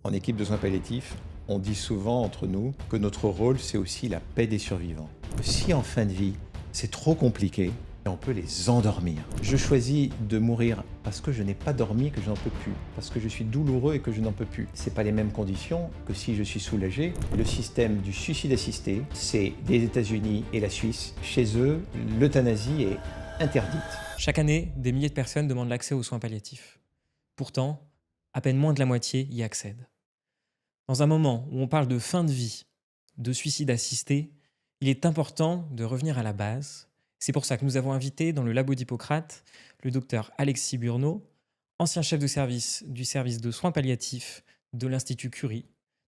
En équipe de soins palliatifs, on dit souvent entre nous que notre rôle, c'est aussi la paix des survivants. Si en fin de vie, c'est trop compliqué, on peut les endormir. Je choisis de mourir parce que je n'ai pas dormi, que je n'en peux plus, parce que je suis douloureux et que je n'en peux plus. C'est pas les mêmes conditions que si je suis soulagé. Le système du suicide assisté, c'est les États-Unis et la Suisse. Chez eux, l'euthanasie est interdite. Chaque année, des milliers de personnes demandent l'accès aux soins palliatifs. Pourtant, à peine moins de la moitié y accèdent. Dans un moment où on parle de fin de vie, de suicide assisté, il est important de revenir à la base. C'est pour ça que nous avons invité dans le labo d'Hippocrate le docteur Alexis Burneau, ancien chef de service du service de soins palliatifs de l'Institut Curie.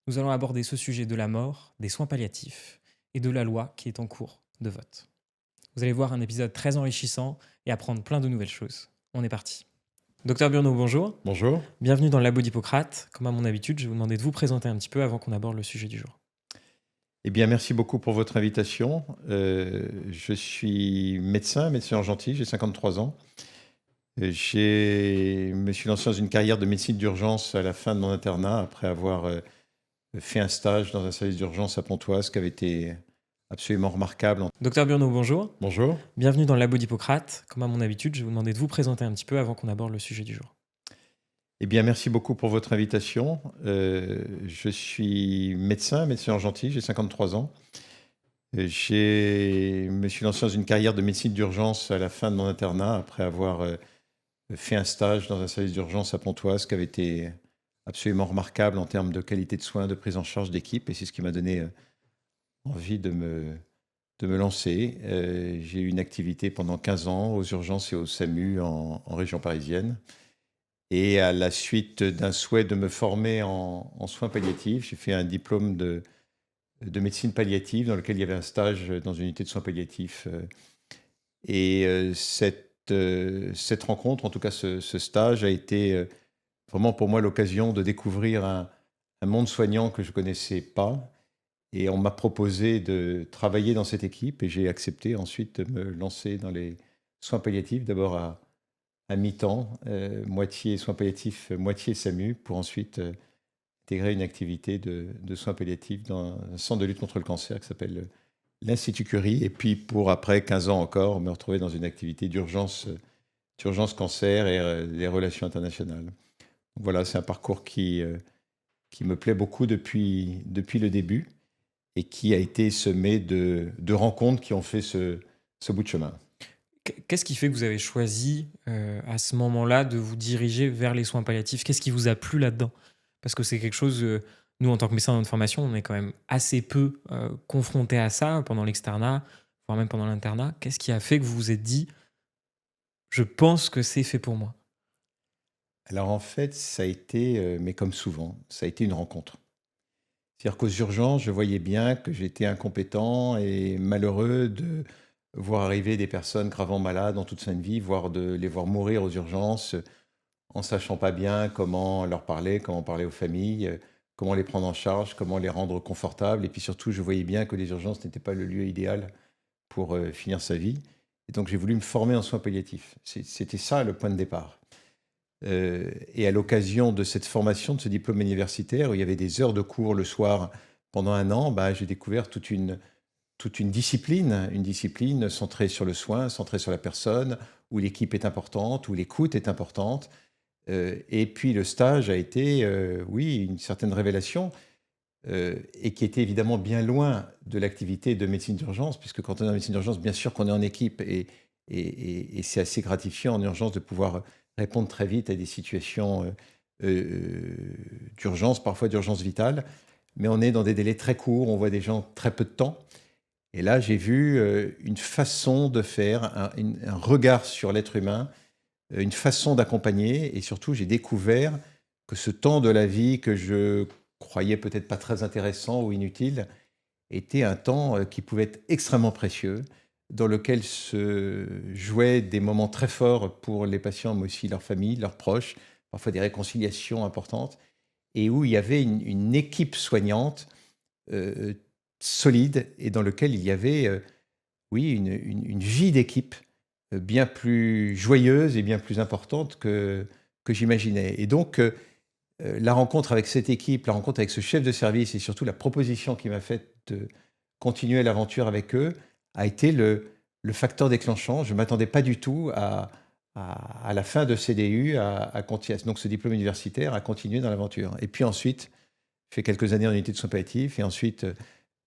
Nous allons aborder ce sujet de la mort, des soins palliatifs et de la loi qui est en cours de vote. Vous allez voir un épisode très enrichissant et apprendre plein de nouvelles choses. On est parti. Docteur Burneau, bonjour. Bonjour. Bienvenue dans le labo d'Hippocrate. Comme à mon habitude, je vais vous demander de vous présenter un petit peu avant qu'on aborde le sujet du jour. Eh bien, merci beaucoup pour votre invitation. Je suis médecin urgentiste, j'ai 53 ans. Je me suis lancé dans une carrière de médecine d'urgence à la fin de mon internat, après avoir fait un stage dans un service d'urgence à Pontoise qui avait été absolument remarquable. Docteur Burneau, bonjour. Bonjour. Bienvenue dans le labo d'Hippocrate. Comme à mon habitude, je vais vous demander de vous présenter un petit peu avant qu'on aborde le sujet du jour. Eh bien, merci beaucoup pour votre invitation. Je suis médecin urgentiste, j'ai 53 ans. Je me suis lancé dans une carrière de médecine d'urgence à la fin de mon internat, après avoir fait un stage dans un service d'urgence à Pontoise qui avait été absolument remarquable en termes de qualité de soins, de prise en charge d'équipe. Et c'est ce qui m'a donné envie de me lancer. J'ai eu une activité pendant 15 ans aux urgences et au SAMU en région parisienne. Et à la suite d'un souhait de me former en soins palliatifs, j'ai fait un diplôme de médecine palliative dans lequel il y avait un stage dans une unité de soins palliatifs. Cette rencontre, en tout cas ce stage, a été vraiment pour moi l'occasion de découvrir un monde soignant que je ne connaissais pas. Et on m'a proposé de travailler dans cette équipe et j'ai accepté ensuite de me lancer dans les soins palliatifs, d'abord à mi-temps, moitié soins palliatifs, moitié SAMU, pour ensuite intégrer une activité de soins palliatifs dans un centre de lutte contre le cancer qui s'appelle l'Institut Curie. Et puis pour après 15 ans encore, me retrouver dans une activité d'urgence cancer et des relations internationales. Donc voilà, c'est un parcours qui me plaît beaucoup depuis le début et qui a été semé de rencontres qui ont fait ce bout de chemin. Qu'est-ce qui fait que vous avez choisi à ce moment-là de vous diriger vers les soins palliatifs? Qu'est-ce qui vous a plu là-dedans? Parce que c'est quelque chose, nous en tant que médecins dans notre formation, on est quand même assez peu confrontés à ça pendant l'externat, voire même pendant l'internat. Qu'est-ce qui a fait que vous vous êtes dit, je pense que c'est fait pour moi? Alors en fait, ça a été, mais comme souvent, ça a été une rencontre. C'est-à-dire qu'aux urgences, je voyais bien que j'étais incompétent et malheureux de voir arriver des personnes gravement malades en toute fin de vie, voire de les voir mourir aux urgences en sachant pas bien comment leur parler, comment parler aux familles, comment les prendre en charge, comment les rendre confortables. Et puis surtout, je voyais bien que les urgences n'étaient pas le lieu idéal pour finir sa vie. Et donc j'ai voulu me former en soins palliatifs. C'était ça le point de départ. Et à l'occasion de cette formation, de ce diplôme universitaire, où il y avait des heures de cours le soir pendant un an, j'ai découvert toute une discipline centrée sur le soin, centrée sur la personne, où l'équipe est importante, où l'écoute est importante. Et puis le stage a été, oui, une certaine révélation, et qui était évidemment bien loin de l'activité de médecine d'urgence, puisque quand on est en médecine d'urgence, bien sûr qu'on est en équipe, et c'est assez gratifiant en urgence de pouvoir répondre très vite à des situations d'urgence, parfois d'urgence vitale, mais on est dans des délais très courts, on voit des gens très peu de temps. Et là, j'ai vu une façon de faire, un regard sur l'être humain, une façon d'accompagner, et surtout, j'ai découvert que ce temps de la vie que je croyais peut-être pas très intéressant ou inutile était un temps qui pouvait être extrêmement précieux, dans lequel se jouaient des moments très forts pour les patients, mais aussi leurs familles, leurs proches, parfois des réconciliations importantes, et où il y avait une équipe soignante euh, solide et dans lequel il y avait, oui, une vie d'équipe bien plus joyeuse et bien plus importante que j'imaginais. Et donc, la rencontre avec cette équipe, la rencontre avec ce chef de service et surtout la proposition qu'il m'a faite de continuer l'aventure avec eux a été le facteur déclenchant. Je ne m'attendais pas du tout à la fin de CDU, à continuer, donc ce diplôme universitaire, à continuer dans l'aventure. Et puis ensuite, j'ai fait quelques années en unité de soins palliatifs et ensuite,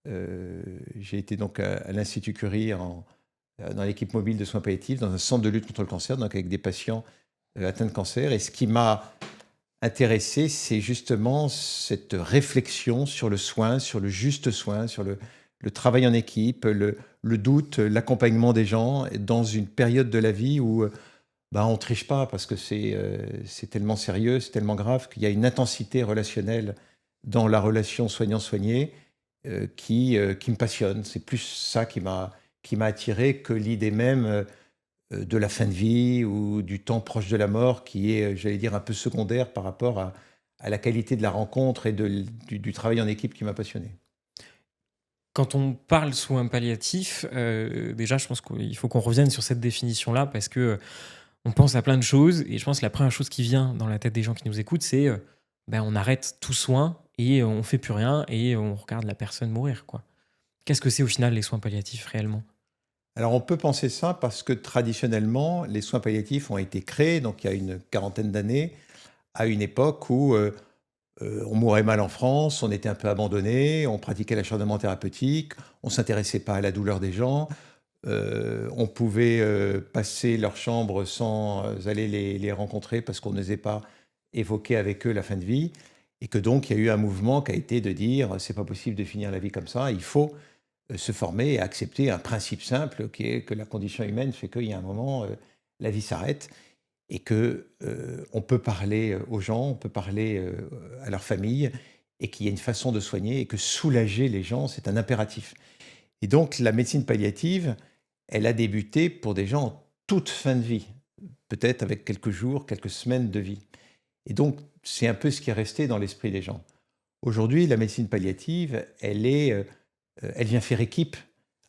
j'ai été donc à l'Institut Curie dans l'équipe mobile de soins palliatifs, dans un centre de lutte contre le cancer, donc avec des patients atteints de cancer. Et ce qui m'a intéressé, c'est justement cette réflexion sur le soin, sur le juste soin, sur le travail en équipe, le doute, l'accompagnement des gens dans une période de la vie où bah, on ne triche pas parce que c'est tellement sérieux, c'est tellement grave qu'il y a une intensité relationnelle dans la relation soignant-soigné qui me passionne. C'est plus ça qui m'a attiré que l'idée même de la fin de vie ou du temps proche de la mort qui est, j'allais dire, un peu secondaire par rapport à la qualité de la rencontre et du travail en équipe qui m'a passionné. Quand on parle soins palliatifs, déjà, je pense qu'il faut qu'on revienne sur cette définition-là parce que on pense à plein de choses et je pense que la première chose qui vient dans la tête des gens qui nous écoutent, c'est ben, on arrête tout soin et on fait plus rien et on regarde la personne mourir, quoi. Qu'est-ce que c'est au final les soins palliatifs réellement? Alors on peut penser ça parce que traditionnellement, les soins palliatifs ont été créés, donc il y a une quarantaine d'années, à une époque où on mourait mal en France, on était un peu abandonné, on pratiquait l'acharnement thérapeutique, on ne s'intéressait pas à la douleur des gens, on pouvait passer leur chambre sans aller les rencontrer parce qu'on n'osait pas évoquer avec eux la fin de vie. Et que donc il y a eu un mouvement qui a été de dire c'est pas possible de finir la vie comme ça, il faut se former et accepter un principe simple qui est que la condition humaine fait qu'il y a un moment, la vie s'arrête et que on peut parler aux gens, on peut parler à leur famille et qu'il y a une façon de soigner et que soulager les gens, c'est un impératif. Et donc la médecine palliative, elle a débuté pour des gens en toute fin de vie, peut-être avec quelques jours, quelques semaines de vie. Et donc c'est un peu ce qui est resté dans l'esprit des gens. Aujourd'hui, la médecine palliative, elle vient faire équipe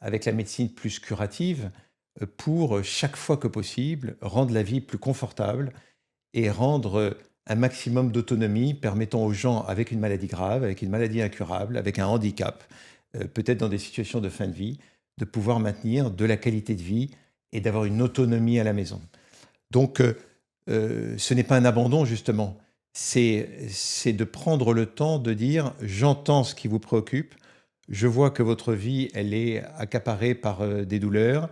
avec la médecine plus curative pour chaque fois que possible rendre la vie plus confortable et rendre un maximum d'autonomie permettant aux gens avec une maladie grave, avec une maladie incurable, avec un handicap, peut-être dans des situations de fin de vie, de pouvoir maintenir de la qualité de vie et d'avoir une autonomie à la maison. Donc, ce n'est pas un abandon, justement. C'est de prendre le temps de dire j'entends ce qui vous préoccupe, je vois que votre vie, elle est accaparée par des douleurs,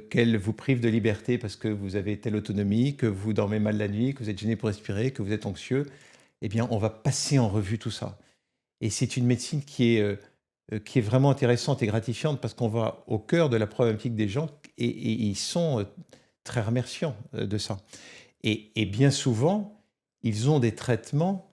qu'elle vous prive de liberté parce que vous avez telle autonomie, que vous dormez mal la nuit, que vous êtes gêné pour respirer, que vous êtes anxieux. Eh bien, on va passer en revue tout ça. Et c'est une médecine qui est vraiment intéressante et gratifiante parce qu'on va au cœur de la problématique des gens et ils sont très remerciants de ça. Et bien souvent, ils ont des traitements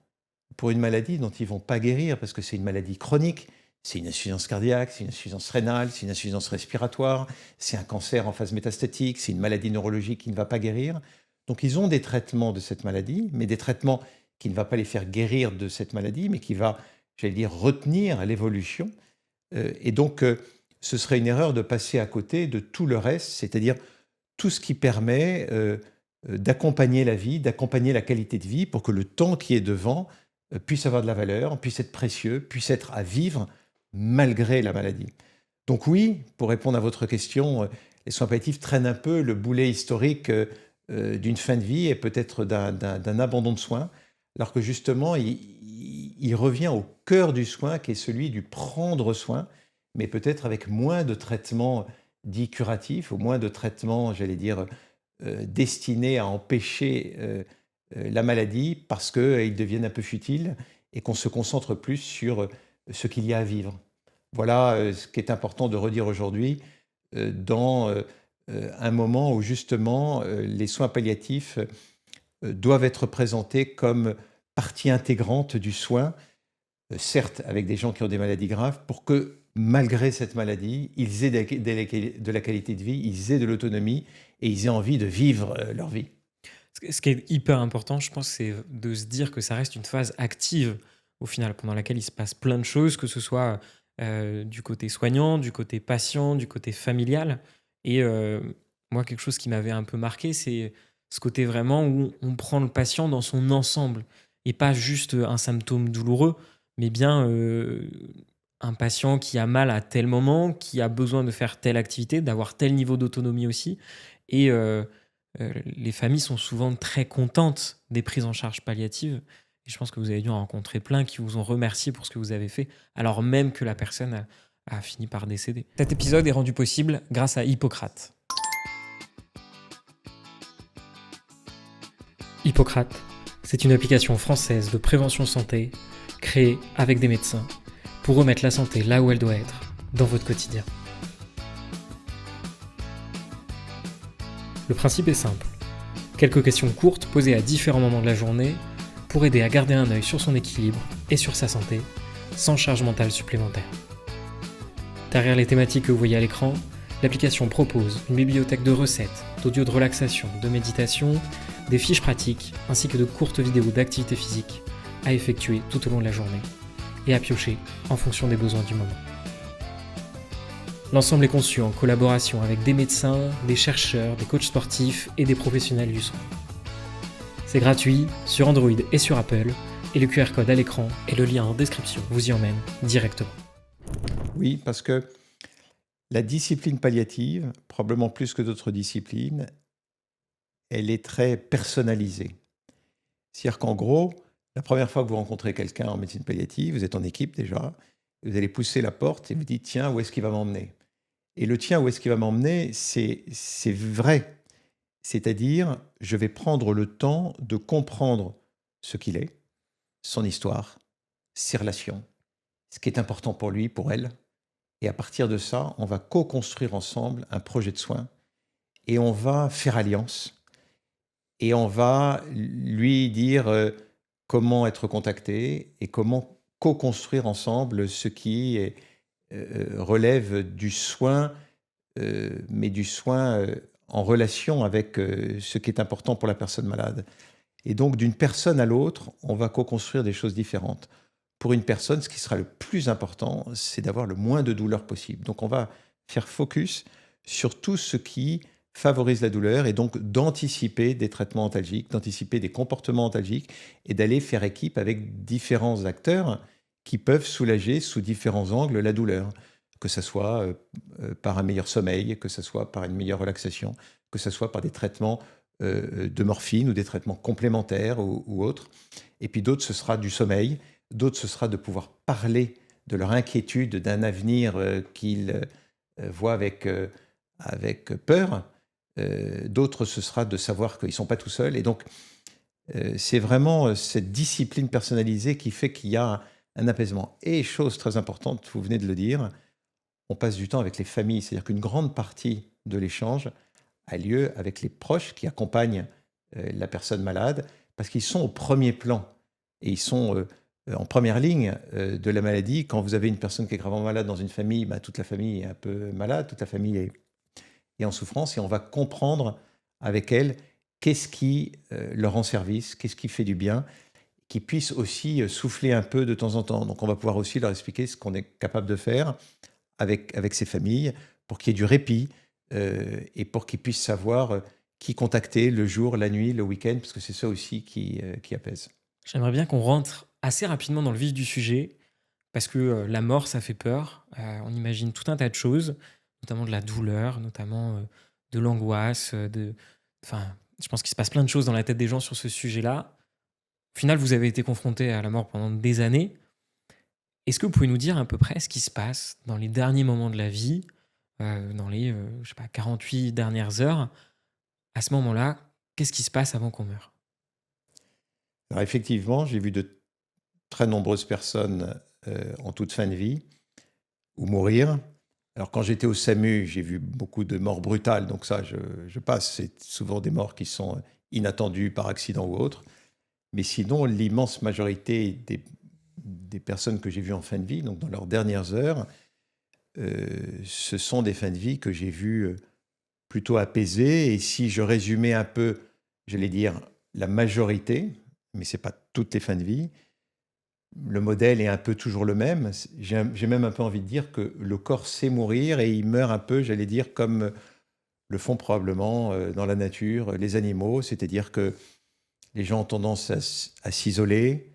pour une maladie dont ils vont pas guérir parce que c'est une maladie chronique. C'est une insuffisance cardiaque, c'est une insuffisance rénale, c'est une insuffisance respiratoire, c'est un cancer en phase métastatique, c'est une maladie neurologique qui ne va pas guérir. Donc ils ont des traitements de cette maladie, mais des traitements qui ne va pas les faire guérir de cette maladie, mais qui va, j'allais dire, retenir l'évolution. Et donc, ce serait une erreur de passer à côté de tout le reste, c'est-à-dire tout ce qui permet d'accompagner la vie, d'accompagner la qualité de vie pour que le temps qui est devant puisse avoir de la valeur, puisse être précieux, puisse être à vivre malgré la maladie. Donc oui, pour répondre à votre question, les soins palliatifs traînent un peu le boulet historique d'une fin de vie et peut-être d'un abandon de soins, alors que justement, il revient au cœur du soin qui est celui du prendre soin, mais peut-être avec moins de traitements dits curatifs ou moins de traitements, j'allais dire, destinés à empêcher la maladie parce qu'ils deviennent un peu futiles et qu'on se concentre plus sur ce qu'il y a à vivre. Voilà ce qui est important de redire aujourd'hui dans un moment où justement les soins palliatifs doivent être présentés comme partie intégrante du soin, certes avec des gens qui ont des maladies graves, pour que malgré cette maladie, ils aient de la qualité de vie, ils aient de l'autonomie et ils aient envie de vivre leur vie. Ce qui est hyper important, je pense, c'est de se dire que ça reste une phase active au final, pendant laquelle il se passe plein de choses, que ce soit du côté soignant, du côté patient, du côté familial. Et moi, quelque chose qui m'avait un peu marqué, c'est ce côté vraiment où on prend le patient dans son ensemble. et pas juste un symptôme douloureux, mais bien un patient qui a mal à tel moment, qui a besoin de faire telle activité, d'avoir tel niveau d'autonomie aussi. Et les familles sont souvent très contentes des prises en charge palliatives. Et je pense que vous avez dû en rencontrer plein qui vous ont remercié pour ce que vous avez fait, alors même que la personne a fini par décéder. Cet épisode est rendu possible grâce à Hippocrate. Hippocrate, c'est une application française de prévention santé créée avec des médecins pour remettre la santé là où elle doit être dans votre quotidien. Le principe est simple. Quelques questions courtes posées à différents moments de la journée pour aider à garder un œil sur son équilibre et sur sa santé sans charge mentale supplémentaire. Derrière les thématiques que vous voyez à l'écran, l'application propose une bibliothèque de recettes, d'audio de relaxation, de méditation, des fiches pratiques ainsi que de courtes vidéos d'activité physique à effectuer tout au long de la journée et à piocher en fonction des besoins du moment. L'ensemble est conçu en collaboration avec des médecins, des chercheurs, des coachs sportifs et des professionnels du soin. C'est gratuit sur Android et sur Apple, et le QR code à l'écran et le lien en description vous y emmènent directement. Oui, parce que la discipline palliative, probablement plus que d'autres disciplines, elle est très personnalisée. C'est-à-dire qu'en gros, la première fois que vous rencontrez quelqu'un en médecine palliative, vous êtes en équipe déjà, vous allez pousser la porte et vous dites tiens, où est-ce qu'il va m'emmener? Et le tien, où est-ce qu'il va m'emmener, c'est vrai. C'est-à-dire, je vais prendre le temps de comprendre ce qu'il est, son histoire, ses relations, ce qui est important pour lui, pour elle. Et à partir de ça, on va co-construire ensemble un projet de soins et on va faire alliance et on va lui dire comment être contacté et comment co-construire ensemble ce qui relève du soin, mais du soin en relation avec ce qui est important pour la personne malade. Et donc, d'une personne à l'autre, on va co-construire des choses différentes. Pour une personne, ce qui sera le plus important, c'est d'avoir le moins de douleur possible. Donc, on va faire focus sur tout ce qui favorise la douleur et donc d'anticiper des traitements antalgiques, d'anticiper des comportements antalgiques et d'aller faire équipe avec différents acteurs qui peuvent soulager sous différents angles la douleur, que ce soit par un meilleur sommeil, que ce soit par une meilleure relaxation, que ce soit par des traitements de morphine ou des traitements complémentaires ou autres. Et puis d'autres, ce sera du sommeil. D'autres, ce sera de pouvoir parler de leur inquiétude d'un avenir qu'ils voient avec peur. D'autres, ce sera de savoir qu'ils ne sont pas tout seuls. Et donc, c'est vraiment cette discipline personnalisée qui fait qu'il y a un apaisement. Et chose très importante, vous venez de le dire, on passe du temps avec les familles. C'est-à-dire qu'une grande partie de l'échange a lieu avec les proches qui accompagnent la personne malade parce qu'ils sont au premier plan et ils sont en première ligne de la maladie. Quand vous avez une personne qui est gravement malade dans une famille, toute la famille est un peu malade, toute la famille est en souffrance et on va comprendre avec elle qu'est-ce qui leur rend service, qu'est-ce qui fait du bien, qu'ils puissent aussi souffler un peu de temps en temps. Donc on va pouvoir aussi leur expliquer ce qu'on est capable de faire avec ces familles pour qu'il y ait du répit et pour qu'ils puissent savoir qui contacter le jour, la nuit, le week-end, parce que c'est ça aussi qui apaise. J'aimerais bien qu'on rentre assez rapidement dans le vif du sujet, parce que la mort, ça fait peur. On imagine tout un tas de choses, notamment de la douleur, notamment de l'angoisse. Enfin, je pense qu'il se passe plein de choses dans la tête des gens sur ce sujet-là. Au final, vous avez été confronté à la mort pendant des années. Est-ce que vous pouvez nous dire à peu près ce qui se passe dans les derniers moments de la vie, dans les 48 dernières heures? À ce moment-là, qu'est-ce qui se passe avant qu'on meure? Alors effectivement, j'ai vu de très nombreuses personnes en toute fin de vie ou mourir. Alors quand j'étais au SAMU, j'ai vu beaucoup de morts brutales, donc ça, je passe. C'est souvent des morts qui sont inattendues par accident ou autre. Mais sinon, l'immense majorité des personnes que j'ai vues en fin de vie, donc dans leurs dernières heures, ce sont des fins de vie que j'ai vues plutôt apaisées. Et si je résumais un peu, j'allais dire la majorité, mais ce n'est pas toutes les fins de vie, le modèle est un peu toujours le même. J'ai même un peu envie de dire que le corps sait mourir et il meurt un peu, j'allais dire, comme le font probablement dans la nature les animaux. C'est-à-dire que Les gens ont tendance à s'isoler,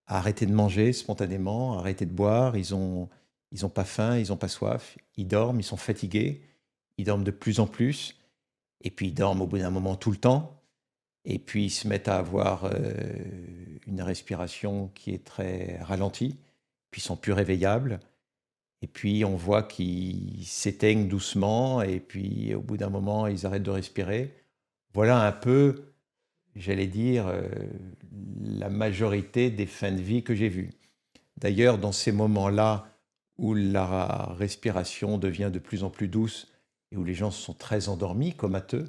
à arrêter de manger spontanément, à arrêter de boire. Ils ont pas faim, ils ont pas soif. Ils dorment, ils sont fatigués. Ils dorment de plus en plus. Et puis ils dorment au bout d'un moment tout le temps. Et puis ils se mettent à avoir une respiration qui est très ralentie. Puis ils sont plus réveillables. Et puis on voit qu'ils s'éteignent doucement. Et puis au bout d'un moment, ils arrêtent de respirer. Voilà un peu, j'allais dire, la majorité des fins de vie que j'ai vues. D'ailleurs, dans ces moments-là où la respiration devient de plus en plus douce et où les gens sont très endormis, comateux,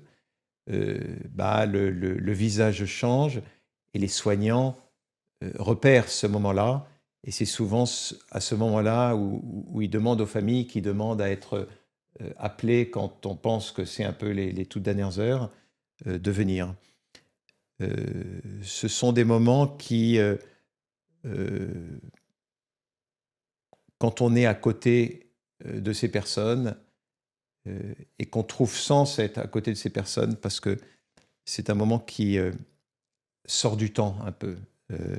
le visage change et les soignants repèrent ce moment-là. Et c'est souvent à ce moment-là où ils demandent aux familles, qui demandent à être appelées quand on pense que c'est un peu les toutes dernières heures, de venir. Ce sont des moments qui, euh, quand on est à côté de ces personnes et qu'on trouve sens à être à côté de ces personnes, parce que c'est un moment qui sort du temps un peu. Euh,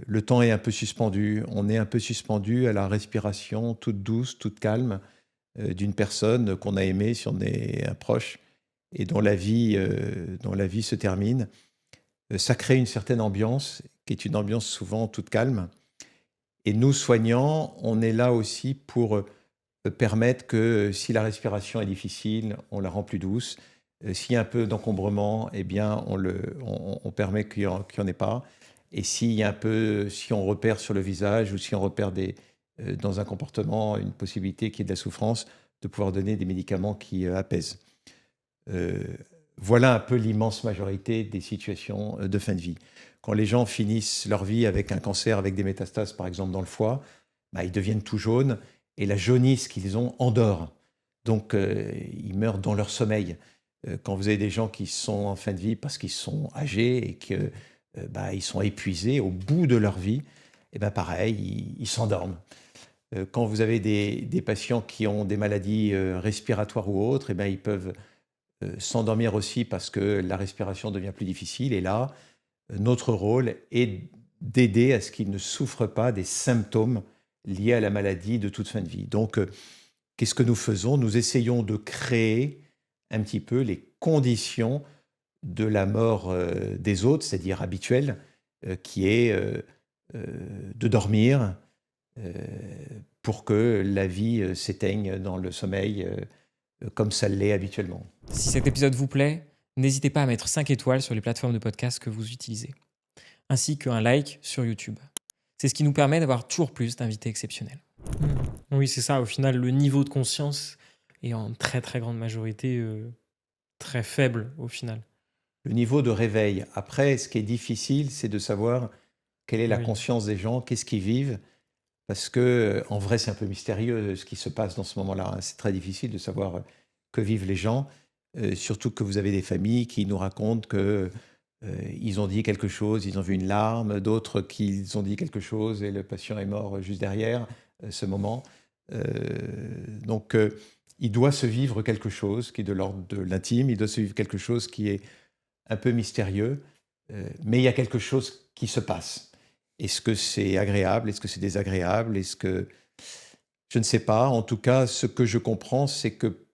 le temps est un peu suspendu, on est un peu suspendu à la respiration toute douce, toute calme d'une personne qu'on a aimée, si on est un proche, et dont la vie se termine. Ça crée une certaine ambiance, qui est une ambiance souvent toute calme. Et nous, soignants, on est là aussi pour permettre que si la respiration est difficile, on la rend plus douce. S'il y a un peu d'encombrement, eh bien, on permet qu'il n'y en ait pas. Et s'il y a un peu, si on repère sur le visage ou si on repère dans un comportement une possibilité qu'il y ait de la souffrance, de pouvoir donner des médicaments qui apaisent. Euh, voilà un peu l'immense majorité des situations de fin de vie. Quand les gens finissent leur vie avec un cancer, avec des métastases par exemple dans le foie, ils deviennent tout jaunes et la jaunisse qu'ils ont endort. Donc ils meurent dans leur sommeil. Quand vous avez des gens qui sont en fin de vie parce qu'ils sont âgés et qu'ils sont épuisés au bout de leur vie, et pareil, ils s'endorment. Quand vous avez des patients qui ont des maladies respiratoires ou autres, ils peuvent s'endormir aussi parce que la respiration devient plus difficile. Et là, notre rôle est d'aider à ce qu'ils ne souffrent pas des symptômes liés à la maladie de toute fin de vie. Donc, qu'est-ce que nous faisons? Nous essayons de créer un petit peu les conditions de la mort des autres, c'est-à-dire habituelle, qui est de dormir euh, pour que la vie s'éteigne dans le sommeil comme ça l'est habituellement. Si cet épisode vous plaît, n'hésitez pas à mettre 5 étoiles sur les plateformes de podcast que vous utilisez, ainsi qu'un like sur YouTube. C'est ce qui nous permet d'avoir toujours plus d'invités exceptionnels. Oui, c'est ça. Au final, le niveau de conscience est en très très grande majorité très faible au final. Le niveau de réveil. Après, ce qui est difficile, c'est de savoir quelle est la Oui. conscience des gens, qu'est-ce qu'ils vivent, parce que en vrai, c'est un peu mystérieux ce qui se passe dans ce moment-là. C'est très difficile de savoir que vivent les gens, surtout que vous avez des familles qui nous racontent que ils ont dit quelque chose, ils ont vu une larme, d'autres qui ont dit quelque chose et le patient est mort juste derrière ce moment. Euh, donc, il doit se vivre quelque chose qui est de l'ordre de l'intime, il doit se vivre quelque chose qui est un peu mystérieux, mais il y a quelque chose qui se passe. Est-ce que c'est agréable? Est-ce que c'est désagréable? Est-ce que... Je ne sais pas. En tout cas, ce que je comprends, c'est que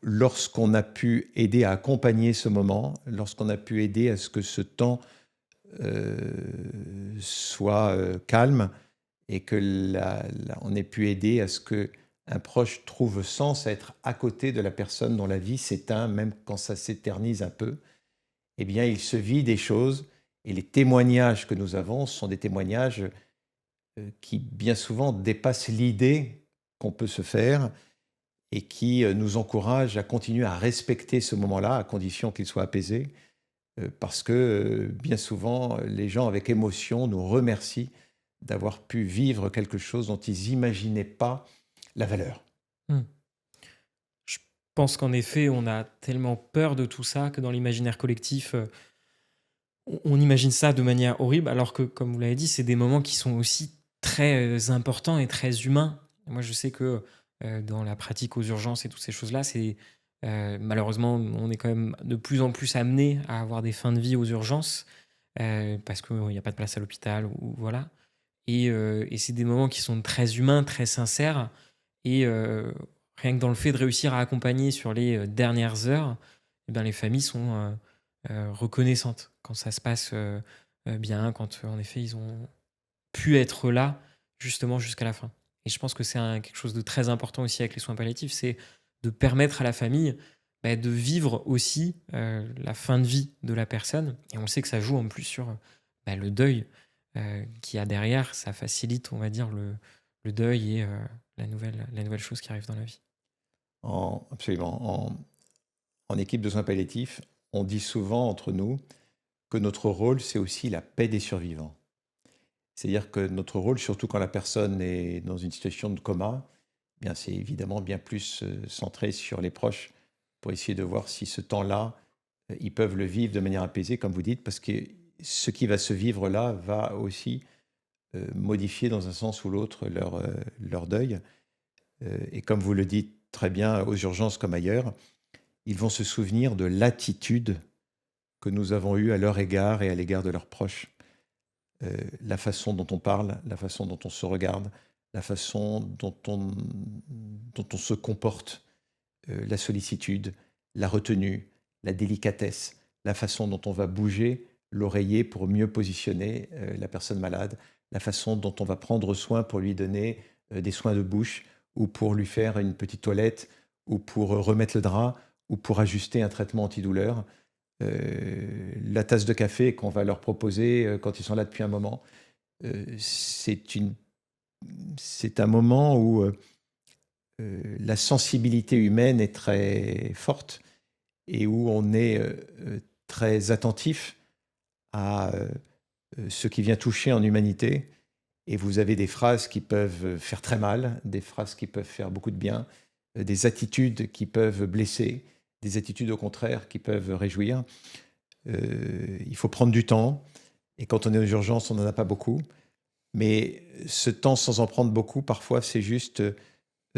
lorsqu'on a pu aider à accompagner ce moment, lorsqu'on a pu aider à ce que ce temps soit calme et que on ait pu aider à ce que un proche trouve sens à être à côté de la personne dont la vie s'éteint, même quand ça s'éternise un peu, eh bien, il se vit des choses et les témoignages que nous avons sont des témoignages qui, bien souvent, dépassent l'idée qu'on peut se faire et qui nous encouragent à continuer à respecter ce moment-là, à condition qu'il soit apaisé, parce que bien souvent, les gens avec émotion nous remercient d'avoir pu vivre quelque chose dont ils n'imaginaient pas la valeur. Je pense qu'en effet, on a tellement peur de tout ça que dans l'imaginaire collectif, on imagine ça de manière horrible, alors que, comme vous l'avez dit, c'est des moments qui sont aussi très importants et très humains. Moi, je sais que dans la pratique aux urgences et toutes ces choses-là, c'est Malheureusement, on est quand même de plus en plus amené à avoir des fins de vie aux urgences, parce qu'il n'y a pas de place à l'hôpital ou voilà. Et c'est des moments qui sont très humains, très sincères. Rien que dans le fait de réussir à accompagner sur les, dernières heures, eh ben, les familles sont, reconnaissantes quand ça se passe, bien, quand, en effet, ils ont pu être là, justement, jusqu'à la fin. Et je pense que c'est quelque chose de très important aussi avec les soins palliatifs, c'est de permettre à la famille, bah, de vivre aussi, la fin de vie de la personne. Et on sait que ça joue en plus sur, bah, le deuil, qu'il y a derrière. Ça facilite, on va dire, le deuil et la nouvelle chose qui arrive dans la vie. Absolument. En équipe de soins palliatifs, on dit souvent entre nous que notre rôle, c'est aussi la paix des survivants. C'est-à-dire que notre rôle, surtout quand la personne est dans une situation de coma, eh bien, c'est évidemment bien plus centré sur les proches pour essayer de voir si ce temps-là, ils peuvent le vivre de manière apaisée, comme vous dites, parce que ce qui va se vivre là va aussi modifier dans un sens ou l'autre leur deuil. Et comme vous le dites très bien, aux urgences comme ailleurs, ils vont se souvenir de l'attitude que nous avons eue à leur égard et à l'égard de leurs proches. La façon dont on parle, la façon dont on se regarde, la façon dont on se comporte, la sollicitude, la retenue, la délicatesse, la façon dont on va bouger l'oreiller pour mieux positionner la personne malade, la façon dont on va prendre soin pour lui donner des soins de bouche ou pour lui faire une petite toilette ou pour remettre le drap ou pour ajuster un traitement antidouleur. La tasse de café qu'on va leur proposer quand ils sont là depuis un moment. C'est un moment où la sensibilité humaine est très forte et où on est très attentif à ce qui vient toucher en humanité. Et vous avez des phrases qui peuvent faire très mal, des phrases qui peuvent faire beaucoup de bien, des attitudes qui peuvent blesser, des attitudes au contraire qui peuvent réjouir. Il faut prendre du temps. Et quand on est aux urgences, on n'en a pas beaucoup. Mais ce temps sans en prendre beaucoup, parfois, c'est juste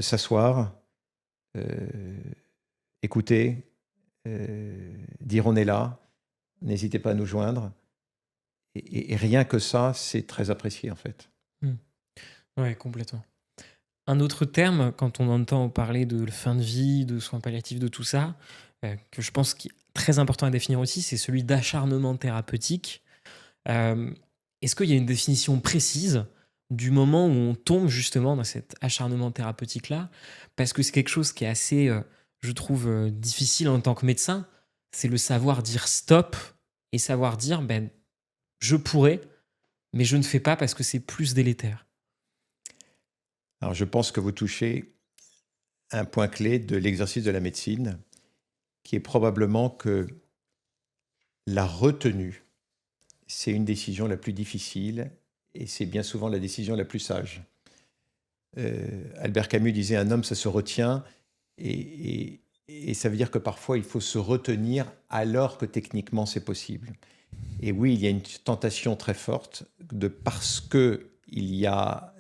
s'asseoir, euh, écouter, dire on est là, n'hésitez pas à nous joindre. Et rien que ça, c'est très apprécié en fait. Mmh. Ouais, complètement. Un autre terme, quand on entend parler de fin de vie, de soins palliatifs, de tout ça, que je pense qui est très important à définir aussi, c'est celui d'acharnement thérapeutique. Hem, Est-ce qu'il y a une définition précise du moment où on tombe justement dans cet acharnement thérapeutique-là? Parce que c'est quelque chose qui est assez, je trouve, difficile en tant que médecin. C'est le savoir dire stop et savoir dire: «Ben, je pourrais, mais je ne fais pas parce que c'est plus délétère». Alors je pense que vous touchez un point clé de l'exercice de la médecine, qui est probablement que la retenue, c'est une décision la plus difficile et c'est bien souvent la décision la plus sage. Albert Camus disait un homme, ça se retient, et ça veut dire que parfois il faut se retenir alors que techniquement c'est possible. Et oui, il y a une tentation très forte de parce que il y a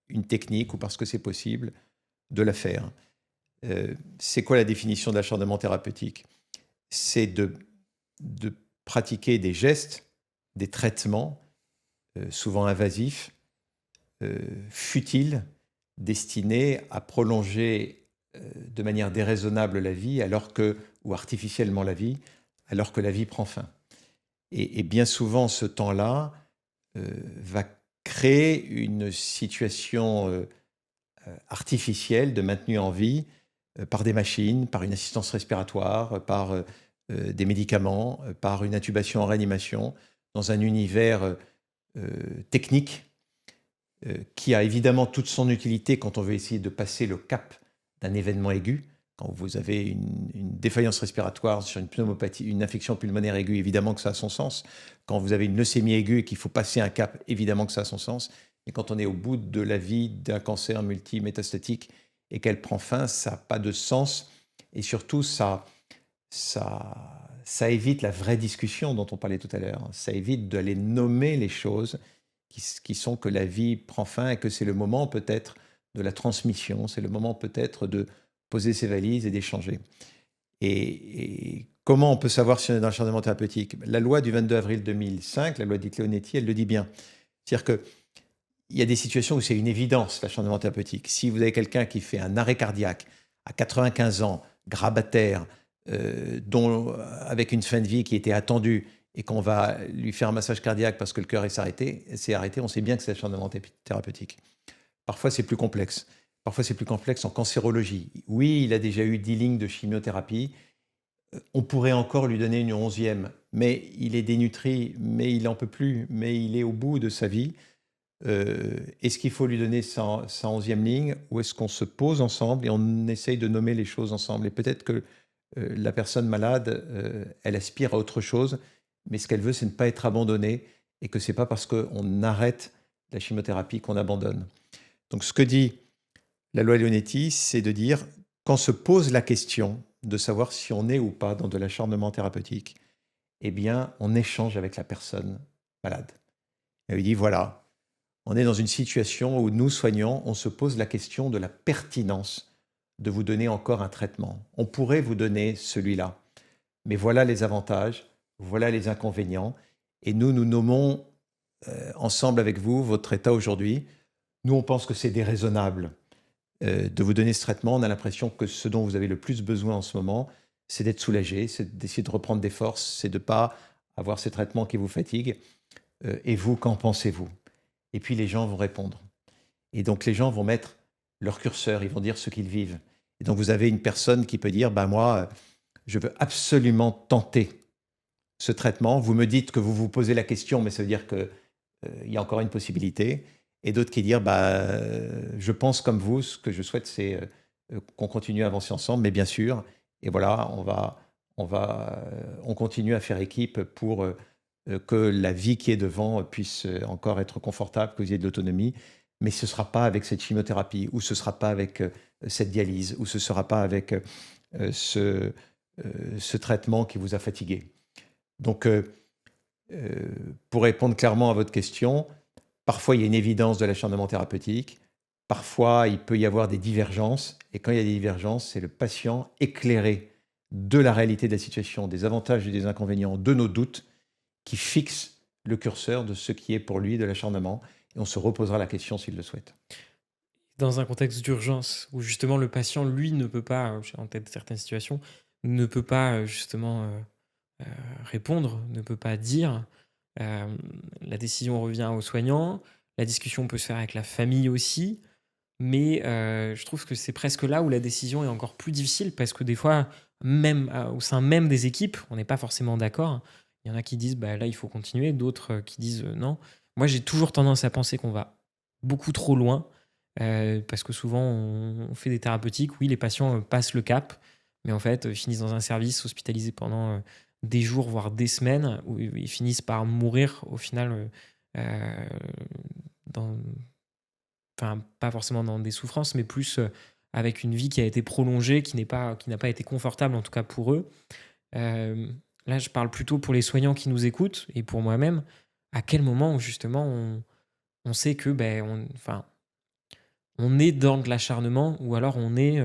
une technique ou parce que c'est possible de la faire. C'est quoi la définition de l'acharnement thérapeutique? C'est de pratiquer des gestes, des traitements, souvent invasifs, futiles, destinés à prolonger de manière déraisonnable la vie ou artificiellement la vie, alors que la vie prend fin. Et bien souvent, ce temps-là va créer une situation artificielle de maintenue en vie par des machines, par une assistance respiratoire, par des médicaments, par une intubation en réanimation, dans un univers technique qui a évidemment toute son utilité quand on veut essayer de passer le cap d'un événement aigu. Quand vous avez une défaillance respiratoire sur une pneumopathie, une infection pulmonaire aiguë, évidemment que ça a son sens. Quand vous avez une leucémie aiguë et qu'il faut passer un cap, évidemment que ça a son sens. Et quand on est au bout de la vie d'un cancer multimétastatique et qu'elle prend fin, ça n'a pas de sens. Et surtout, ça évite la vraie discussion dont on parlait tout à l'heure. Ça évite d'aller nommer les choses qui sont que la vie prend fin et que c'est le moment peut-être de la transmission, c'est le moment peut-être de poser ses valises et d'échanger. Et comment on peut savoir si on est dans l'acharnement thérapeutique? La loi du 22 avril 2005, la loi dite Leonetti, elle le dit bien. C'est-à-dire qu'il y a des situations où c'est une évidence, l'acharnement thérapeutique. Si vous avez quelqu'un qui fait un arrêt cardiaque à 95 ans, grabataire, avec une fin de vie qui était attendue, et qu'on va lui faire un massage cardiaque parce que le cœur s'est arrêté, on sait bien que c'est l'acharnement thérapeutique. Parfois, c'est plus complexe. Parfois, c'est plus complexe en cancérologie. Oui, il a déjà eu 10 lignes de chimiothérapie. On pourrait encore lui donner une 11e, mais il est dénutri, mais il n'en peut plus, mais il est au bout de sa vie. Est-ce qu'il faut lui donner sa 11e ligne, ou est-ce qu'on se pose ensemble et on essaye de nommer les choses ensemble? Et peut-être que la personne malade, elle aspire à autre chose, mais ce qu'elle veut, c'est ne pas être abandonnée, et que ce n'est pas parce qu'on arrête la chimiothérapie qu'on abandonne. Donc ce que dit la loi Leonetti, c'est de dire, quand se pose la question de savoir si on est ou pas dans de l'acharnement thérapeutique, eh bien, on échange avec la personne malade. Elle lui dit, voilà, on est dans une situation où nous, soignants, on se pose la question de la pertinence de vous donner encore un traitement. On pourrait vous donner celui-là, mais voilà les avantages, voilà les inconvénients, et nous nommons ensemble avec vous votre état aujourd'hui. Nous, on pense que c'est déraisonnable de vous donner ce traitement. On a l'impression que ce dont vous avez le plus besoin en ce moment, c'est d'être soulagé, c'est d'essayer de reprendre des forces, c'est de ne pas avoir ces traitements qui vous fatiguent. Et vous, qu'en pensez-vous? Et puis les gens vont répondre. Et donc les gens vont mettre leur curseur, ils vont dire ce qu'ils vivent. Et donc vous avez une personne qui peut dire, moi, je veux absolument tenter ce traitement. Vous me dites que vous vous posez la question, mais ça veut dire qu'il y a encore une possibilité. Et d'autres qui disent, je pense comme vous, ce que je souhaite, c'est qu'on continue à avancer ensemble, mais bien sûr, et voilà, on continue à faire équipe pour que la vie qui est devant puisse encore être confortable, que vous ayez de l'autonomie, mais ce ne sera pas avec cette chimiothérapie, ou ce ne sera pas avec cette dialyse, ou ce ne sera pas avec ce traitement qui vous a fatigué. Donc, pour répondre clairement à votre question, parfois il y a une évidence de l'acharnement thérapeutique, parfois il peut y avoir des divergences, et quand il y a des divergences, c'est le patient éclairé de la réalité de la situation, des avantages et des inconvénients, de nos doutes, qui fixe le curseur de ce qui est pour lui de l'acharnement, et on se reposera la question s'il le souhaite. Dans un contexte d'urgence où justement le patient, lui, ne peut pas, j'ai en tête certaines situations, ne peut pas justement répondre, ne peut pas dire, la décision revient au soignant, la discussion peut se faire avec la famille aussi, mais je trouve que c'est presque là où la décision est encore plus difficile parce que des fois, même au sein même des équipes, on n'est pas forcément d'accord. Il y en a qui disent bah là il faut continuer, d'autres qui disent non. Moi j'ai toujours tendance à penser qu'on va beaucoup trop loin parce que souvent on fait des thérapeutiques, oui les patients passent le cap, mais en fait finissent dans un service hospitalisé pendant des jours voire des semaines où ils finissent par mourir au final dans enfin, pas forcément dans des souffrances, mais plus avec une vie qui a été prolongée, qui n'a pas été confortable, en tout cas pour eux. Là, je parle plutôt pour les soignants qui nous écoutent et pour moi-même. À quel moment, justement, on sait que on est dans de l'acharnement ou alors on est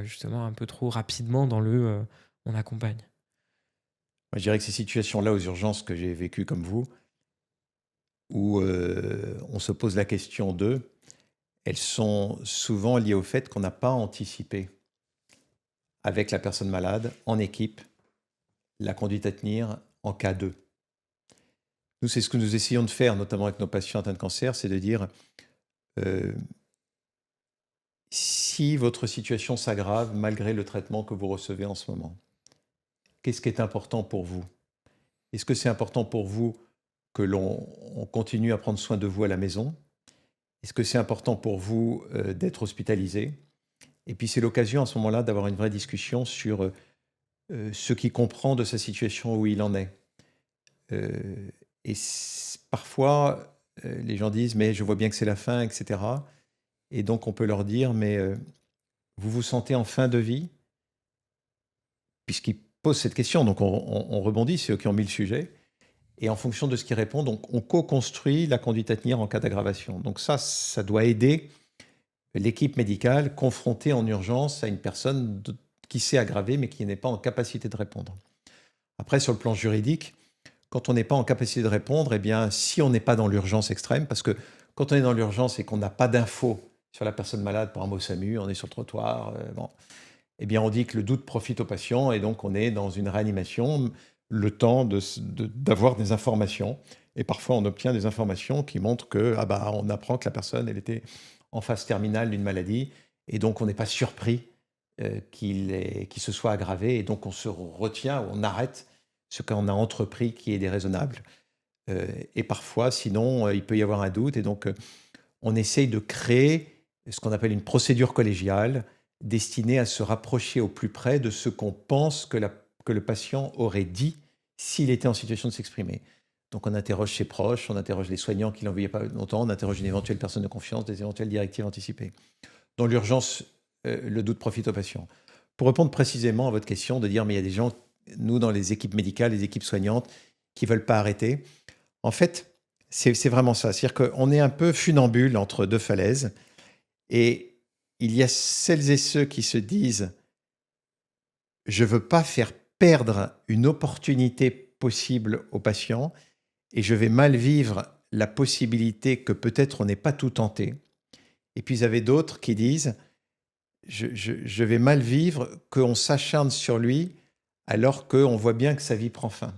justement un peu trop rapidement dans le on accompagne. Moi, je dirais que ces situations-là aux urgences que j'ai vécues comme vous, où on se pose la question d'eux, elles sont souvent liées au fait qu'on n'a pas anticipé avec la personne malade, en équipe, la conduite à tenir en cas de. Nous, c'est ce que nous essayons de faire, notamment avec nos patients atteints de cancer, c'est de dire, si votre situation s'aggrave malgré le traitement que vous recevez en ce moment, qu'est-ce qui est important pour vous? Est-ce que c'est important pour vous que l'on continue à prendre soin de vous à la maison? Est-ce que c'est important pour vous d'être hospitalisé? Et puis c'est l'occasion à ce moment-là d'avoir une vraie discussion sur ce qu'il comprend de sa situation, où il en est. Et parfois, les gens disent, mais je vois bien que c'est la fin, etc. Et donc on peut leur dire, mais vous vous sentez en fin de vie? Puisqu'ils posent cette question, donc on rebondit, c'est eux qui ont mis le sujet. Et en fonction de ce qu'ils répondent, donc on co-construit la conduite à tenir en cas d'aggravation. Donc ça doit aider l'équipe médicale confrontée en urgence à une personne qui s'est aggravé, mais qui n'est pas en capacité de répondre. Après, sur le plan juridique, quand on n'est pas en capacité de répondre, eh bien, si on n'est pas dans l'urgence extrême, parce que quand on est dans l'urgence et qu'on n'a pas d'infos sur la personne malade, par exemple au SAMU, on est sur le trottoir, bon, eh bien, on dit que le doute profite au patient et donc on est dans une réanimation, le temps d'avoir des informations. Et parfois, on obtient des informations qui montrent que, ah bah, on apprend que la personne, elle était en phase terminale d'une maladie et donc on n'est pas surpris qu'il se soit aggravé et donc on se retient ou on arrête ce qu'on a entrepris qui est déraisonnable. Et parfois, sinon, il peut y avoir un doute et donc on essaye de créer ce qu'on appelle une procédure collégiale destinée à se rapprocher au plus près de ce qu'on pense que le patient aurait dit s'il était en situation de s'exprimer. Donc on interroge ses proches, on interroge les soignants qui ne l'envoyaient pas longtemps, on interroge une éventuelle personne de confiance, des éventuelles directives anticipées. Dans l'urgence, le doute profite au patient. Pour répondre précisément à votre question, de dire mais il y a des gens, nous dans les équipes médicales, les équipes soignantes, qui ne veulent pas arrêter. En fait, c'est vraiment ça. C'est-à-dire qu'on est un peu funambule entre deux falaises et il y a celles et ceux qui se disent je ne veux pas faire perdre une opportunité possible au patient et je vais mal vivre la possibilité que peut-être on n'est pas tout tenté. Et puis, vous avez d'autres qui disent je vais mal vivre qu'on s'acharne sur lui alors qu'on voit bien que sa vie prend fin.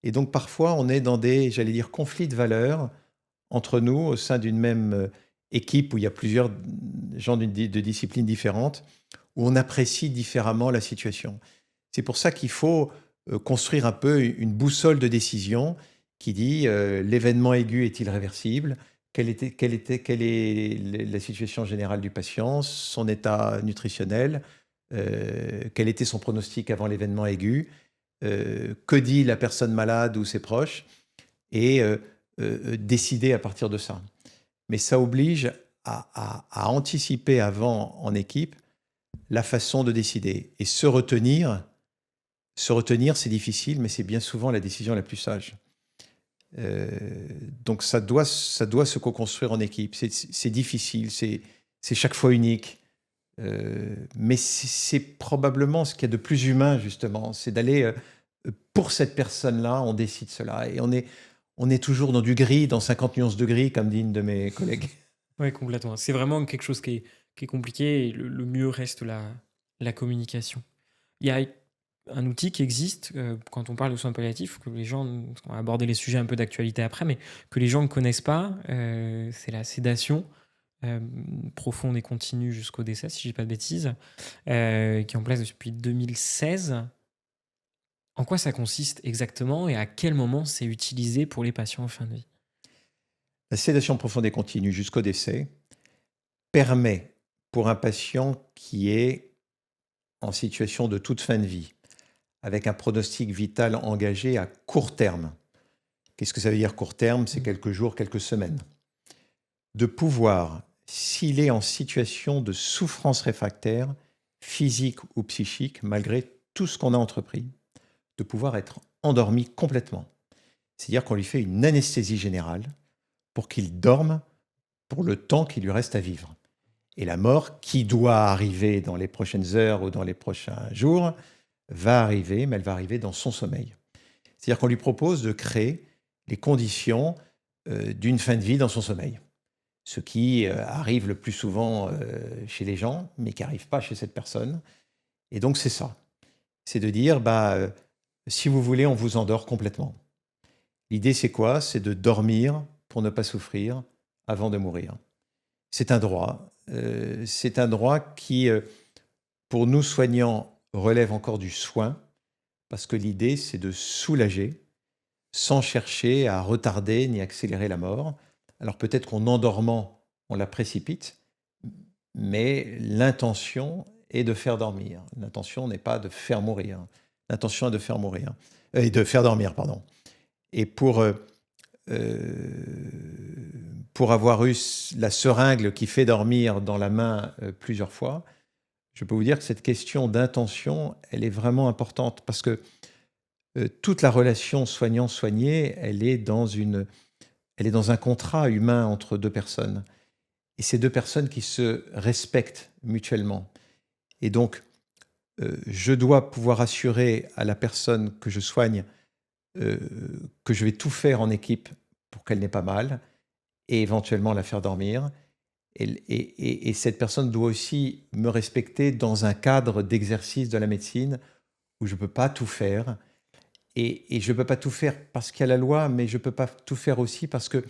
Et donc, parfois, on est dans des, j'allais dire, conflits de valeurs entre nous au sein d'une même équipe où il y a plusieurs gens de disciplines différentes, où on apprécie différemment la situation. C'est pour ça qu'il faut construire un peu une boussole de décision qui dit l'événement aigu est-il réversible ? Quelle est la situation générale du patient, son état nutritionnel, quel était son pronostic avant l'événement aigu, que dit la personne malade ou ses proches, et décider à partir de ça. Mais ça oblige à anticiper avant en équipe la façon de décider. Et se retenir, c'est difficile, mais c'est bien souvent la décision la plus sage. Donc ça doit se co-construire en équipe. C'est difficile, c'est chaque fois unique. Mais c'est probablement ce qu'il y a de plus humain, justement. C'est d'aller, pour cette personne-là, on décide cela. Et on est toujours dans du gris, dans 50 nuances de gris, comme dit une de mes collègues. Oui, complètement. C'est vraiment quelque chose qui est compliqué et le mieux reste la communication. Il y a un outil qui existe quand on parle de soins palliatifs, que les gens, on va aborder les sujets un peu d'actualité après, mais que les gens ne connaissent pas, c'est la sédation profonde et continue jusqu'au décès, si je ne dis pas de bêtises, qui est en place depuis 2016. En quoi ça consiste exactement et à quel moment c'est utilisé pour les patients en fin de vie? La sédation profonde et continue jusqu'au décès permet pour un patient qui est en situation de toute fin de vie, avec un pronostic vital engagé à court terme. Qu'est-ce que ça veut dire court terme? C'est quelques jours, quelques semaines. De pouvoir, s'il est en situation de souffrance réfractaire, physique ou psychique, malgré tout ce qu'on a entrepris, de pouvoir être endormi complètement. C'est-à-dire qu'on lui fait une anesthésie générale pour qu'il dorme pour le temps qu'il lui reste à vivre. Et la mort, qui doit arriver dans les prochaines heures ou dans les prochains jours, va arriver, mais elle va arriver dans son sommeil. C'est-à-dire qu'on lui propose de créer les conditions d'une fin de vie dans son sommeil. Ce qui arrive le plus souvent chez les gens, mais qui n'arrive pas chez cette personne. Et donc, c'est ça. C'est de dire, si vous voulez, on vous endort complètement. L'idée, c'est quoi? C'est de dormir pour ne pas souffrir avant de mourir. C'est un droit. C'est un droit qui, pour nous soignants, relève encore du soin, parce que l'idée, c'est de soulager, sans chercher à retarder ni accélérer la mort. Alors peut-être qu'en endormant, on la précipite, mais l'intention est de faire dormir. L'intention n'est pas de faire mourir. L'intention est de faire mourir. Et de faire dormir, pardon. Et pour avoir eu la seringue qui fait dormir dans la main plusieurs fois, je peux vous dire que cette question d'intention, elle est vraiment importante parce que toute la relation soignant-soigné, elle est dans un contrat humain entre deux personnes. Et ces deux personnes qui se respectent mutuellement. Et donc, je dois pouvoir assurer à la personne que je soigne euh, que je vais tout faire en équipe pour qu'elle n'ait pas mal et éventuellement la faire dormir. Et cette personne doit aussi me respecter dans un cadre d'exercice de la médecine où je ne peux pas tout faire. Et je ne peux pas tout faire parce qu'il y a la loi, mais je ne peux pas tout faire aussi parce que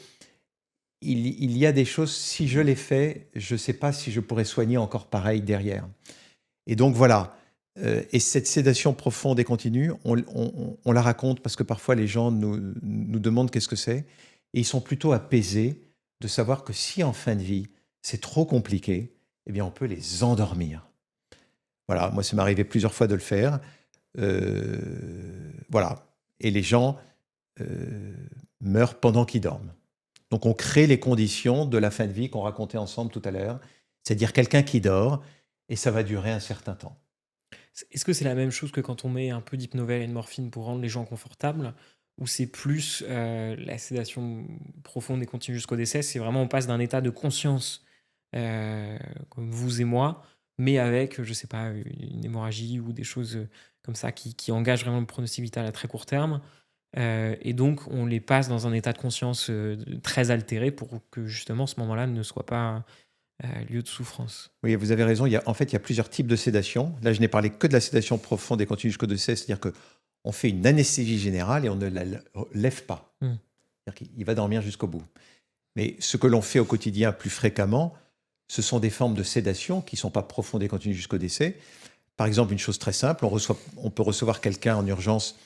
il y a des choses, si je les fais, je ne sais pas si je pourrais soigner encore pareil derrière. Et donc voilà. Et cette sédation profonde et continue, on la raconte parce que parfois les gens nous demandent qu'est-ce que c'est. Et ils sont plutôt apaisés de savoir que si en fin de vie, c'est trop compliqué, eh bien on peut les endormir. Voilà, moi ça m'est arrivé plusieurs fois de le faire. Voilà. Et les gens euh, meurent pendant qu'ils dorment. Donc on crée les conditions de la fin de vie qu'on racontait ensemble tout à l'heure, c'est-à-dire quelqu'un qui dort et ça va durer un certain temps. Est-ce que c'est la même chose que quand on met un peu d'hypnovèle et de morphine pour rendre les gens confortables? Ou c'est plus la sédation profonde et continue jusqu'au décès? C'est vraiment on passe d'un état de conscience comme vous et moi, mais avec, je sais pas, une hémorragie ou des choses comme ça qui engagent vraiment le pronostic vital à très court terme. Et donc, on les passe dans un état de conscience très altéré pour que justement ce moment-là ne soit pas lieu de souffrance. Oui, vous avez raison. En fait, il y a plusieurs types de sédation. Là, je n'ai parlé que de la sédation profonde et continue jusqu'au décès, c'est-à-dire qu'on fait une anesthésie générale et on ne la lève pas. Mm. C'est-à-dire qu'il va dormir jusqu'au bout. Mais ce que l'on fait au quotidien plus fréquemment, ce sont des formes de sédation qui ne sont pas profondes et continues jusqu'au décès. Par exemple, une chose très simple, on peut recevoir quelqu'un en urgence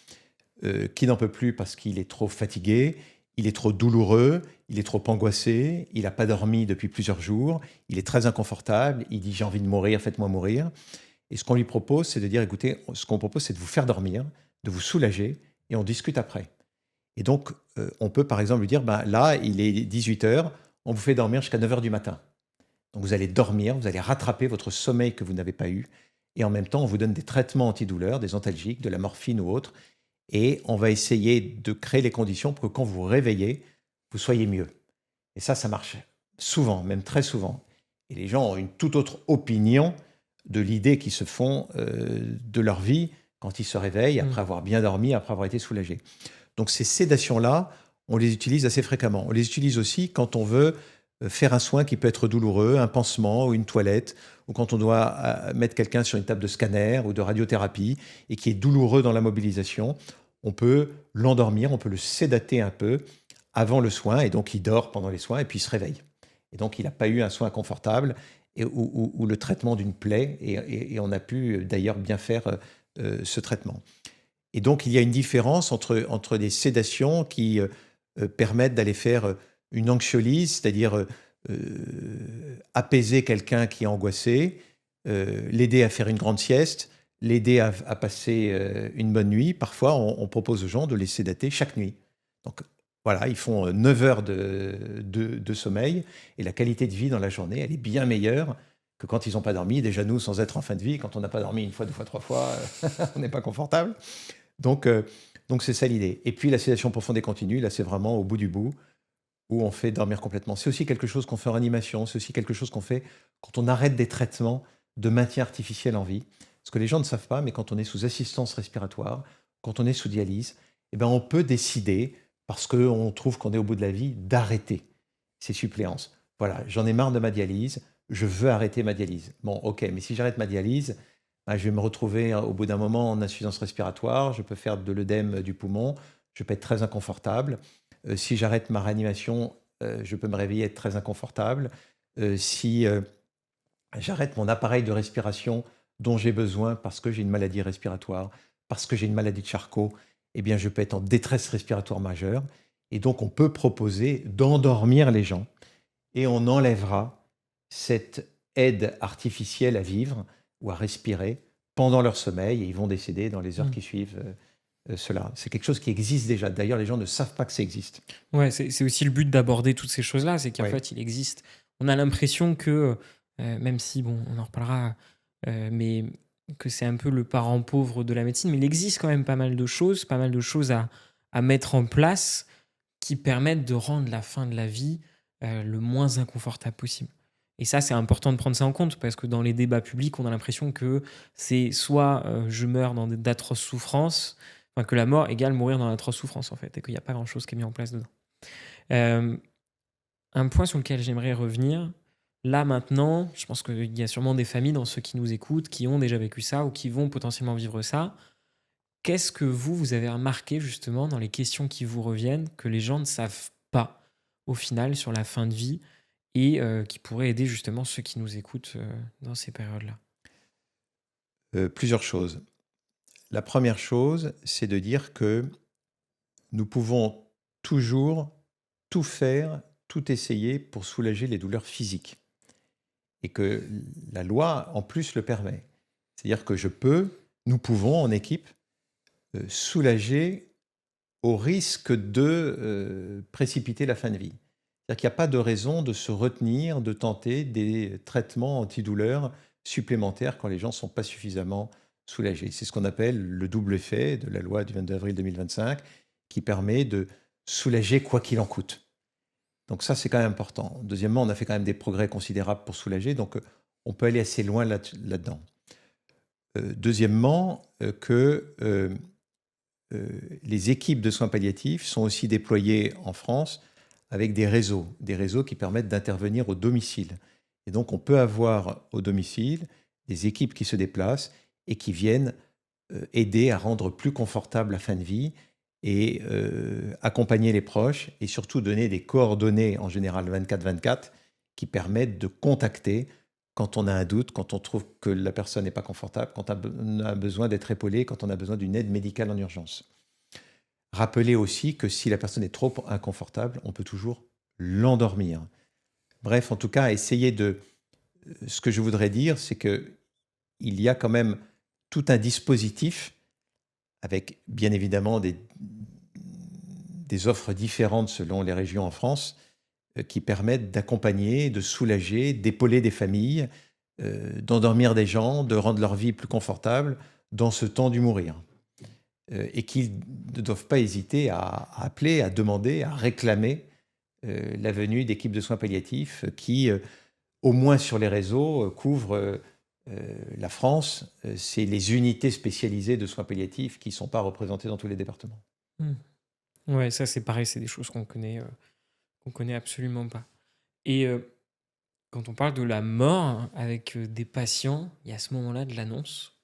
qui n'en peut plus parce qu'il est trop fatigué, il est trop douloureux, il est trop angoissé, il n'a pas dormi depuis plusieurs jours, il est très inconfortable, il dit j'ai envie de mourir, faites-moi mourir. Et ce qu'on lui propose, c'est de dire écoutez, ce qu'on propose, c'est de vous faire dormir, de vous soulager, et on discute après. Et donc, on peut par exemple lui dire ben, là, il est 18 heures, on vous fait dormir jusqu'à 9 heures du matin. Donc vous allez dormir, vous allez rattraper votre sommeil que vous n'avez pas eu, et en même temps, on vous donne des traitements antidouleurs, des antalgiques, de la morphine ou autre, et on va essayer de créer les conditions pour que quand vous vous réveillez, vous soyez mieux. Et ça marche souvent, même très souvent. Et les gens ont une toute autre opinion de l'idée qu'ils se font de leur vie quand ils se réveillent, après avoir bien dormi, après avoir été soulagés. Donc ces sédations-là, on les utilise assez fréquemment. On les utilise aussi quand on veut faire un soin qui peut être douloureux, un pansement ou une toilette, ou quand on doit mettre quelqu'un sur une table de scanner ou de radiothérapie et qui est douloureux dans la mobilisation. On peut l'endormir, on peut le sédater un peu avant le soin, et donc il dort pendant les soins et puis il se réveille. Et donc il n'a pas eu un soin confortable ou le traitement d'une plaie, et on a pu d'ailleurs bien faire ce traitement. Et donc il y a une différence entre des sédations qui permettent d'aller faire une anxiolyse, c'est-à-dire apaiser quelqu'un qui est angoissé, l'aider à faire une grande sieste, l'aider à passer une bonne nuit. Parfois, on propose aux gens de les sédater chaque nuit. Donc voilà, ils font 9 heures de sommeil, et la qualité de vie dans la journée, elle est bien meilleure que quand ils n'ont pas dormi. Déjà, nous, sans être en fin de vie, quand on n'a pas dormi une fois, deux fois, trois fois, on n'est pas confortable. Donc c'est ça l'idée. Et puis la sédation profonde et continue, là, c'est vraiment au bout du bout, où on fait dormir complètement. C'est aussi quelque chose qu'on fait en réanimation, c'est aussi quelque chose qu'on fait quand on arrête des traitements de maintien artificiel en vie. Ce que les gens ne savent pas, mais quand on est sous assistance respiratoire, quand on est sous dialyse, eh ben on peut décider, parce qu'on trouve qu'on est au bout de la vie, d'arrêter ces suppléances. Voilà, j'en ai marre de ma dialyse, je veux arrêter ma dialyse. Bon, ok, mais si j'arrête ma dialyse, ben, je vais me retrouver au bout d'un moment en insuffisance respiratoire, je peux faire de l'œdème du poumon, je peux être très inconfortable. Si j'arrête ma réanimation, je peux me réveiller être très inconfortable. Si j'arrête mon appareil de respiration dont j'ai besoin parce que j'ai une maladie respiratoire, parce que j'ai une maladie de Charcot, eh bien, je peux être en détresse respiratoire majeure. Et donc, on peut proposer d'endormir les gens, et on enlèvera cette aide artificielle à vivre ou à respirer pendant leur sommeil, et ils vont décéder dans les heures qui suivent cela. C'est quelque chose qui existe déjà. D'ailleurs, les gens ne savent pas que ça existe. Ouais, c'est aussi le but d'aborder toutes ces choses-là, c'est qu'en Oui. fait, il existe. On a l'impression que, même si, bon, on en reparlera, mais que c'est un peu le parent pauvre de la médecine, mais il existe quand même pas mal de choses à mettre en place qui permettent de rendre la fin de la vie le moins inconfortable possible. Et ça, c'est important de prendre ça en compte parce que dans les débats publics, on a l'impression que c'est soit je meurs dans d'atroces souffrances, enfin que la mort égale mourir dans d'atroces souffrances en fait, et qu'il n'y a pas grand-chose qui est mis en place dedans. Euh, un point sur lequel j'aimerais revenir, là maintenant, je pense qu'il y a sûrement des familles dans ceux qui nous écoutent qui ont déjà vécu ça ou qui vont potentiellement vivre ça. Qu'est-ce que vous avez remarqué justement dans les questions qui vous reviennent que les gens ne savent pas au final sur la fin de vie et qui pourrait aider justement ceux qui nous écoutent dans ces périodes-là? Plusieurs choses. La première chose, c'est de dire que nous pouvons toujours tout faire, tout essayer pour soulager les douleurs physiques. Et que la loi, en plus, le permet. C'est-à-dire que nous pouvons, en équipe, soulager au risque de précipiter la fin de vie. C'est-à-dire qu'il n'y a pas de raison de se retenir, de tenter des traitements antidouleurs supplémentaires quand les gens ne sont pas suffisamment soulagés. C'est ce qu'on appelle le double effet de la loi du 22 avril 2025 qui permet de soulager quoi qu'il en coûte. Donc ça, c'est quand même important. Deuxièmement, on a fait quand même des progrès considérables pour soulager, donc on peut aller assez loin là-dedans. Deuxièmement, que les équipes de soins palliatifs sont aussi déployées en France avec des réseaux qui permettent d'intervenir au domicile. Et donc, on peut avoir au domicile des équipes qui se déplacent et qui viennent aider à rendre plus confortable la fin de vie et accompagner les proches et surtout donner des coordonnées, en général 24-24, qui permettent de contacter quand on a un doute, quand on trouve que la personne n'est pas confortable, quand on a besoin d'être épaulé, quand on a besoin d'une aide médicale en urgence. Rappelez aussi que si la personne est trop inconfortable, on peut toujours l'endormir. Bref, en tout cas, ce que je voudrais dire, c'est qu'il y a quand même tout un dispositif avec bien évidemment des offres différentes selon les régions en France qui permettent d'accompagner, de soulager, d'épauler des familles, d'endormir des gens, de rendre leur vie plus confortable dans ce temps du mourir. Et qu'ils ne doivent pas hésiter à appeler, à demander, à réclamer la venue d'équipes de soins palliatifs qui, au moins sur les réseaux, couvrent la France. C'est les unités spécialisées de soins palliatifs qui ne sont pas représentées dans tous les départements. Ouais, ça c'est pareil, c'est des choses qu'on connaît absolument pas. Et quand on parle de la mort avec des patients, il y a ce moment-là de l'annonce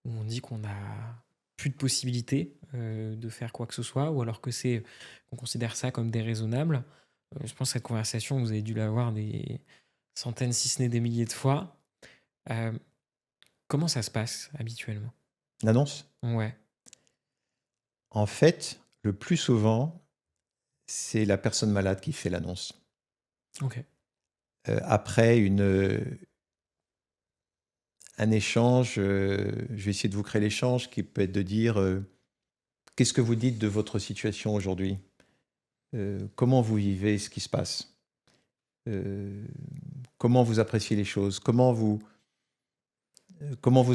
où on dit qu'on n'a plus de possibilité de faire quoi que ce soit, ou alors qu'on considère ça comme déraisonnable. Je pense que cette conversation, vous avez dû l'avoir des centaines, si ce n'est des milliers de fois. Comment ça se passe habituellement? L'annonce ? Ouais. En fait, le plus souvent, c'est la personne malade qui fait l'annonce. Ok. Après un échange, je vais essayer de vous créer l'échange qui peut être de dire qu'est-ce que vous dites de votre situation aujourd'hui ? Comment vous vivez ce qui se passe ? Comment vous appréciez les choses ? Comment vous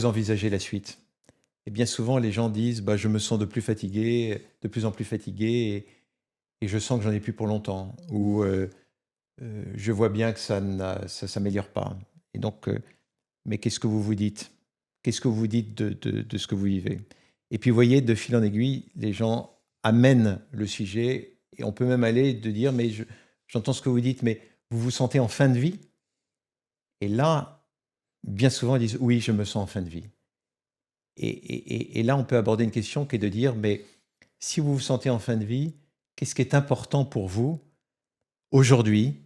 envisagez la suite ? Et bien souvent, les gens disent je me sens de plus en plus fatigué et je sens que j'en ai plus pour longtemps. Ou je vois bien que ça ne s'améliore pas. Et donc, mais qu'est-ce que vous vous dites ? Qu'est-ce que vous dites de ce que vous vivez ? Et puis, vous voyez, de fil en aiguille, les gens amènent le sujet et on peut même aller de dire mais j'entends ce que vous dites, mais vous vous sentez en fin de vie ? Et là, bien souvent, ils disent oui, je me sens en fin de vie. Et là, on peut aborder une question qui est de dire mais si vous vous sentez en fin de vie, qu'est-ce qui est important pour vous aujourd'hui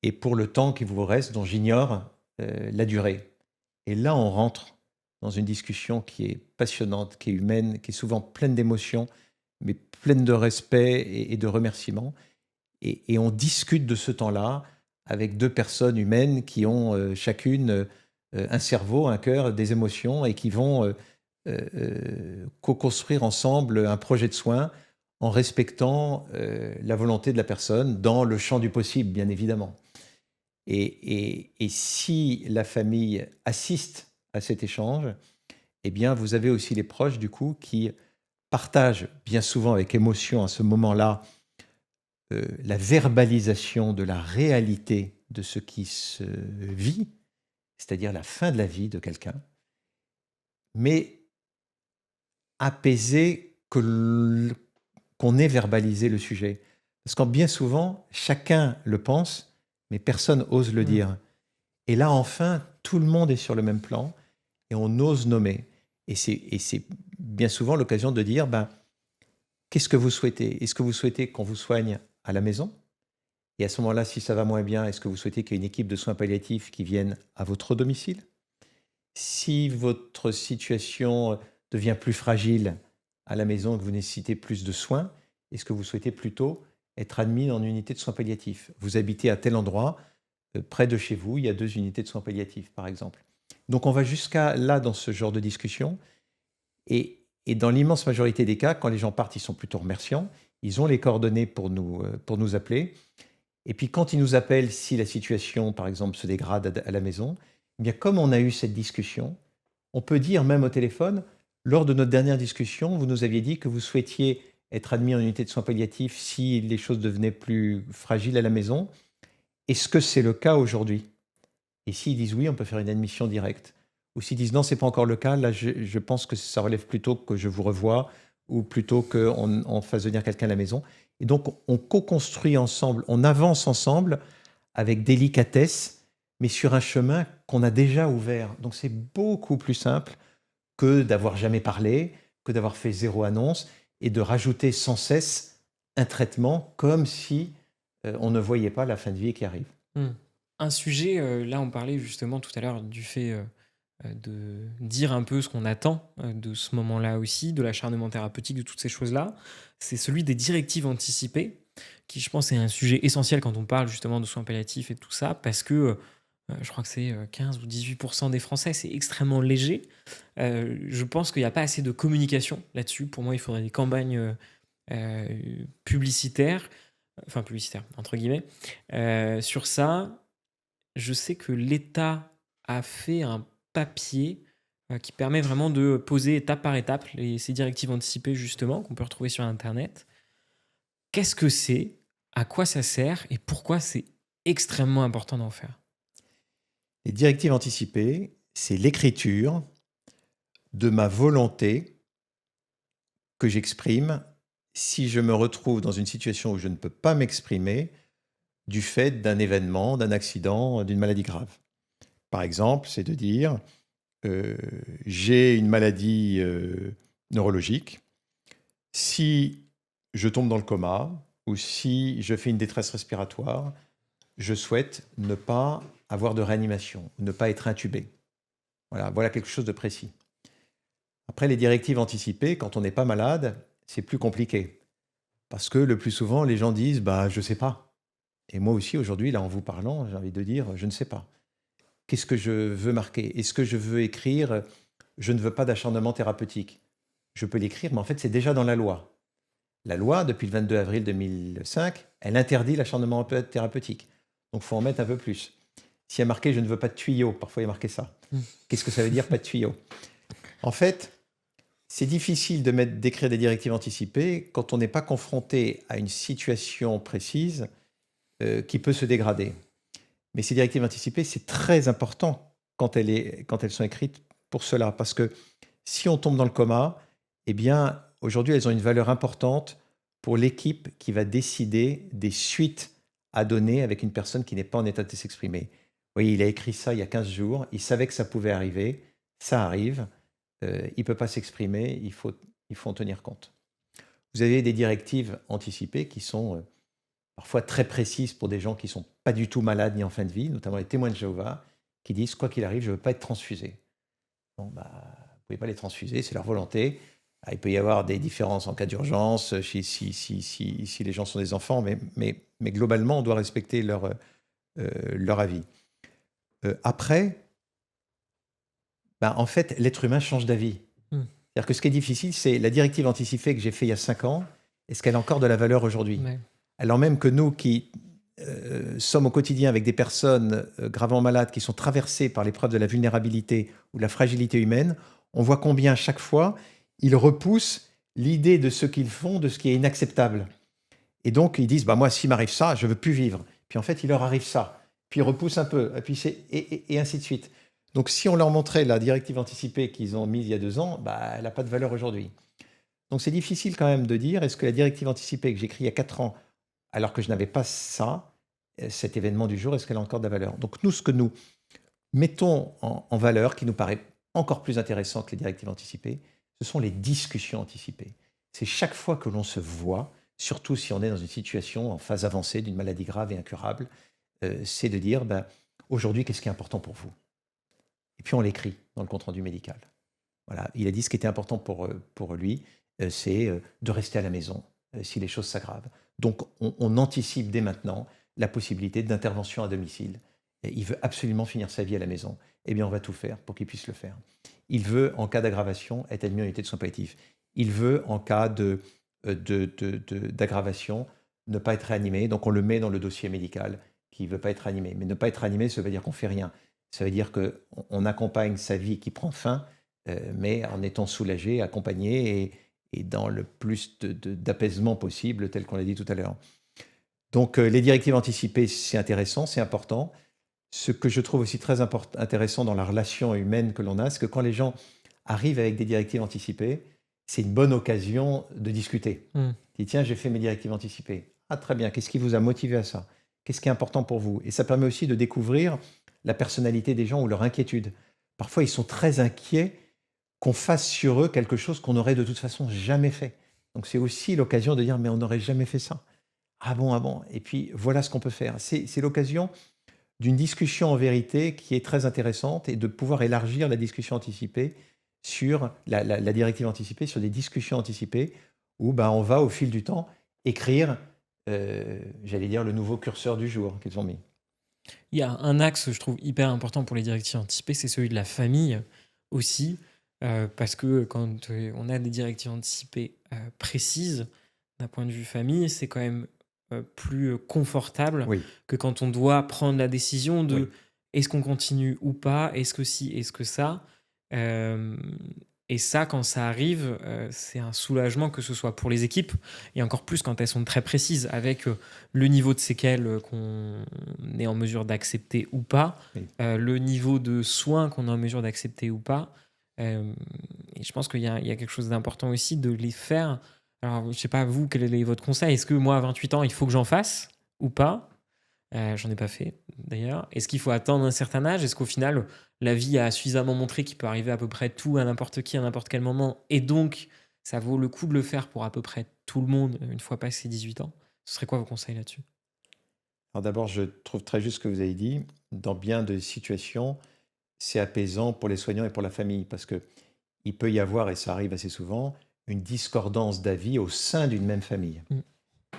et pour le temps qui vous reste, dont j'ignore la durée. Et là, on rentre dans une discussion qui est passionnante, qui est humaine, qui est souvent pleine d'émotions, mais pleine de respect et de remerciements. Et on discute de ce temps-là avec deux personnes humaines qui ont chacune un cerveau, un cœur, des émotions et qui vont co-construire ensemble un projet de soins en respectant la volonté de la personne dans le champ du possible, bien évidemment. Et si la famille assiste à cet échange, eh bien, vous avez aussi les proches, du coup, qui partagent bien souvent avec émotion à ce moment-là la verbalisation de la réalité de ce qui se vit, c'est-à-dire la fin de la vie de quelqu'un, mais apaiser qu'on ait verbalisé le sujet. Parce que bien souvent, chacun le pense, mais personne ose le dire. Et là, enfin, tout le monde est sur le même plan et on ose nommer. Et c'est bien souvent l'occasion de dire, qu'est-ce que vous souhaitez? Est-ce que vous souhaitez qu'on vous soigne à la maison? Et à ce moment-là, si ça va moins bien, est-ce que vous souhaitez qu'il y ait une équipe de soins palliatifs qui vienne à votre domicile? Si votre situation devient plus fragile à la maison et que vous nécessitez plus de soins, est-ce que vous souhaitez plutôt être admis dans une unité de soins palliatifs? Vous habitez à tel endroit, près de chez vous, il y a 2 unités de soins palliatifs, par exemple. Donc on va jusqu'à là dans ce genre de discussion. Et dans l'immense majorité des cas, quand les gens partent, ils sont plutôt remerciants. Ils ont les coordonnées pour nous appeler. Et puis quand ils nous appellent, si la situation, par exemple, se dégrade à la maison, eh bien comme on a eu cette discussion, on peut dire même au téléphone, lors de notre dernière discussion, vous nous aviez dit que vous souhaitiez être admis en unité de soins palliatifs si les choses devenaient plus fragiles à la maison. Est-ce que c'est le cas aujourd'hui? Et s'ils disent oui, on peut faire une admission directe. Ou s'ils disent non, c'est pas encore le cas, là je pense que ça relève plutôt que je vous revoie ou plutôt qu'on fasse venir quelqu'un à la maison. Et donc on co-construit ensemble, on avance ensemble avec délicatesse, mais sur un chemin qu'on a déjà ouvert. Donc c'est beaucoup plus simple que d'avoir jamais parlé, que d'avoir fait 0 annonce et de rajouter sans cesse un traitement comme si on ne voyait pas la fin de vie qui arrive. Un sujet, là on parlait justement tout à l'heure du fait de dire un peu ce qu'on attend de ce moment-là aussi, de l'acharnement thérapeutique, de toutes ces choses-là. C'est celui des directives anticipées, qui je pense est un sujet essentiel quand on parle justement de soins palliatifs et tout ça, parce que je crois que c'est 15 ou 18% des Français, c'est extrêmement léger. Je pense qu'il n'y a pas assez de communication là-dessus. Pour moi, il faudrait des campagnes publicitaires, enfin publicitaires, entre guillemets, sur ça. Je sais que l'État a fait un papier qui permet vraiment de poser étape par étape ces directives anticipées, justement, qu'on peut retrouver sur Internet. Qu'est-ce que c'est? À quoi ça sert? Et pourquoi c'est extrêmement important d'en faire? Les directives anticipées, c'est l'écriture de ma volonté que j'exprime si je me retrouve dans une situation où je ne peux pas m'exprimer du fait d'un événement, d'un accident, d'une maladie grave. Par exemple, c'est de dire j'ai une maladie neurologique. Si je tombe dans le coma ou si je fais une détresse respiratoire, je souhaite ne pas avoir de réanimation, ne pas être intubé. Voilà quelque chose de précis. Après, les directives anticipées, quand on n'est pas malade, c'est plus compliqué. Parce que le plus souvent, les gens disent je ne sais pas. Et moi aussi, aujourd'hui, là, en vous parlant, j'ai envie de dire je ne sais pas. Qu'est-ce que je veux marquer? Est-ce que je veux écrire je ne veux pas d'acharnement thérapeutique? Je peux l'écrire, mais en fait, c'est déjà dans la loi. La loi, depuis le 22 avril 2005, elle interdit l'acharnement thérapeutique. Donc, il faut en mettre un peu plus. S'il y a marqué « je ne veux pas de tuyau », parfois il y a marqué ça. Qu'est-ce que ça veut dire, pas de tuyau? En fait, c'est difficile d'écrire des directives anticipées quand on n'est pas confronté à une situation précise qui peut se dégrader. Mais ces directives anticipées, c'est très important quand elles sont écrites pour cela. Parce que si on tombe dans le coma, eh bien, aujourd'hui, elles ont une valeur importante pour l'équipe qui va décider des suites à donner avec une personne qui n'est pas en état de s'exprimer. Vous voyez, il a écrit ça il y a 15 jours, il savait que ça pouvait arriver, ça arrive, il ne peut pas s'exprimer, il faut en tenir compte. Vous avez des directives anticipées qui sont parfois très précises pour des gens qui ne sont pas du tout malades ni en fin de vie, notamment les témoins de Jéhovah, qui disent « quoi qu'il arrive, je ne veux pas être transfusé ». Bon, vous ne pouvez pas les transfuser, c'est leur volonté. Il peut y avoir des différences en cas d'urgence, si les gens sont des enfants, mais globalement, on doit respecter leur avis. Après, en fait, l'être humain change d'avis. C'est-à-dire que ce qui est difficile, c'est la directive anticipée que j'ai faite il y a 5 ans, est-ce qu'elle a encore de la valeur aujourd'hui? Alors même que nous qui sommes au quotidien avec des personnes gravement malades qui sont traversées par l'épreuve de la vulnérabilité ou de la fragilité humaine, on voit combien à chaque fois, ils repoussent l'idée de ce qu'ils font, de ce qui est inacceptable. Et donc, ils disent, moi, s'il m'arrive ça, je ne veux plus vivre. Puis en fait, il leur arrive ça. puis repousse un peu, et puis et ainsi de suite. Donc si on leur montrait la directive anticipée qu'ils ont mise il y a 2 ans, bah, elle n'a pas de valeur aujourd'hui. Donc c'est difficile quand même de dire, est-ce que la directive anticipée que j'ai écrite il y a 4 ans, alors que je n'avais pas ça, cet événement du jour, est-ce qu'elle a encore de la valeur? Donc nous, ce que nous mettons en valeur, qui nous paraît encore plus intéressant que les directives anticipées, ce sont les discussions anticipées. C'est chaque fois que l'on se voit, surtout si on est dans une situation en phase avancée d'une maladie grave et incurable, c'est de dire, ben, aujourd'hui, qu'est-ce qui est important pour vous? Et puis on l'écrit dans le compte-rendu médical. Voilà, il a dit ce qui était important pour lui, c'est de rester à la maison si les choses s'aggravent. Donc on anticipe dès maintenant la possibilité d'intervention à domicile. Et il veut absolument finir sa vie à la maison. Eh bien, on va tout faire pour qu'il puisse le faire. Il veut, en cas d'aggravation, être admis en unité de soins palliatifs. Il veut, en cas d'aggravation, ne pas être réanimé. Donc on le met dans le dossier médical qui ne veut pas être réanimé. Mais ne pas être réanimé, ça veut dire qu'on ne fait rien. Ça veut dire qu'on accompagne sa vie qui prend fin, mais en étant soulagé, accompagné et dans le plus d'apaisement possible, tel qu'on l'a dit tout à l'heure. Donc les directives anticipées, c'est intéressant, c'est important. Ce que je trouve aussi très intéressant dans la relation humaine que l'on a, c'est que quand les gens arrivent avec des directives anticipées, c'est une bonne occasion de discuter. Dis, tiens, j'ai fait mes directives anticipées. Ah, très bien, qu'est-ce qui vous a motivé à ça? Qu'est-ce qui est important pour vous? Et ça permet aussi de découvrir la personnalité des gens ou leur inquiétude. Parfois, ils sont très inquiets qu'on fasse sur eux quelque chose qu'on n'aurait de toute façon jamais fait. Donc c'est aussi l'occasion de dire, mais on n'aurait jamais fait ça. Ah bon, ah bon. Et puis voilà ce qu'on peut faire. C'est l'occasion d'une discussion en vérité qui est très intéressante et de pouvoir élargir la discussion anticipée sur la directive anticipée, sur des discussions anticipées où ben, on va au fil du temps écrire, j'allais dire, le nouveau curseur du jour qu'ils ont mis. Il y a un axe, je trouve, hyper important pour les directives anticipées, c'est celui de la famille aussi, parce que quand on a des directives anticipées précises, d'un point de vue famille, c'est quand même plus confortable Oui, que quand on doit prendre la décision de oui. est-ce qu'on continue ou pas, est-ce que si, est-ce que ça. Euh, et ça, quand ça arrive, c'est un soulagement, que ce soit pour les équipes, et encore plus quand elles sont très précises, avec le niveau de séquelles qu'on est en mesure d'accepter ou pas, Oui. le niveau de soins qu'on est en mesure d'accepter ou pas. Et je pense qu'il y a quelque chose d'important aussi de les faire. Alors, je sais pas, vous, quel est votre conseil? Est-ce que moi, à 28 ans, il faut que j'en fasse ou pas? J'en ai pas fait, d'ailleurs. Est-ce qu'il faut attendre un certain âge? Est-ce qu'au final, la vie a suffisamment montré qu'il peut arriver à peu près tout à n'importe qui, à n'importe quel moment, et donc, ça vaut le coup de le faire pour à peu près tout le monde une fois passé 18 ans? Ce serait quoi vos conseils là-dessus? Alors d'abord, je trouve très juste ce que vous avez dit. Dans bien de situations, c'est apaisant pour les soignants et pour la famille parce que il peut y avoir, et ça arrive assez souvent, une discordance d'avis au sein d'une même famille. Mm.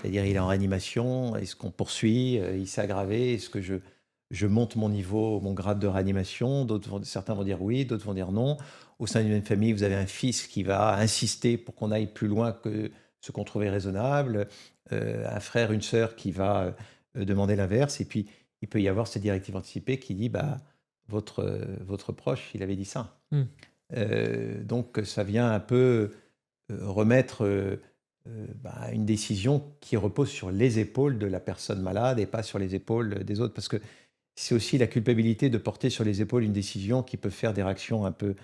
C'est-à-dire, il est en réanimation, est-ce qu'on poursuit, il s'est aggravé, est-ce que je monte mon niveau, mon grade de réanimation? Certains vont dire oui, d'autres vont dire non. Au sein d'une même famille, vous avez un fils qui va insister pour qu'on aille plus loin que ce qu'on trouvait raisonnable, un frère, une sœur qui va demander l'inverse, et puis il peut y avoir cette directive anticipée qui dit, bah, votre proche, il avait dit ça. Mm. Donc ça vient un peu remettre une décision qui repose sur les épaules de la personne malade et pas sur les épaules des autres. Parce que c'est aussi la culpabilité de porter sur les épaules une décision qui peut faire des réactions un peu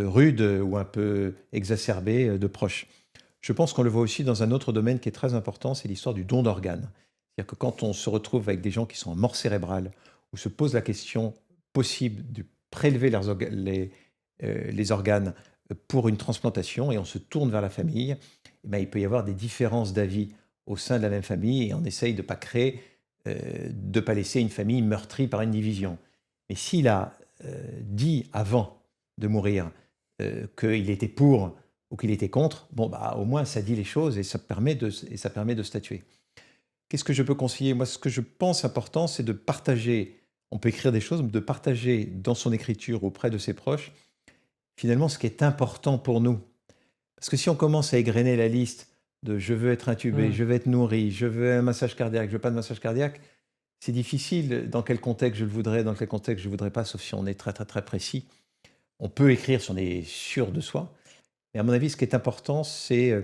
rudes ou un peu exacerbées de proches. Je pense qu'on le voit aussi dans un autre domaine qui est très important, c'est l'histoire du don d'organes. C'est-à-dire que quand on se retrouve avec des gens qui sont en mort cérébrale, où se pose la question possible de prélever les organes pour une transplantation et on se tourne vers la famille, eh ben, il peut y avoir des différences d'avis au sein de la même famille et on essaye de ne pas créer, de ne pas laisser une famille meurtrie par une division. Mais s'il a dit avant de mourir qu'il était pour ou qu'il était contre, bon, bah, au moins ça dit les choses et ça permet de statuer. Qu'est-ce que je peux conseiller? Moi, ce que je pense important, c'est de partager. On peut écrire des choses, mais de partager dans son écriture auprès de ses proches, finalement, ce qui est important pour nous. Parce que si on commence à égrener la liste de je veux être intubé, Mm. je veux être nourri, je veux un massage cardiaque, je veux pas de massage cardiaque, c'est difficile dans quel contexte je le voudrais, dans quel contexte je ne voudrais pas, sauf si on est très très très précis. On peut écrire si on est sûr de soi. Et à mon avis, ce qui est important, c'est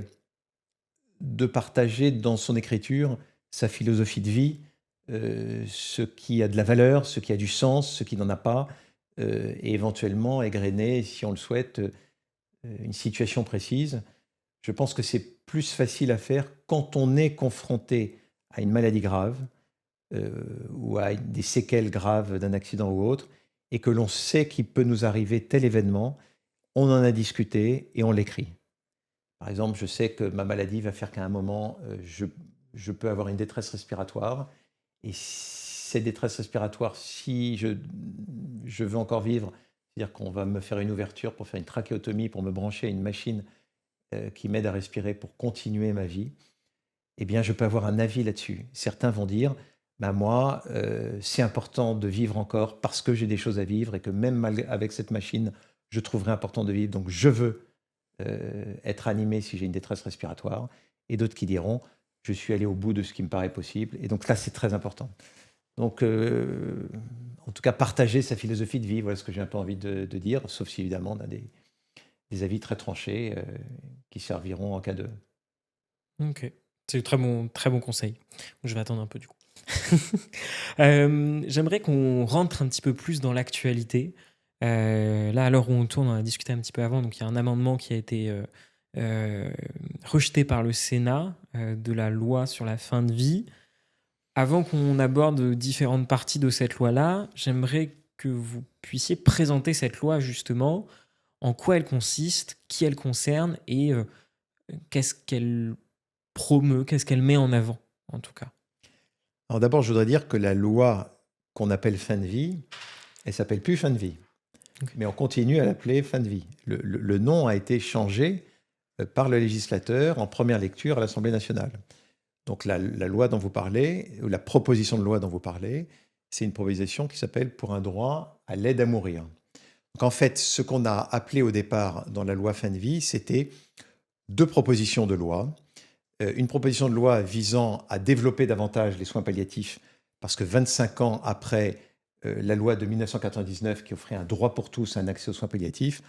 de partager dans son écriture sa philosophie de vie, ce qui a de la valeur, ce qui a du sens, ce qui n'en a pas, et éventuellement égrener, si on le souhaite, une situation précise. Je pense que c'est plus facile à faire quand on est confronté à une maladie grave, ou à des séquelles graves d'un accident ou autre, et que l'on sait qu'il peut nous arriver tel événement, on en a discuté et on l'écrit. Par exemple, je sais que ma maladie va faire qu'à un moment, je peux avoir une détresse respiratoire. Et cette détresse respiratoire, si je veux encore vivre, c'est-à-dire qu'on va me faire une ouverture pour faire une trachéotomie, pour me brancher à une machine qui m'aide à respirer pour continuer ma vie, eh bien, je peux avoir un avis là-dessus. Certains vont dire, bah, moi, c'est important de vivre encore parce que j'ai des choses à vivre et que même avec cette machine, je trouverai important de vivre. Donc, je veux être animé si j'ai une détresse respiratoire. Et d'autres qui diront, je suis allé au bout de ce qui me paraît possible. Et donc là, c'est très important. Donc, en tout cas, partager sa philosophie de vie, voilà ce que j'ai un peu envie de dire, sauf si évidemment on a des avis très tranchés qui serviront en cas de... Ok. C'est très bon conseil. Je vais attendre un peu du coup. J'aimerais qu'on rentre un petit peu plus dans l'actualité. Là, à l'heure où on tourne, on a discuté un petit peu avant, donc il y a un amendement qui a été rejeté par le Sénat de la loi sur la fin de vie. Avant qu'on aborde différentes parties de cette loi-là, j'aimerais que vous puissiez présenter cette loi justement, en quoi elle consiste, qui elle concerne et qu'est-ce qu'elle promeut, qu'est-ce qu'elle met en avant, en tout cas. Alors d'abord, je voudrais dire que la loi qu'on appelle fin de vie, elle s'appelle plus fin de vie. Ok. Mais on continue à l'appeler fin de vie. Le nom a été changé par le législateur en première lecture à l'Assemblée nationale. Donc la loi dont vous parlez, ou la proposition de loi dont vous parlez, c'est une proposition qui s'appelle pour un droit à l'aide à mourir. Donc en fait, ce qu'on a appelé au départ dans la loi fin de vie, c'était deux propositions de loi. Une proposition de loi visant à développer davantage les soins palliatifs, parce que 25 ans après la loi de 1999 qui offrait un droit pour tous, un accès aux soins palliatifs,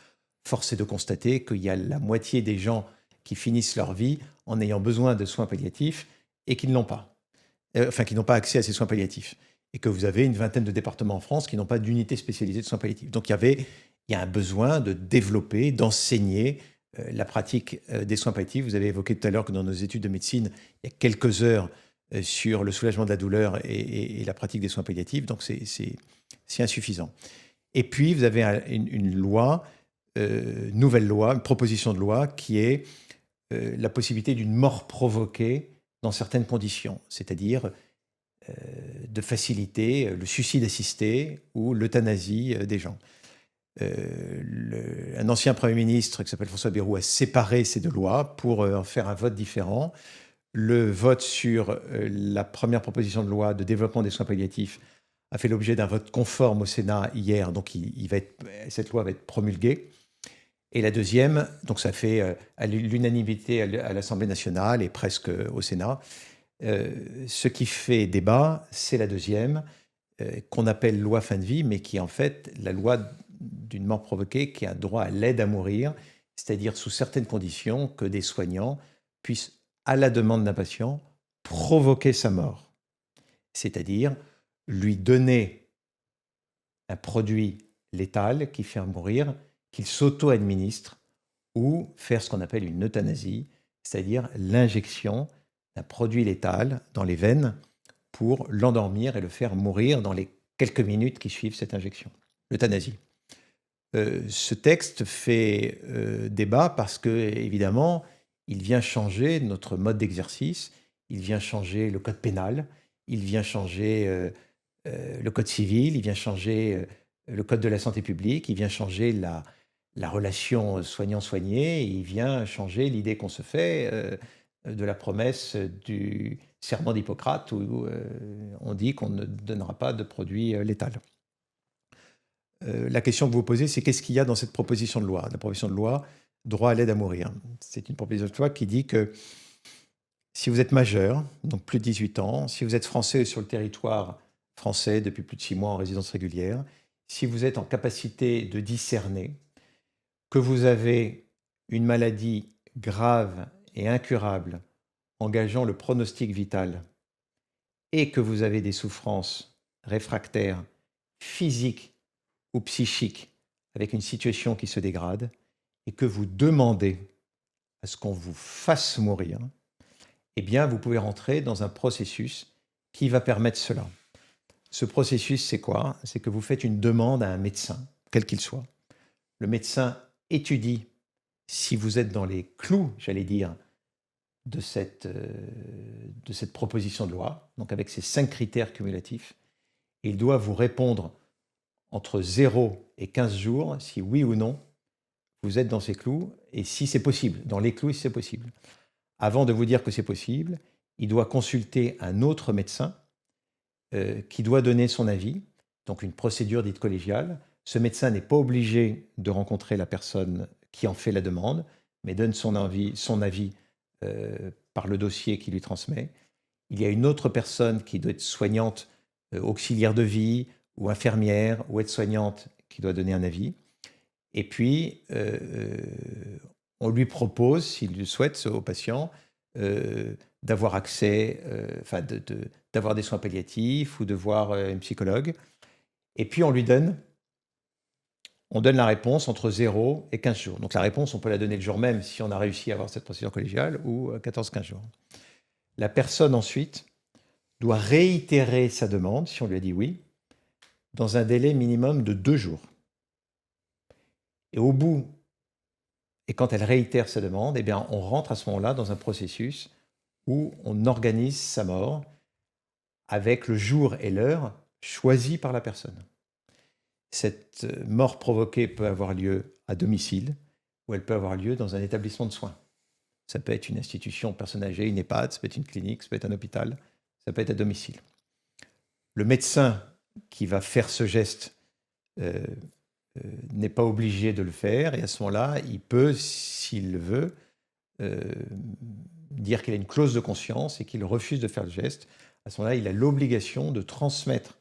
force est de constater qu'il y a la moitié des gens qui finissent leur vie en ayant besoin de soins palliatifs et qui ne l'ont pas. Enfin, qui n'ont pas accès à ces soins palliatifs. Et que vous avez une vingtaine de départements en France qui n'ont pas d'unité spécialisée de soins palliatifs. Donc il y a un besoin de développer, d'enseigner la pratique des soins palliatifs. Vous avez évoqué tout à l'heure que dans nos études de médecine, il y a quelques heures sur le soulagement de la douleur et la pratique des soins palliatifs. Donc c'est insuffisant. Et puis vous avez une loi, nouvelle loi, une proposition de loi qui est la possibilité d'une mort provoquée dans certaines conditions, c'est-à-dire de faciliter le suicide assisté ou l'euthanasie des gens. Un ancien Premier ministre qui s'appelle François Bayrou a séparé ces deux lois pour en faire un vote différent. Le vote sur la première proposition de loi de développement des soins palliatifs a fait l'objet d'un vote conforme au Sénat hier, donc cette loi va être promulguée. Et la deuxième, donc ça fait à l'unanimité à l'Assemblée nationale et presque au Sénat. Ce qui fait débat, c'est la deuxième, qu'on appelle loi fin de vie, mais qui est en fait la loi d'une mort provoquée qui a droit à l'aide à mourir, c'est-à-dire sous certaines conditions que des soignants puissent, à la demande d'un patient, provoquer sa mort. C'est-à-dire lui donner un produit létal qui fait mourir, qu'il s'auto-administre, ou faire ce qu'on appelle une euthanasie, c'est-à-dire l'injection d'un produit létal dans les veines pour l'endormir et le faire mourir dans les quelques minutes qui suivent cette injection. L'euthanasie. Ce texte fait débat parce que, évidemment, il vient changer notre mode d'exercice, il vient changer le code pénal, il vient changer le code civil, il vient changer le code de la santé publique, il vient changer la relation soignant-soigné, il vient changer l'idée qu'on se fait de la promesse du serment d'Hippocrate où on dit qu'on ne donnera pas de produit létal. La question que vous posez, c'est qu'est-ce qu'il y a dans cette proposition de loi? La proposition de loi, droit à l'aide à mourir. C'est une proposition de loi qui dit que si vous êtes majeur, donc plus de 18 ans, si vous êtes français sur le territoire français depuis plus de 6 mois en résidence régulière, si vous êtes en capacité de discerner que vous avez une maladie grave et incurable engageant le pronostic vital et que vous avez des souffrances réfractaires physiques ou psychiques avec une situation qui se dégrade et que vous demandez à ce qu'on vous fasse mourir, eh bien, vous pouvez rentrer dans un processus qui va permettre cela. Ce processus, c'est quoi? C'est que vous faites une demande à un médecin, quel qu'il soit. Le médecin étudie si vous êtes dans les clous, j'allais dire, de cette proposition de loi, donc avec ces 5 critères cumulatifs. Il doit vous répondre entre 0 et 15 jours, si oui ou non, vous êtes dans ces clous, et si c'est possible, dans les clous, si c'est possible. Avant de vous dire que c'est possible, il doit consulter un autre médecin qui doit donner son avis, donc une procédure dite collégiale. Ce médecin n'est pas obligé de rencontrer la personne qui en fait la demande, mais donne son avis par le dossier qu'il lui transmet. Il y a une autre personne qui doit être soignante, auxiliaire de vie, ou infirmière, ou aide-soignante, qui doit donner un avis. Et puis, on lui propose, s'il le souhaite, au patient, d'avoir accès, d'avoir des soins palliatifs ou de voir un psychologue. Et puis, on donne la réponse entre 0 et 15 jours. Donc la réponse, on peut la donner le jour même si on a réussi à avoir cette procédure collégiale ou 14-15 jours. La personne ensuite doit réitérer sa demande, si on lui a dit oui, dans un délai minimum de 2 jours. Et au bout, et quand elle réitère sa demande, eh bien, on rentre à ce moment-là dans un processus où on organise sa mort avec le jour et l'heure choisis par la personne. Cette mort provoquée peut avoir lieu à domicile ou elle peut avoir lieu dans un établissement de soins. Ça peut être une institution personne âgée, une EHPAD, ça peut être une clinique, ça peut être un hôpital, ça peut être à domicile. Le médecin qui va faire ce geste n'est pas obligé de le faire et à ce moment-là, il peut, s'il le veut, dire qu'il a une clause de conscience et qu'il refuse de faire le geste. À ce moment-là, il a l'obligation de transmettre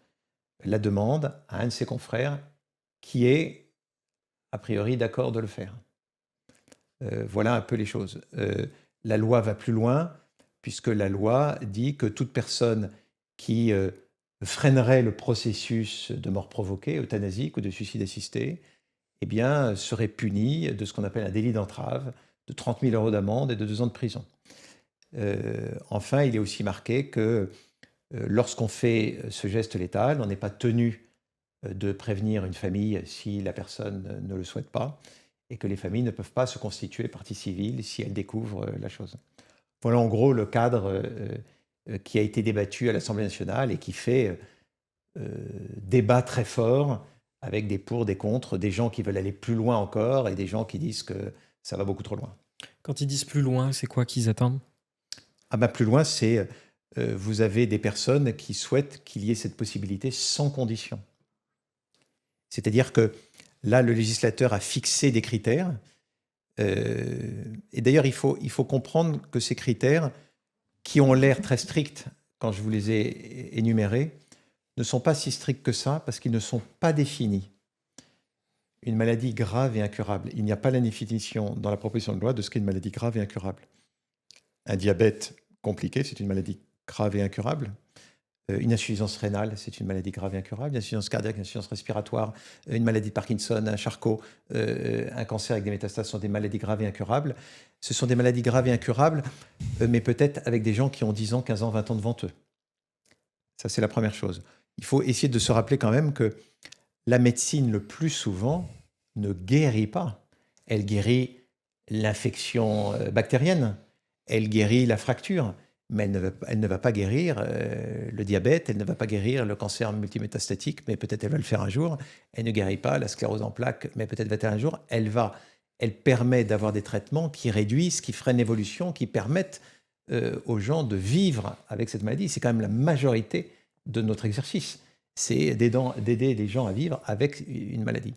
la demande à un de ses confrères qui est, a priori, d'accord de le faire. Voilà un peu les choses. La loi va plus loin, puisque la loi dit que toute personne qui freinerait le processus de mort provoquée, euthanasique ou de suicide assisté, eh bien, serait punie de ce qu'on appelle un délit d'entrave, de 30 000 € d'amende et de 2 ans de prison. Enfin, il est aussi marqué que lorsqu'on fait ce geste létal, on n'est pas tenu de prévenir une famille si la personne ne le souhaite pas, et que les familles ne peuvent pas se constituer partie civile si elles découvrent la chose. Voilà en gros le cadre qui a été débattu à l'Assemblée nationale et qui fait débat très fort avec des pour, des contre, des gens qui veulent aller plus loin encore et des gens qui disent que ça va beaucoup trop loin. Quand ils disent plus loin, c'est quoi qu'ils attendent? Ah ben plus loin, c'est vous avez des personnes qui souhaitent qu'il y ait cette possibilité sans condition. C'est-à-dire que là, le législateur a fixé des critères. Et d'ailleurs, il faut comprendre que ces critères, qui ont l'air très stricts quand je vous les ai énumérés, ne sont pas si stricts que ça parce qu'ils ne sont pas définis. Une maladie grave et incurable. Il n'y a pas la définition dans la proposition de loi de ce qu'est une maladie grave et incurable. Un diabète compliqué, c'est une maladie grave et incurable. Une insuffisance rénale, c'est une maladie grave et incurable. Une insuffisance cardiaque, une insuffisance respiratoire, une maladie de Parkinson, un Charcot, un cancer avec des métastases sont des maladies graves et incurables. Ce sont des maladies graves et incurables, mais peut-être avec des gens qui ont 10 ans, 15 ans, 20 ans devant eux. Ça, c'est la première chose. Il faut essayer de se rappeler quand même que la médecine, le plus souvent, ne guérit pas. Elle guérit l'infection bactérienne, elle guérit la fracture, mais elle ne va pas guérir le diabète, elle ne va pas guérir le cancer multimétastatique, mais peut-être elle va le faire un jour. Elle ne guérit pas la sclérose en plaques, mais peut-être va le faire un jour. Elle permet d'avoir des traitements qui réduisent, qui freinent l'évolution, qui permettent aux gens de vivre avec cette maladie. C'est quand même la majorité de notre exercice. C'est d'aider les gens à vivre avec une maladie.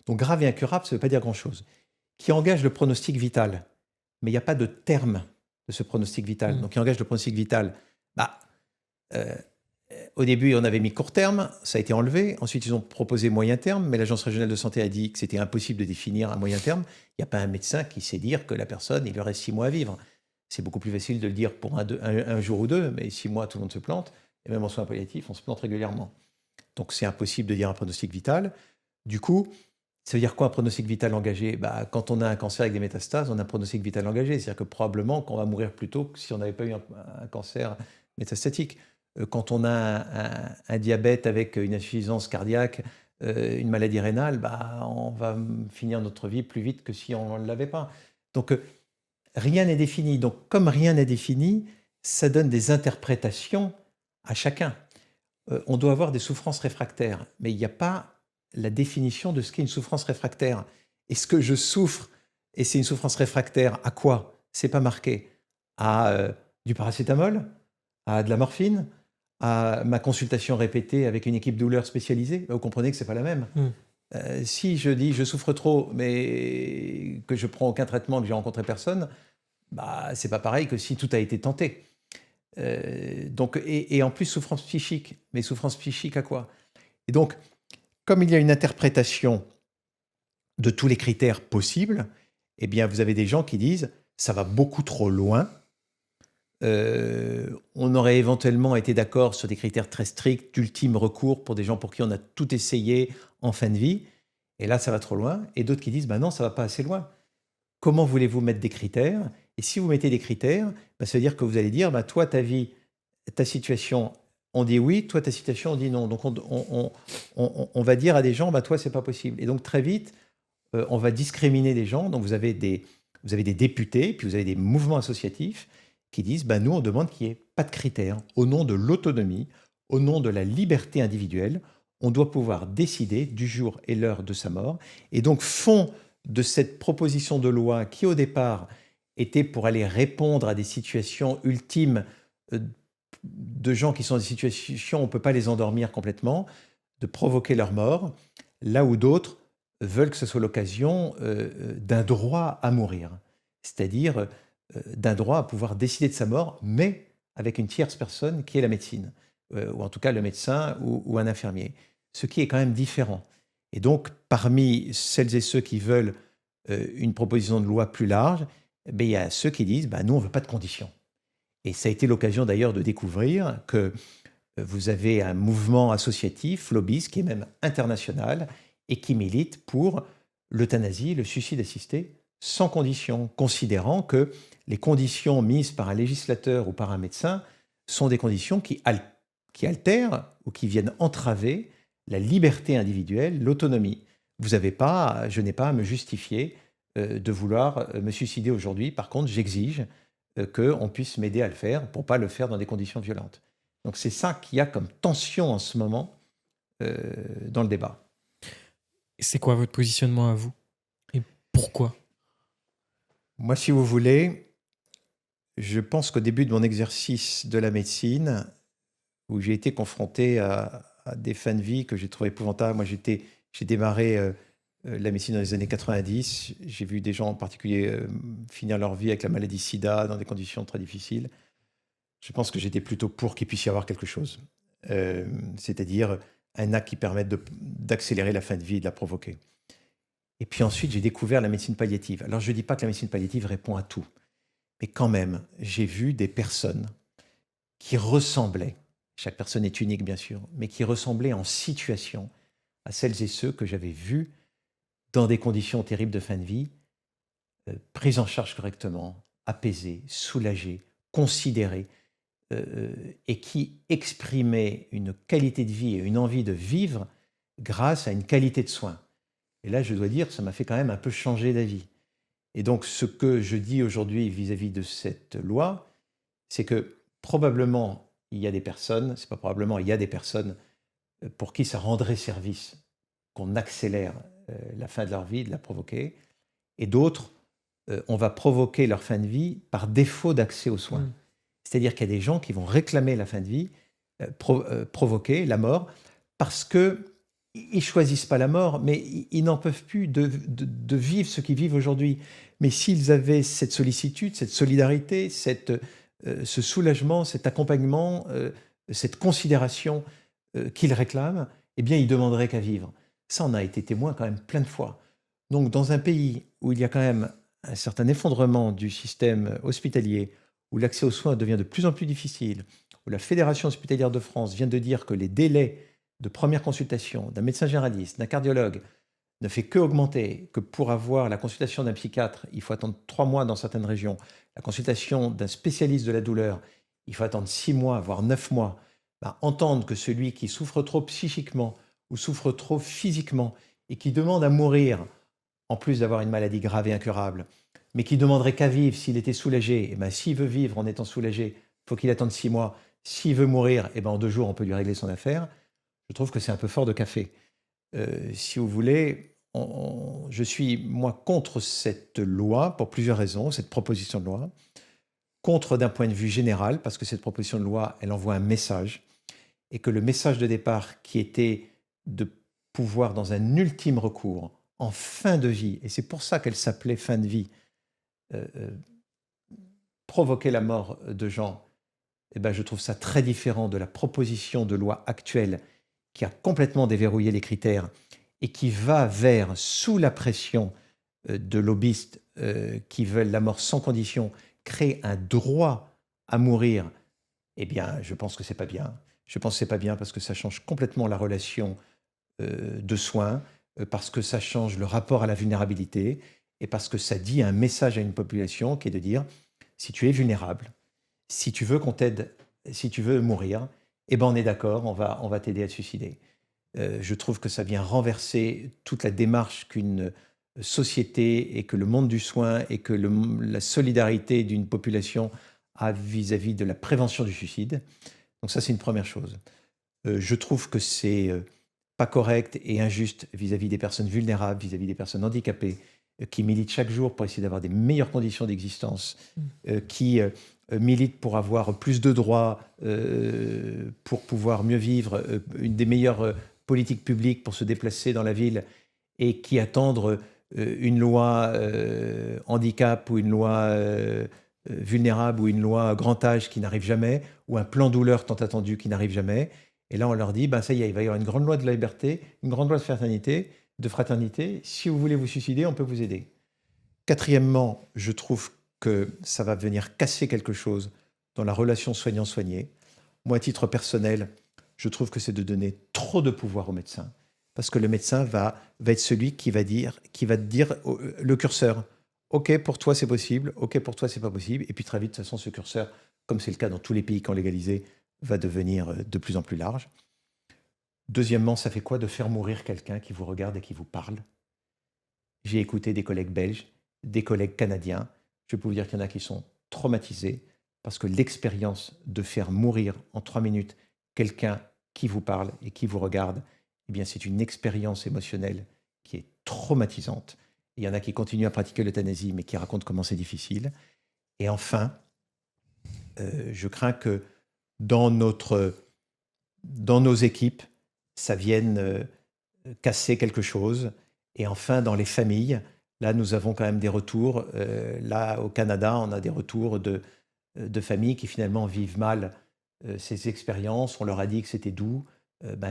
Donc grave et incurable, ça ne veut pas dire grand-chose. Qui engage le pronostic vital. Mais il n'y a pas de terme de ce pronostic vital. Donc, qui engage le pronostic vital. Au début, on avait mis court terme, ça a été enlevé. Ensuite, ils ont proposé moyen terme, mais l'Agence régionale de santé a dit que c'était impossible de définir un moyen terme. Il n'y a pas un médecin qui sait dire que la personne, il lui reste 6 mois à vivre. C'est beaucoup plus facile de le dire pour un jour ou deux, mais 6 mois, tout le monde se plante. et même en soins palliatifs, on se plante régulièrement. Donc c'est impossible de dire un pronostic vital. Du coup, ça veut dire quoi un pronostic vital engagé? Quand on a un cancer avec des métastases, on a un pronostic vital engagé. C'est-à-dire que probablement qu'on va mourir plus tôt que si on n'avait pas eu un cancer métastatique. Quand on a un diabète avec une insuffisance cardiaque, une maladie rénale, on va finir notre vie plus vite que si on ne l'avait pas. Donc rien n'est défini. Donc comme rien n'est défini, ça donne des interprétations à chacun. On doit avoir des souffrances réfractaires, mais il n'y a pas la définition de ce qu'est une souffrance réfractaire. Est-ce que je souffre et c'est une souffrance réfractaire à quoi? C'est pas marqué. À du paracétamol, à de la morphine, à ma consultation répétée avec une équipe douleur spécialisée. Vous comprenez que c'est pas la même. Si je dis je souffre trop, mais que je prends aucun traitement, que j'ai rencontré personne, c'est pas pareil que si tout a été tenté. Et en plus souffrance psychique. Mais souffrance psychique à quoi? Et donc, comme il y a une interprétation de tous les critères possibles, eh bien, vous avez des gens qui disent ça va beaucoup trop loin. On aurait éventuellement été d'accord sur des critères très stricts d'ultime recours pour des gens pour qui on a tout essayé en fin de vie. Et là, ça va trop loin. Et d'autres qui disent non, ça va pas assez loin. Comment voulez-vous mettre des critères? Et si vous mettez des critères, ça veut dire que vous allez dire toi, ta vie, ta situation, on dit oui, toi, ta situation, on dit non. Donc, on va dire à des gens toi, c'est pas possible. Et donc, très vite, on va discriminer des gens. Donc, vous avez des députés, puis vous avez des mouvements associatifs qui disent nous, on demande qu'il n'y ait pas de critères. Au nom de l'autonomie, au nom de la liberté individuelle, on doit pouvoir décider du jour et l'heure de sa mort. Et donc, font de cette proposition de loi qui, au départ, était pour aller répondre à des situations ultimes de gens qui sont dans des situations où on ne peut pas les endormir complètement, de provoquer leur mort, là où d'autres veulent que ce soit l'occasion d'un droit à mourir, c'est-à-dire d'un droit à pouvoir décider de sa mort, mais avec une tierce personne qui est la médecine, ou en tout cas le médecin ou un infirmier, ce qui est quand même différent. Et donc, parmi celles et ceux qui veulent une proposition de loi plus large, il y a ceux qui disent nous, on ne veut pas de conditions. Et ça a été l'occasion d'ailleurs de découvrir que vous avez un mouvement associatif, lobbyiste, qui est même international, et qui milite pour l'euthanasie, le suicide assisté, sans condition, considérant que les conditions mises par un législateur ou par un médecin sont des conditions qui altèrent ou qui viennent entraver la liberté individuelle, l'autonomie. Je n'ai pas à me justifier de vouloir me suicider aujourd'hui. Par contre, j'exige qu'on puisse m'aider à le faire pour ne pas le faire dans des conditions violentes. Donc c'est ça qu'il y a comme tension en ce moment dans le débat. C'est quoi votre positionnement à vous? Et pourquoi? Moi, si vous voulez, je pense qu'au début de mon exercice de la médecine, où j'ai été confronté à des fins de vie que j'ai trouvé épouvantables. Moi, j'ai démarré la médecine dans les années 90. J'ai vu des gens en particulier finir leur vie avec la maladie SIDA dans des conditions très difficiles. Je pense que j'étais plutôt pour qu'il puisse y avoir quelque chose. C'est-à-dire un acte qui permette d'accélérer la fin de vie et de la provoquer. Et puis ensuite, j'ai découvert la médecine palliative. Alors, je ne dis pas que la médecine palliative répond à tout. Mais quand même, j'ai vu des personnes qui ressemblaient, chaque personne est unique bien sûr, mais qui ressemblaient en situation à celles et ceux que j'avais vus dans des conditions terribles de fin de vie, pris en charge correctement, apaisés, soulagés, considérés, et qui exprimaient une qualité de vie et une envie de vivre grâce à une qualité de soins. Et là, je dois dire, ça m'a fait quand même un peu changer d'avis. Et donc, ce que je dis aujourd'hui vis-à-vis de cette loi, c'est que probablement, il y a des personnes, c'est pas probablement, il y a des personnes pour qui ça rendrait service qu'on accélère la fin de leur vie, de la provoquer, et d'autres, on va provoquer leur fin de vie par défaut d'accès aux soins. C'est-à-dire qu'il y a des gens qui vont réclamer la fin de vie, provoquer la mort, parce que ils choisissent pas la mort, mais ils n'en peuvent plus de vivre ce qu'ils vivent aujourd'hui. Mais s'ils avaient cette sollicitude, cette solidarité, ce soulagement, cet accompagnement, cette considération qu'ils réclament, eh bien, ils demanderaient qu'à vivre. Ça, on a été témoin quand même plein de fois. Donc, dans un pays où il y a quand même un certain effondrement du système hospitalier, où l'accès aux soins devient de plus en plus difficile, où la Fédération hospitalière de France vient de dire que les délais de première consultation d'un médecin généraliste, d'un cardiologue, ne fait que augmenter, que pour avoir la consultation d'un psychiatre, il faut attendre 3 mois dans certaines régions, la consultation d'un spécialiste de la douleur, il faut attendre 6 mois, voire 9 mois, entendre que celui qui souffre trop psychiquement ou souffre trop physiquement et qui demande à mourir, en plus d'avoir une maladie grave et incurable, mais qui demanderait qu'à vivre s'il était soulagé, s'il veut vivre en étant soulagé, il faut qu'il attende 6 mois. S'il veut mourir, en 2 jours, on peut lui régler son affaire. Je trouve que c'est un peu fort de café. Si vous voulez, je suis, moi, contre cette loi pour plusieurs raisons, cette proposition de loi. Contre d'un point de vue général, parce que cette proposition de loi, elle envoie un message, et que le message de départ qui était de pouvoir, dans un ultime recours, en fin de vie, et c'est pour ça qu'elle s'appelait fin de vie, provoquer la mort de gens, je trouve ça très différent de la proposition de loi actuelle qui a complètement déverrouillé les critères et qui va vers, sous la pression de lobbyistes qui veulent la mort sans condition, créer un droit à mourir. Je pense que c'est pas bien. Je pense que c'est pas bien parce que ça change complètement la relation de soins, parce que ça change le rapport à la vulnérabilité et parce que ça dit un message à une population qui est de dire, si tu es vulnérable, si tu veux qu'on t'aide, si tu veux mourir, on est d'accord, on va t'aider à te suicider. Je trouve que ça vient renverser toute la démarche qu'une société et que le monde du soin et que la solidarité d'une population a vis-à-vis de la prévention du suicide. Donc ça, c'est une première chose. Je trouve que c'est pas correct et injuste vis-à-vis des personnes vulnérables, vis-à-vis des personnes handicapées, qui militent chaque jour pour essayer d'avoir des meilleures conditions d'existence, qui militent pour avoir plus de droits, pour pouvoir mieux vivre, une des meilleures politiques publiques pour se déplacer dans la ville, et qui attendent une loi handicap ou une loi vulnérable ou une loi grand âge qui n'arrive jamais, ou un plan douleur tant attendu qui n'arrive jamais. Et là, on leur dit, ça y est, il va y avoir une grande loi de la liberté, une grande loi de fraternité. Si vous voulez vous suicider, on peut vous aider. Quatrièmement, je trouve que ça va venir casser quelque chose dans la relation soignant-soigné. Moi, à titre personnel, je trouve que c'est de donner trop de pouvoir au médecin. Parce que le médecin va être celui qui va te dire le curseur. OK, pour toi, c'est possible. OK, pour toi, c'est pas possible. Et puis très vite, de toute façon, ce curseur, comme c'est le cas dans tous les pays qui ont légalisé, va devenir de plus en plus large. Deuxièmement, ça fait quoi de faire mourir quelqu'un qui vous regarde et qui vous parle? J'ai écouté des collègues belges, des collègues canadiens. Je peux vous dire qu'il y en a qui sont traumatisés parce que l'expérience de faire mourir en 3 minutes quelqu'un qui vous parle et qui vous regarde, c'est une expérience émotionnelle qui est traumatisante. Il y en a qui continuent à pratiquer l'euthanasie, mais qui racontent comment c'est difficile. Et enfin, je crains que dans nos équipes, ça vienne casser quelque chose. Et enfin, dans les familles, là, nous avons quand même des retours. Là, au Canada, on a des retours de familles qui finalement vivent mal ces expériences. On leur a dit que c'était doux.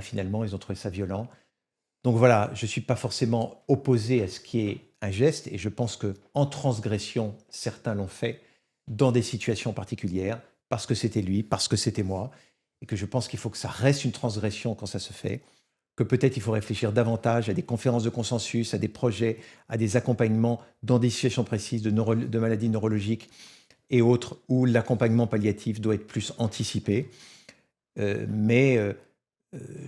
Finalement, ils ont trouvé ça violent. Donc voilà, je ne suis pas forcément opposé à ce qui est un geste. Et je pense qu'en transgression, certains l'ont fait dans des situations particulières, parce que c'était lui, parce que c'était moi. Et que je pense qu'il faut que ça reste une transgression quand ça se fait. Que peut-être il faut réfléchir davantage à des conférences de consensus, à des projets, à des accompagnements dans des situations précises de maladies neurologiques et autres, où l'accompagnement palliatif doit être plus anticipé. Mais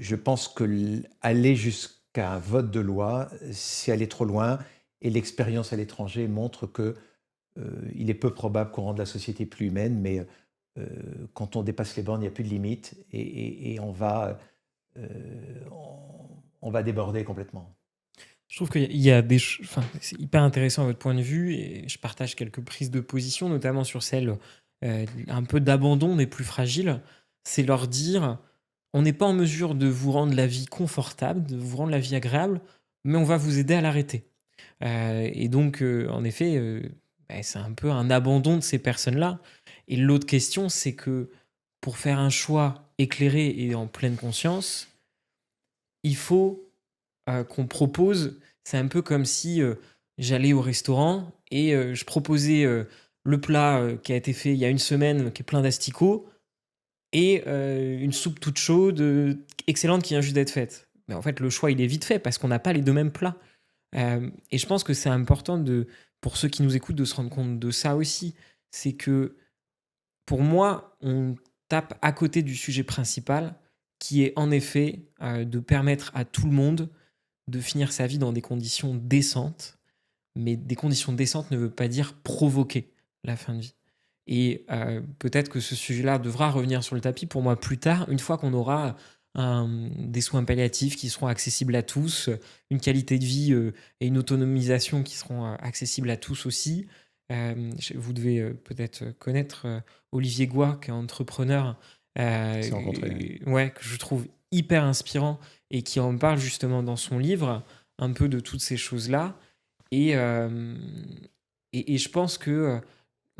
je pense qu'aller jusqu'à un vote de loi, c'est aller trop loin. Et l'expérience à l'étranger montre qu'il est peu probable qu'on rende la société plus humaine, mais quand on dépasse les bornes, il n'y a plus de limite et on va déborder complètement. Je trouve qu'il y a des c'est hyper intéressant à votre point de vue et je partage quelques prises de position, notamment sur celle un peu d'abandon des plus fragiles. C'est leur dire, on n'est pas en mesure de vous rendre la vie confortable, de vous rendre la vie agréable, mais on va vous aider à l'arrêter. Et donc, en effet, c'est un peu un abandon de ces personnes-là. Et l'autre question, c'est que pour faire un choix éclairé et en pleine conscience, il faut qu'on propose. C'est un peu comme si j'allais au restaurant et je proposais le plat qui a été fait il y a une semaine, qui est plein d'asticots. et une soupe toute chaude, excellente qui vient juste d'être faite. Mais en fait, le choix, il est vite fait parce qu'on n'a pas les 2 mêmes plats. Et je pense que c'est important pour ceux qui nous écoutent de se rendre compte de ça aussi. C'est que pour moi, on tape à côté du sujet principal qui est en effet, de permettre à tout le monde de finir sa vie dans des conditions décentes. Mais des conditions décentes ne veut pas dire provoquer la fin de vie. Et peut-être que ce sujet-là devra revenir sur le tapis pour moi plus tard, une fois qu'on aura des soins palliatifs qui seront accessibles à tous, une qualité de vie et une autonomisation qui seront accessibles à tous aussi. Vous devez peut-être connaître Olivier Goy, qui est entrepreneur, C'est rencontré. Oui. ouais, que je trouve hyper inspirant et qui en parle justement dans son livre, un peu de toutes ces choses-là. Et, et je pense que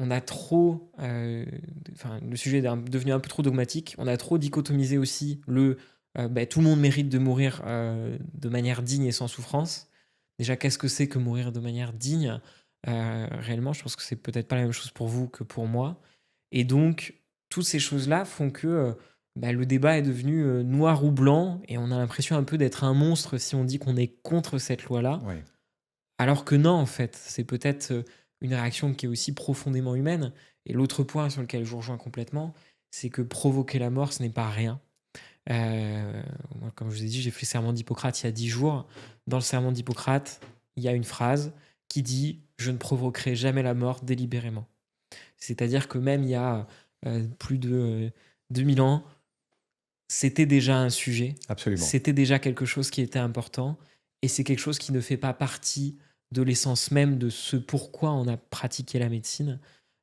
on a trop, enfin, le sujet est devenu un peu trop dogmatique. On a trop dichotomisé aussi tout le monde mérite de mourir de manière digne et sans souffrance. Déjà, qu'est-ce que c'est que mourir de manière digne? Réellement, je pense que c'est peut-être pas la même chose pour vous que pour moi. Et donc, toutes ces choses-là font que le débat est devenu noir ou blanc, et on a l'impression un peu d'être un monstre si on dit qu'on est contre cette loi-là. Ouais. Alors que non, en fait, c'est peut-être une réaction qui est aussi profondément humaine. Et l'autre point sur lequel je vous rejoins complètement, c'est que provoquer la mort, ce n'est pas rien. Moi, comme je vous ai dit, j'ai fait le serment d'Hippocrate il y a 10 jours. Dans le serment d'Hippocrate, il y a une phrase qui dit « Je ne provoquerai jamais la mort délibérément ». C'est-à-dire que même il y a plus de 2000 ans, c'était déjà un sujet, Absolument. c'était déjà quelque chose qui était important, et c'est quelque chose qui ne fait pas partie de l'essence même de ce pourquoi on a pratiqué la médecine.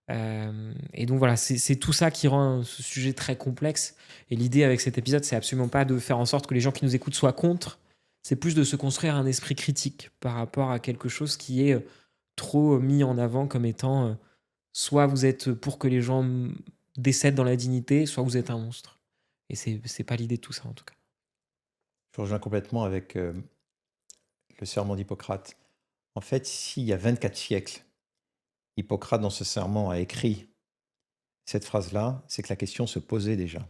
Et donc voilà, c'est tout ça qui rend ce sujet très complexe. Et l'idée avec cet épisode, c'est absolument pas de faire en sorte que les gens qui nous écoutent soient contre, c'est plus de se construire un esprit critique par rapport à quelque chose qui est trop mis en avant comme étant soit vous êtes pour que les gens décèdent dans la dignité, soit vous êtes un monstre. Et c'est pas l'idée de tout ça, en tout cas. Je rejoins complètement avec le serment d'Hippocrate. En fait, s'il y a 24 siècles, Hippocrate, dans ce serment, a écrit cette phrase-là, c'est que la question se posait déjà.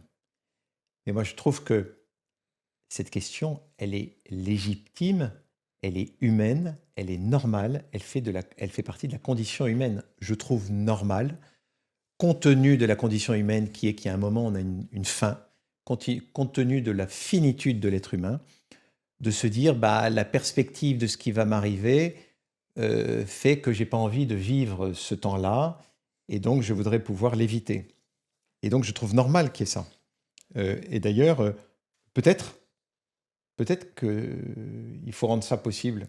Mais moi, je trouve que cette question, elle est légitime, elle est humaine, elle est normale, elle fait partie de la condition humaine. Je trouve normal, compte tenu de la condition humaine qui est qu'à un moment, on a une fin, compte tenu de la finitude de l'être humain, de se dire, la perspective de ce qui va m'arriver fait que j'ai pas envie de vivre ce temps-là, et donc je voudrais pouvoir l'éviter. Et donc je trouve normal qu'il y ait ça. Et d'ailleurs, peut-être qu'il faut rendre ça possible,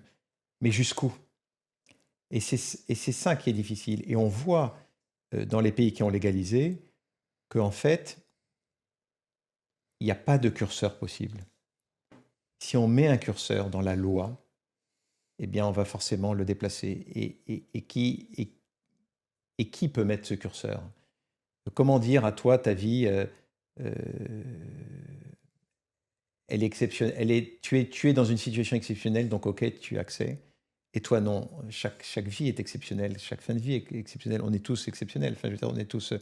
mais jusqu'où? Et c'est ça qui est difficile. Et on voit dans les pays qui ont légalisé qu'en fait, il n'y a pas de curseur possible. Si on met un curseur dans la loi, eh bien, on va forcément le déplacer. Et qui peut mettre ce curseur? Comment dire à toi, ta vie, elle est exceptionnelle, tu es dans une situation exceptionnelle, donc ok, tu as accès. Et toi, non. Chaque vie est exceptionnelle, chaque fin de vie est exceptionnelle. On est tous exceptionnels, enfin, je veux dire, on est tous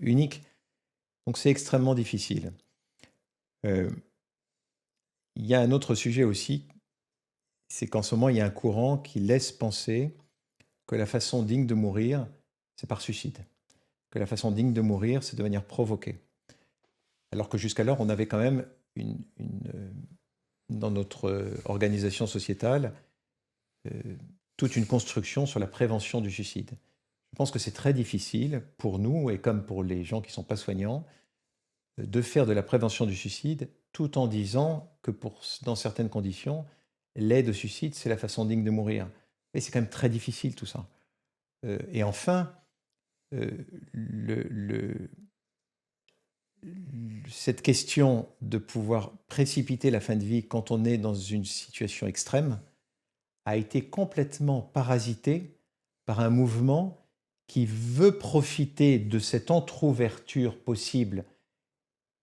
uniques. Donc c'est extrêmement difficile. Il y a un autre sujet aussi, c'est qu'en ce moment, il y a un courant qui laisse penser que la façon digne de mourir, c'est par suicide. Que la façon digne de mourir, c'est de manière provoquée. Alors que jusqu'alors, on avait quand même dans notre organisation sociétale toute une construction sur la prévention du suicide. Je pense que c'est très difficile pour nous, et comme pour les gens qui ne sont pas soignants, de faire de la prévention du suicide tout en disant que dans certaines conditions, l'aide au suicide, c'est la façon digne de mourir. Mais c'est quand même très difficile tout ça. Et enfin, cette question de pouvoir précipiter la fin de vie quand on est dans une situation extrême a été complètement parasitée par un mouvement qui veut profiter de cette entr'ouverture possible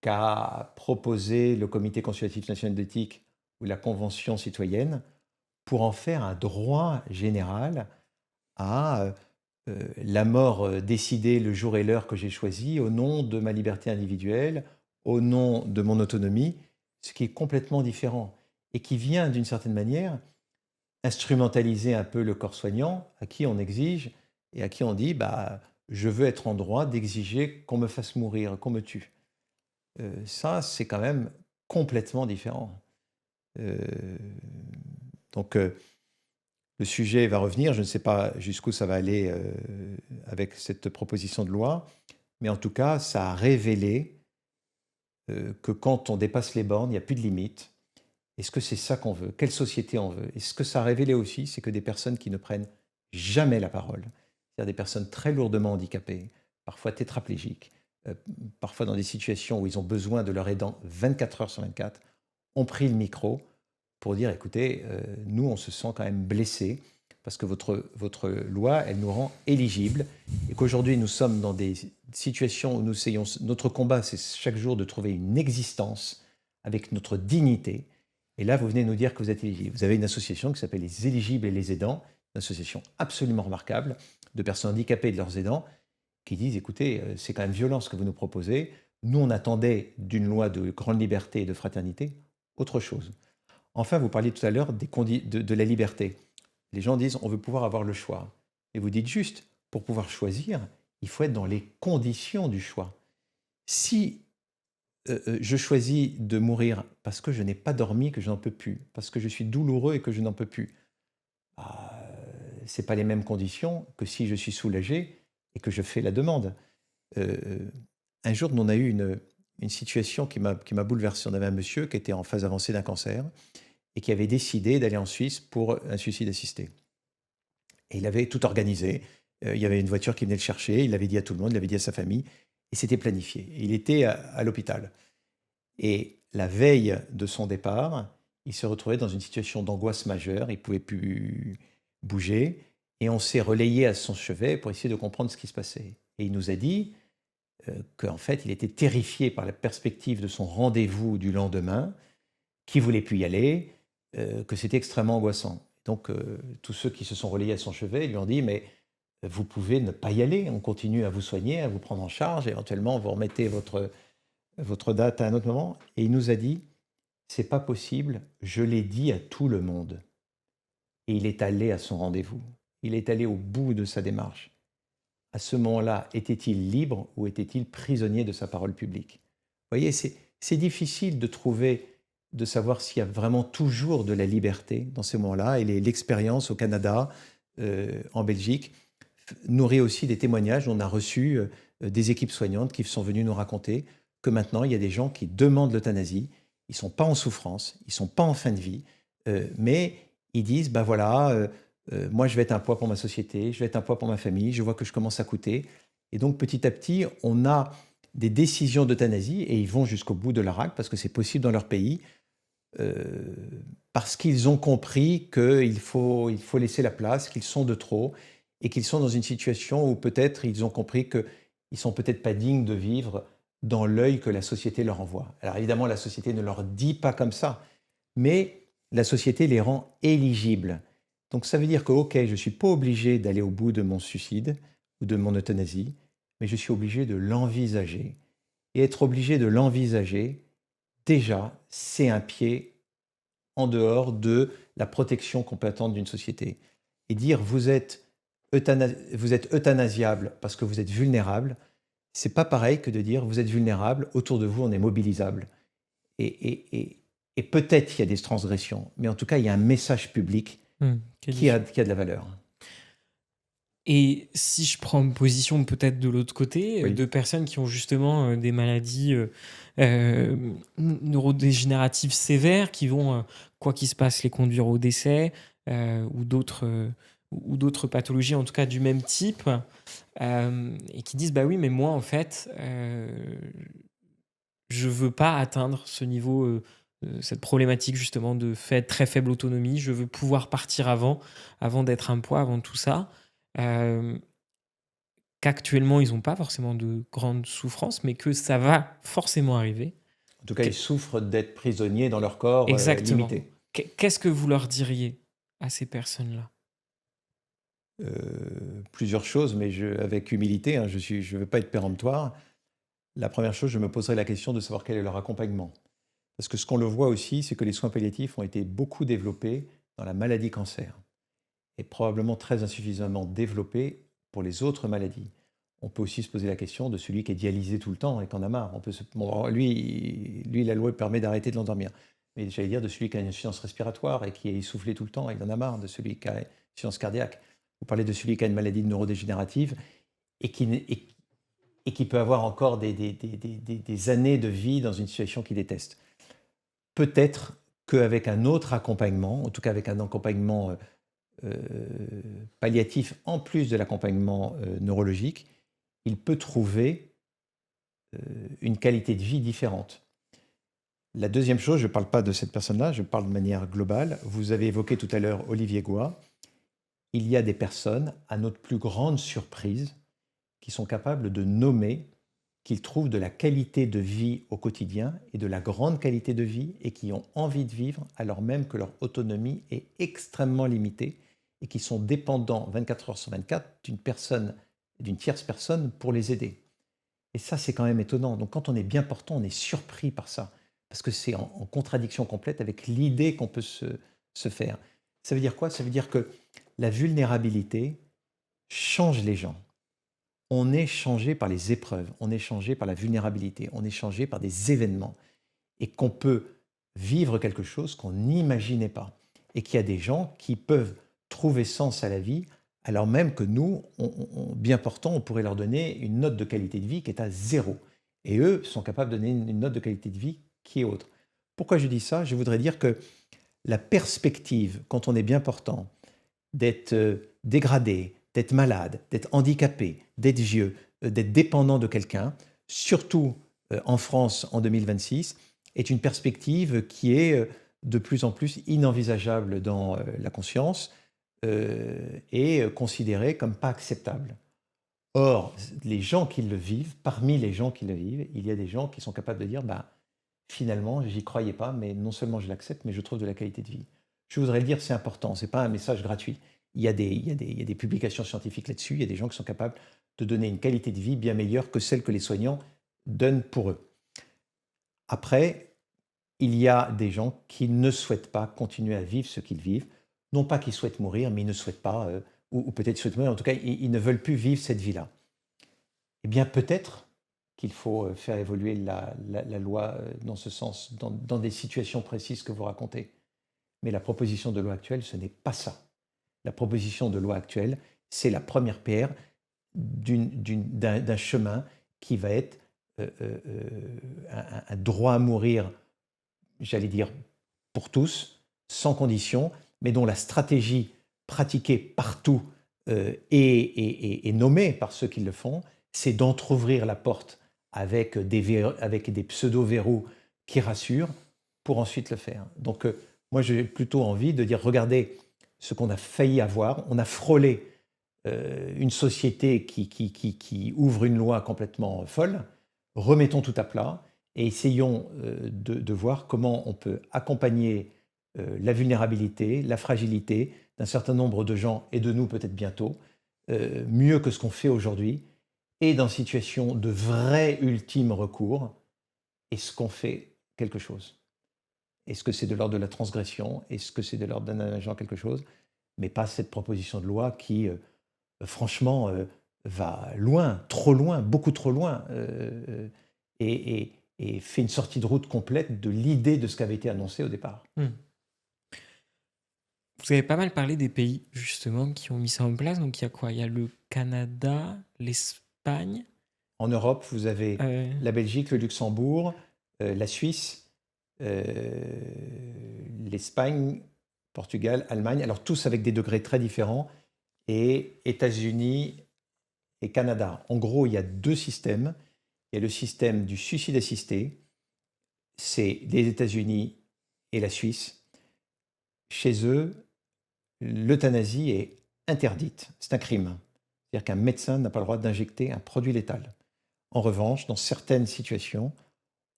qu'a proposé le Comité consultatif national d'éthique ou la Convention citoyenne pour en faire un droit général à la mort décidée le jour et l'heure que j'ai choisi, au nom de ma liberté individuelle, au nom de mon autonomie, ce qui est complètement différent et qui vient d'une certaine manière instrumentaliser un peu le corps soignant à qui on exige et à qui on dit bah, je veux être en droit d'exiger qu'on me fasse mourir, qu'on me tue. Ça, c'est quand même complètement différent. Euh, donc, le sujet va revenir. Je ne sais pas jusqu'où ça va aller avec cette proposition de loi, mais en tout cas, ça a révélé que quand on dépasse les bornes, il n'y a plus de limites. Est-ce que c'est ça qu'on veut? Quelle société on veut? Et ce que ça a révélé aussi, c'est que des personnes qui ne prennent jamais la parole, c'est-à-dire des personnes très lourdement handicapées, parfois tétraplégiques, euh, parfois dans des situations où ils ont besoin de leur aidant 24 heures sur 24, ont pris le micro pour dire, écoutez, nous, on se sent quand même blessés parce que votre loi, elle nous rend éligibles et qu'aujourd'hui, nous sommes dans des situations où nous essayons, notre combat, c'est chaque jour de trouver une existence avec notre dignité. Et là, vous venez nous dire que vous êtes éligible. Vous avez une association qui s'appelle les Éligibles et les Aidants, une association absolument remarquable de personnes handicapées et de leurs aidants qui disent, écoutez, c'est quand même violent ce que vous nous proposez. Nous, on attendait d'une loi de grande liberté et de fraternité autre chose. Enfin, vous parliez tout à l'heure de la liberté. Les gens disent, on veut pouvoir avoir le choix. Et vous dites juste, pour pouvoir choisir, il faut être dans les conditions du choix. Si je choisis de mourir parce que je n'ai pas dormi, que je n'en peux plus, parce que je suis douloureux et que je n'en peux plus, bah, ce n'est pas les mêmes conditions que si je suis soulagé et que je fais la demande. Euh, un jour, on a eu une situation qui m'a bouleversé. On avait un monsieur qui était en phase avancée d'un cancer et qui avait décidé d'aller en Suisse pour un suicide assisté. Et il avait tout organisé. Il y avait une voiture qui venait le chercher, il l'avait dit à tout le monde, il l'avait dit à sa famille, et c'était planifié. Et il était à l'hôpital. Et la veille de son départ, il se retrouvait dans une situation d'angoisse majeure, il ne pouvait plus bouger, et on s'est relayé à son chevet pour essayer de comprendre ce qui se passait. Et il nous a dit qu'en fait, il était terrifié par la perspective de son rendez-vous du lendemain, qu'il ne voulait plus y aller, que c'était extrêmement angoissant. Donc, tous ceux qui se sont relayés à son chevet lui ont dit, mais vous pouvez ne pas y aller, on continue à vous soigner, à vous prendre en charge, éventuellement vous remettez votre date à un autre moment. Et il nous a dit, c'est pas possible, je l'ai dit à tout le monde. Et il est allé à son rendez-vous. Il est allé au bout de sa démarche. À ce moment-là, était-il libre ou était-il prisonnier de sa parole publique? Vous voyez, c'est difficile de trouver, de savoir s'il y a vraiment toujours de la liberté dans ces moments-là. Et l'expérience au Canada, en Belgique, nourrit aussi des témoignages. On a reçu des équipes soignantes qui sont venues nous raconter que maintenant, il y a des gens qui demandent l'euthanasie. Ils ne sont pas en souffrance, ils ne sont pas en fin de vie, mais ils disent, ben voilà, moi je vais être un poids pour ma société, je vais être un poids pour ma famille, je vois que je commence à coûter. Et donc petit à petit, on a des décisions d'euthanasie et ils vont jusqu'au bout de la règle parce que c'est possible dans leur pays, parce qu'ils ont compris qu'il faut laisser la place, qu'ils sont de trop et qu'ils sont dans une situation où peut-être ils ont compris qu'ils ne sont peut-être pas dignes de vivre dans l'œil que la société leur envoie. Alors évidemment, la société ne leur dit pas comme ça, mais la société les rend éligibles. Donc ça veut dire que, ok, je ne suis pas obligé d'aller au bout de mon suicide ou de mon euthanasie, mais je suis obligé de l'envisager. Et être obligé de l'envisager, déjà, c'est un pied en dehors de la protection qu'on peut attendre d'une société. Et dire vous êtes euthanasiable parce que vous êtes vulnérable, c'est pas pareil que de dire vous êtes vulnérable, autour de vous on est mobilisable. Et peut-être qu'il y a des transgressions, mais en tout cas il y a un message public qui a de la valeur. Et si je prends une position peut-être de l'autre côté, Oui. de personnes qui ont justement des maladies neurodégénératives sévères, qui vont, quoi qu'il se passe, les conduire au décès, ou d'autres pathologies, en tout cas du même type, et qui disent, bah oui, mais moi, en fait, je veux pas atteindre ce niveau, cette problématique justement de très faible autonomie. Je veux pouvoir partir avant d'être un poids, avant tout ça. Qu'actuellement, ils n'ont pas forcément de grandes souffrances, mais que ça va forcément arriver. En tout cas, ils souffrent d'être prisonniers dans leur corps Exactement. limité. Qu'est-ce que vous leur diriez à ces personnes-là? plusieurs choses, mais avec humilité, hein, je ne veux pas être péremptoire. La première chose, je me poserai la question de savoir quel est leur accompagnement. Parce que ce qu'on le voit aussi, c'est que les soins palliatifs ont été beaucoup développés dans la maladie cancer et probablement très insuffisamment développés pour les autres maladies. On peut aussi se poser la question de celui qui est dialysé tout le temps et qui en a marre. Bon, lui, la loi permet d'arrêter de l'endormir. Mais j'allais dire de celui qui a une insuffisance respiratoire et qui est essoufflé tout le temps, il en a marre. De celui qui a une insuffisance cardiaque. Vous parlez de celui qui a une maladie neurodégénérative et qui peut avoir encore des années de vie dans une situation qu'il déteste. Peut-être qu'avec un autre accompagnement, en tout cas avec un accompagnement palliatif en plus de l'accompagnement neurologique, il peut trouver une qualité de vie différente. La deuxième chose, je ne parle pas de cette personne-là, je parle de manière globale. Vous avez évoqué tout à l'heure Olivier Goua. Il y a des personnes, à notre plus grande surprise, qui sont capables de nommer qu'ils trouvent de la qualité de vie au quotidien et de la grande qualité de vie et qui ont envie de vivre alors même que leur autonomie est extrêmement limitée et qui sont dépendants 24 heures sur 24 d'une tierce personne pour les aider. Et ça, c'est quand même étonnant. Donc quand on est bien portant, on est surpris par ça parce que c'est en contradiction complète avec l'idée qu'on peut se faire. Ça veut dire quoi? Ça veut dire que la vulnérabilité change les gens. On est changé par les épreuves, on est changé par la vulnérabilité, on est changé par des événements et qu'on peut vivre quelque chose qu'on n'imaginait pas et qu'il y a des gens qui peuvent trouver sens à la vie alors même que nous, bien portants, on pourrait leur donner une note de qualité de vie qui est à 0 et eux sont capables de donner une note de qualité de vie qui est autre. Pourquoi je dis ça? Je voudrais dire que la perspective, quand on est bien portant, d'être dégradé, d'être malade, d'être handicapé, d'être vieux, d'être dépendant de quelqu'un, surtout en France en 2026, est une perspective qui est de plus en plus inenvisageable dans la conscience et considérée comme pas acceptable. Or, les gens qui le vivent, parmi les gens qui le vivent, il y a des gens qui sont capables de dire bah, finalement, j'y croyais pas, mais non seulement je l'accepte, mais je trouve de la qualité de vie. Je voudrais le dire, c'est important, ce n'est pas un message gratuit. Il y a des publications scientifiques là-dessus, il y a des gens qui sont capables de donner une qualité de vie bien meilleure que celle que les soignants donnent pour eux. Après, il y a des gens qui ne souhaitent pas continuer à vivre ce qu'ils vivent. Non pas qu'ils souhaitent mourir, mais ils ne souhaitent pas, ou peut-être souhaitent mourir, en tout cas, ils ne veulent plus vivre cette vie-là. Eh bien, peut-être qu'il faut faire évoluer la loi dans ce sens, dans des situations précises que vous racontez. Mais la proposition de loi actuelle, ce n'est pas ça. La proposition de loi actuelle, c'est la première pierre d'un chemin qui va être un droit à mourir, j'allais dire, pour tous, sans condition, mais dont la stratégie pratiquée partout et nommée par ceux qui le font, c'est d'entrouvrir la porte avec des pseudo-verrous qui rassurent pour ensuite le faire. Donc, moi, j'ai plutôt envie de dire, regardez ce qu'on a failli avoir. On a frôlé une société qui ouvre une loi complètement folle. Remettons tout à plat et essayons de voir comment on peut accompagner la vulnérabilité, la fragilité d'un certain nombre de gens, et de nous peut-être bientôt, mieux que ce qu'on fait aujourd'hui, et dans situation de vrai ultime recours, est-ce qu'on fait quelque chose? Est-ce que c'est de l'ordre de la transgression? Est-ce que c'est de l'ordre d'un agent quelque chose? Mais pas cette proposition de loi qui, franchement, va loin, trop loin, beaucoup trop loin, et fait une sortie de route complète de l'idée de ce qui avait été annoncé au départ. Vous avez pas mal parlé des pays, justement, qui ont mis ça en place. Donc, il y a quoi? Il y a le Canada, l'Espagne. En Europe, vous avez la Belgique, le Luxembourg, la Suisse, l'Espagne, Portugal, Allemagne. Alors, tous avec des degrés très différents. Et États-Unis et Canada. En gros, il y a deux systèmes. Il y a le système du suicide assisté. C'est les États-Unis et la Suisse. Chez eux, l'euthanasie est interdite. C'est un crime. C'est-à-dire qu'un médecin n'a pas le droit d'injecter un produit létal. En revanche, dans certaines situations,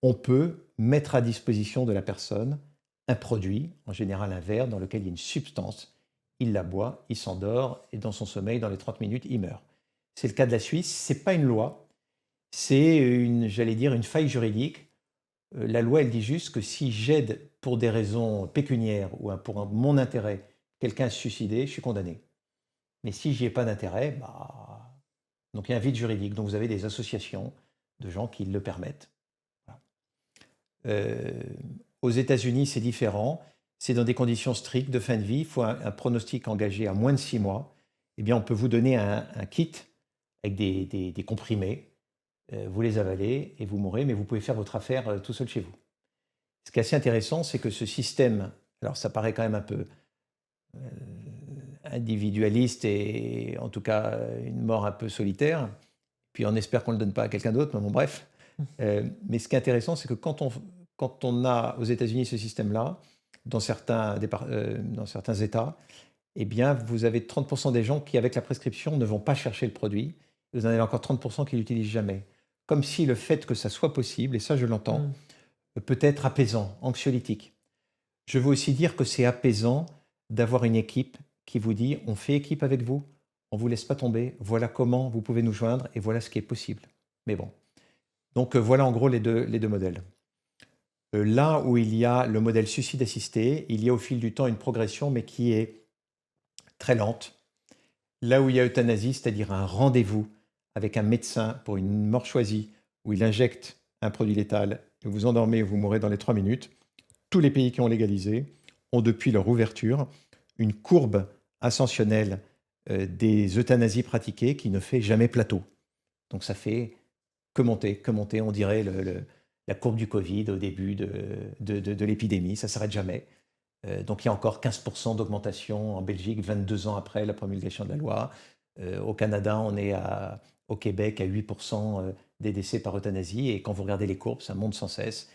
on peut mettre à disposition de la personne un produit, en général un verre, dans lequel il y a une substance il la boit, il s'endort, et dans son sommeil, dans les 30 minutes, il meurt. C'est le cas de la Suisse, ce n'est pas une loi, c'est j'allais dire, une faille juridique. La loi, elle dit juste que si j'aide pour des raisons pécuniaires ou pour mon intérêt quelqu'un à se suicider, je suis condamné. Mais si j'y ai pas d'intérêt, bah, donc il y a un vide juridique. Donc vous avez des associations de gens qui le permettent. Voilà. Aux États-Unis, c'est différent. C'est dans des conditions strictes de fin de vie. Il faut un pronostic engagé à moins de 6 mois. Eh bien, on peut vous donner un kit avec des comprimés. Vous les avalez et vous mourrez, mais vous pouvez faire votre affaire tout seul chez vous. Ce qui est assez intéressant, c'est que ce système, alors ça paraît quand même un peu individualiste et en tout cas une mort un peu solitaire, puis on espère qu'on ne le donne pas à quelqu'un d'autre, mais bon bref. Mais ce qui est intéressant, c'est que quand on a aux États-Unis ce système-là, dans certains États, eh bien vous avez 30% des gens qui, avec la prescription, ne vont pas chercher le produit. Vous en avez encore 30% qui ne l'utilisent jamais. Comme si le fait que ça soit possible, et ça je l'entends, peut être apaisant, anxiolytique. Je veux aussi dire que c'est apaisant d'avoir une équipe qui vous dit on fait équipe avec vous, on ne vous laisse pas tomber, voilà comment vous pouvez nous joindre et voilà ce qui est possible. Mais bon. Donc voilà en gros les deux modèles. Là où il y a le modèle suicide assisté, il y a au fil du temps une progression mais qui est très lente. Là où il y a euthanasie, c'est-à-dire un rendez-vous avec un médecin pour une mort choisie, où il injecte un produit létal, et vous endormez et vous mourrez dans les 3 minutes, tous les pays qui ont légalisé ont depuis leur ouverture une courbe ascensionnelle des euthanasies pratiquées qui ne fait jamais plateau. Donc ça fait que monter, on dirait la courbe du Covid au début de l'épidémie, ça ne s'arrête jamais. Donc il y a encore 15% d'augmentation en Belgique, 22 ans après la promulgation de la loi. Au Canada, on est au Québec à 8% des décès par euthanasie. Et quand vous regardez les courbes, ça monte sans cesse.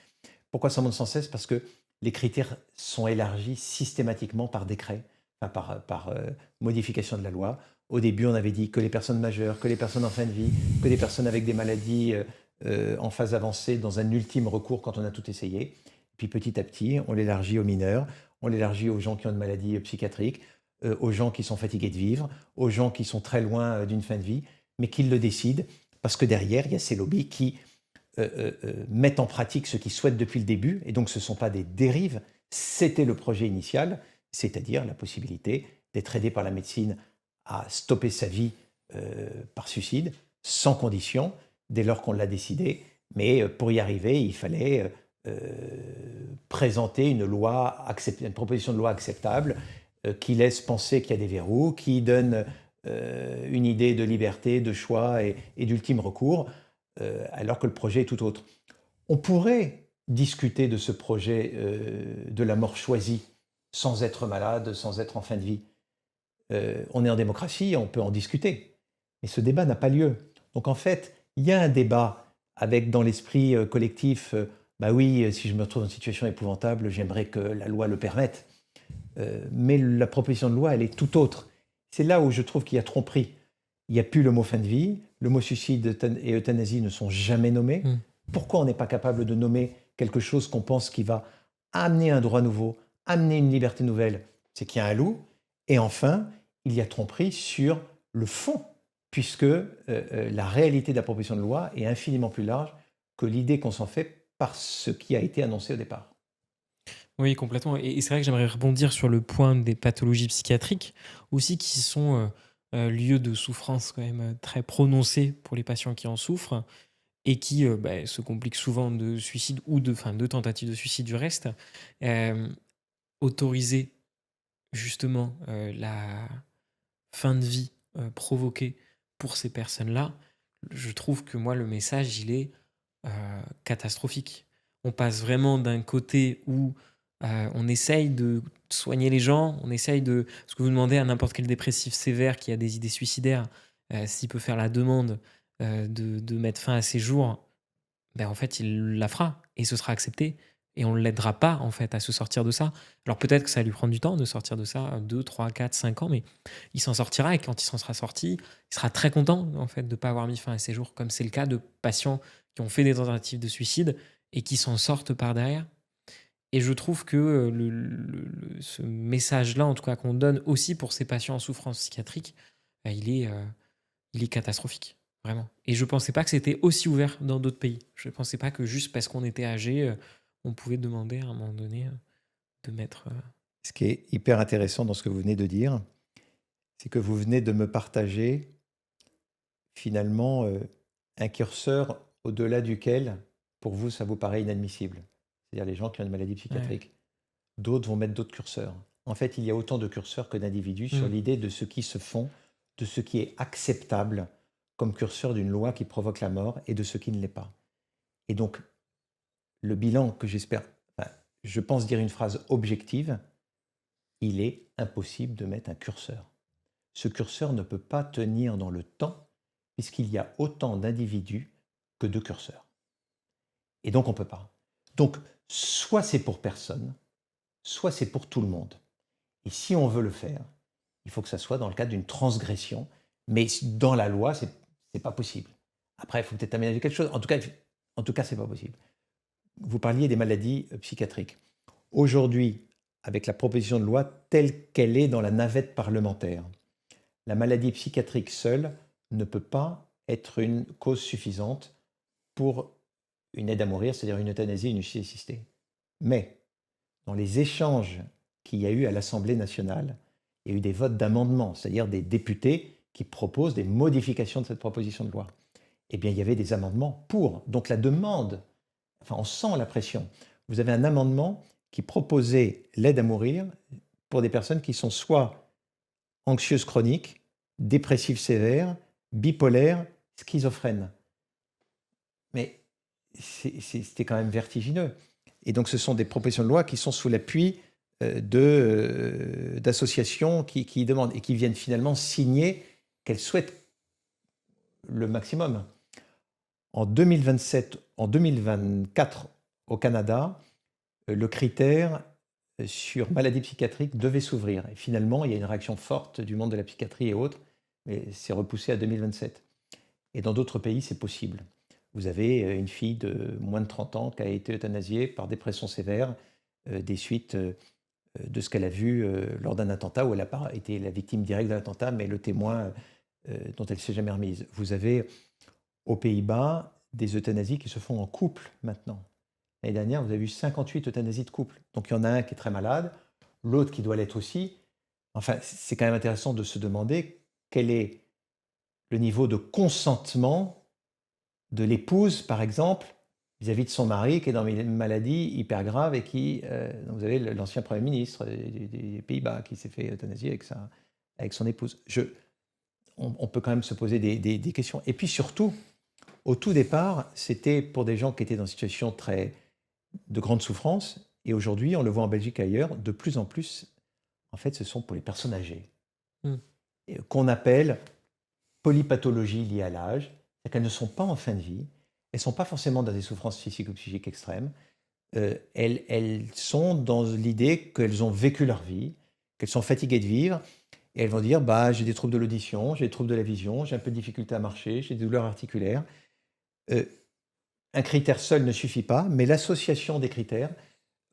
Pourquoi ça monte sans cesse? Parce que les critères sont élargis systématiquement par décret, enfin par modification de la loi. Au début, on avait dit que les personnes majeures, que les personnes en fin de vie, que les personnes avec des maladies en phase avancée dans un ultime recours quand on a tout essayé. Puis petit à petit, on l'élargit aux mineurs, on l'élargit aux gens qui ont une maladie psychiatrique, aux gens qui sont fatigués de vivre, aux gens qui sont très loin d'une fin de vie, mais qui le décident parce que derrière, il y a ces lobbies qui mettent en pratique ce qu'ils souhaitent depuis le début, et donc ce ne sont pas des dérives, c'était le projet initial, c'est-à-dire la possibilité d'être aidé par la médecine à stopper sa vie par suicide, sans condition, dès lors qu'on l'a décidé, mais pour y arriver, il fallait présenter une proposition de loi acceptable qui laisse penser qu'il y a des verrous, qui donne une idée de liberté, de choix et d'ultime recours, alors que le projet est tout autre. On pourrait discuter de ce projet de la mort choisie sans être malade, sans être en fin de vie. On est en démocratie, on peut en discuter. Mais ce débat n'a pas lieu. Donc en fait, il y a un débat avec dans l'esprit collectif, bah oui, si je me retrouve dans une situation épouvantable, j'aimerais que la loi le permette. Mais la proposition de loi, elle est tout autre. C'est là où je trouve qu'il y a tromperie. Il n'y a plus le mot fin de vie, le mot suicide et euthanasie ne sont jamais nommés. Pourquoi on n'est pas capable de nommer quelque chose qu'on pense qui va amener un droit nouveau, amener une liberté nouvelle? C'est qu'il y a un loup. Et enfin, il y a tromperie sur le fond, puisque la réalité de la proposition de loi est infiniment plus large que l'idée qu'on s'en fait par ce qui a été annoncé au départ. Oui, complètement. Et c'est vrai que j'aimerais rebondir sur le point des pathologies psychiatriques aussi qui sont lieux de souffrance quand même très prononcés pour les patients qui en souffrent et qui se compliquent souvent de suicide ou de tentatives de suicide du reste. Autoriser justement la fin de vie provoquée pour ces personnes-là, je trouve que moi, le message, il est catastrophique. On passe vraiment d'un côté où on essaye de soigner les gens, on essaye de... Ce que vous demandez à n'importe quel dépressif sévère qui a des idées suicidaires, s'il peut faire la demande de mettre fin à ses jours, ben en fait, il la fera et ce sera accepté. Et on ne l'aidera pas, en fait, à se sortir de ça. Alors peut-être que ça va lui prendre du temps de sortir de ça, 2, 3, 4, 5 ans, mais il s'en sortira et quand il s'en sera sorti, il sera très content, en fait, de ne pas avoir mis fin à ses jours, comme c'est le cas de patients qui ont fait des tentatives de suicide et qui s'en sortent par derrière. Et je trouve que ce message-là, en tout cas qu'on donne aussi pour ces patients en souffrance psychiatrique, bah, il est catastrophique, vraiment. Et je pensais pas que c'était aussi ouvert dans d'autres pays. Je pensais pas que juste parce qu'on était âgé, on pouvait demander à un moment donné de mettre. Ce qui est hyper intéressant dans ce que vous venez de dire, c'est que vous venez de me partager finalement un curseur au-delà duquel, pour vous, ça vous paraît inadmissible. C'est-à-dire les gens qui ont une maladie Ouais. psychiatrique. D'autres vont mettre d'autres curseurs. En fait, il y a autant de curseurs que d'individus sur Mm. l'idée de ce qui se font, de ce qui est acceptable comme curseur d'une loi qui provoque la mort et de ce qui ne l'est pas. Et donc, le bilan que j'espère, enfin, je pense dire une phrase objective, il est impossible de mettre un curseur. Ce curseur ne peut pas tenir dans le temps puisqu'il y a autant d'individus que de curseurs. Et donc, on ne peut pas. Donc, soit c'est pour personne, soit c'est pour tout le monde. Et si on veut le faire, il faut que ça soit dans le cadre d'une transgression, mais dans la loi, c'est pas possible. Après, il faut peut-être aménager quelque chose. En tout cas, c'est pas possible. Vous parliez des maladies psychiatriques. Aujourd'hui, avec la proposition de loi telle qu'elle est dans la navette parlementaire, la maladie psychiatrique seule ne peut pas être une cause suffisante pour une aide à mourir, c'est-à-dire une euthanasie, une suicide assistée. Mais dans les échanges qu'il y a eu à l'Assemblée nationale, il y a eu des votes d'amendements, c'est-à-dire des députés qui proposent des modifications de cette proposition de loi. Eh bien, il y avait des amendements pour. Donc la demande, enfin, on sent la pression. Vous avez un amendement qui proposait l'aide à mourir pour des personnes qui sont soit anxieuses chroniques, dépressives sévères, bipolaires, schizophrènes. Mais c'était quand même vertigineux. Et donc, ce sont des propositions de loi qui sont sous l'appui d'associations qui demandent et qui viennent finalement signer qu'elles souhaitent le maximum. En 2027, en 2024, au Canada, le critère sur maladie psychiatrique devait s'ouvrir. Et finalement, il y a une réaction forte du monde de la psychiatrie et autres, mais c'est repoussé à 2027. Et dans d'autres pays, c'est possible. Vous avez une fille de moins de 30 ans qui a été euthanasiée par dépression sévère des suites de ce qu'elle a vu lors d'un attentat où elle n'a pas été la victime directe de l'attentat, mais le témoin dont elle ne s'est jamais remise. Vous avez aux Pays-Bas des euthanasies qui se font en couple maintenant. L'année dernière, vous avez eu 58 euthanasies de couple. Donc il y en a un qui est très malade, l'autre qui doit l'être aussi. Enfin, c'est quand même intéressant de se demander quel est le niveau de consentement de l'épouse, par exemple, vis-à-vis de son mari qui est dans une maladie hyper grave et qui, vous avez l'ancien Premier ministre des Pays-Bas qui s'est fait euthanasier avec son épouse. On peut quand même se poser des questions. Et puis surtout, au tout départ, c'était pour des gens qui étaient dans une situation de grande souffrance. Et aujourd'hui, on le voit en Belgique et ailleurs, de plus en plus, en fait, ce sont pour les personnes âgées, Mm. qu'on appelle polypathologies liées à l'âge. C'est-à-dire qu'elles ne sont pas en fin de vie, elles ne sont pas forcément dans des souffrances physiques ou psychiques extrêmes. Elles sont dans l'idée qu'elles ont vécu leur vie, qu'elles sont fatiguées de vivre, et elles vont dire bah, j'ai des troubles de l'audition, j'ai des troubles de la vision, j'ai un peu de difficulté à marcher, j'ai des douleurs articulaires. Un critère seul ne suffit pas, mais l'association des critères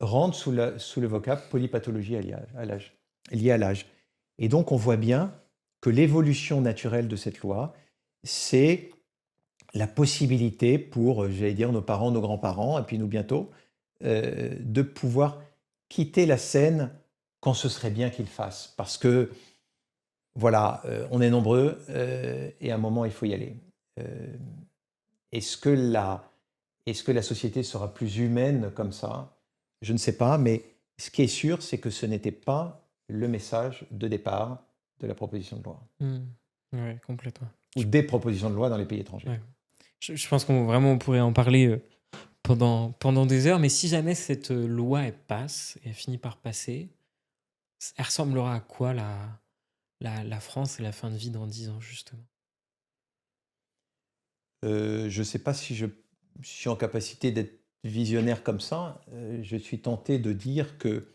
rentre sous le vocable polypathologie liée à l'âge. Et donc on voit bien que l'évolution naturelle de cette loi, c'est la possibilité pour, j'allais dire, nos parents, nos grands-parents, et puis nous bientôt, de pouvoir quitter la scène quand ce serait bien qu'ils fassent. Parce que, voilà, on est nombreux, et à un moment, il faut y aller. Est-ce que la société sera plus humaine comme ça? Je ne sais pas, mais ce qui est sûr, c'est que ce n'était pas le message de départ de la proposition de loi, Mm. Ouais, complètement. ou des propositions de loi dans les pays étrangers. Ouais. Je pense qu'on vraiment on pourrait en parler pendant des heures, mais si jamais cette loi elle passe et elle finit par passer, elle ressemblera à quoi la France et la fin de vie dans 10 ans, justement? Je ne sais pas si je suis en capacité d'être visionnaire comme ça. Je suis tenté de dire que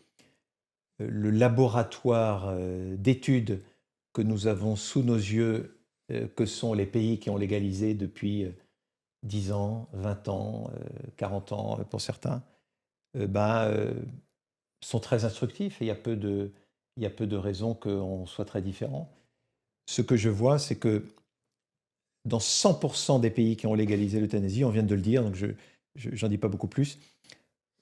le laboratoire d'études que nous avons sous nos yeux, que sont les pays qui ont légalisé depuis 10 ans, 20 ans, 40 ans pour certains, ben, sont très instructifs et il y a peu de raisons qu'on soit très différents. Ce que je vois, c'est que dans 100% des pays qui ont légalisé l'euthanasie, on vient de le dire, donc j'en dis pas beaucoup plus,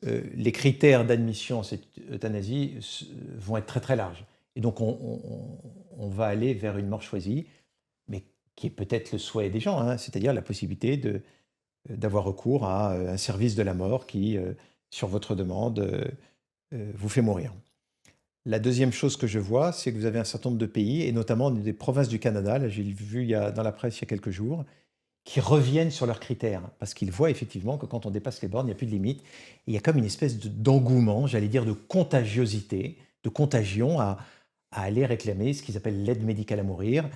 les critères d'admission à cette euthanasie vont être très très larges. Et donc on va aller vers une mort choisie, mais qui est peut-être le souhait des gens, hein, c'est-à-dire la possibilité d'avoir recours à un service de la mort qui, sur votre demande, vous fait mourir. La deuxième chose que je vois, c'est que vous avez un certain nombre de pays, et notamment des provinces du Canada, là j'ai vu dans la presse il y a quelques jours, qui reviennent sur leurs critères, parce qu'ils voient effectivement que quand on dépasse les bornes, il n'y a plus de limite. Et il y a comme une espèce d'engouement, j'allais dire de contagiosité, de contagion à aller réclamer ce qu'ils appellent l'aide médicale à mourir,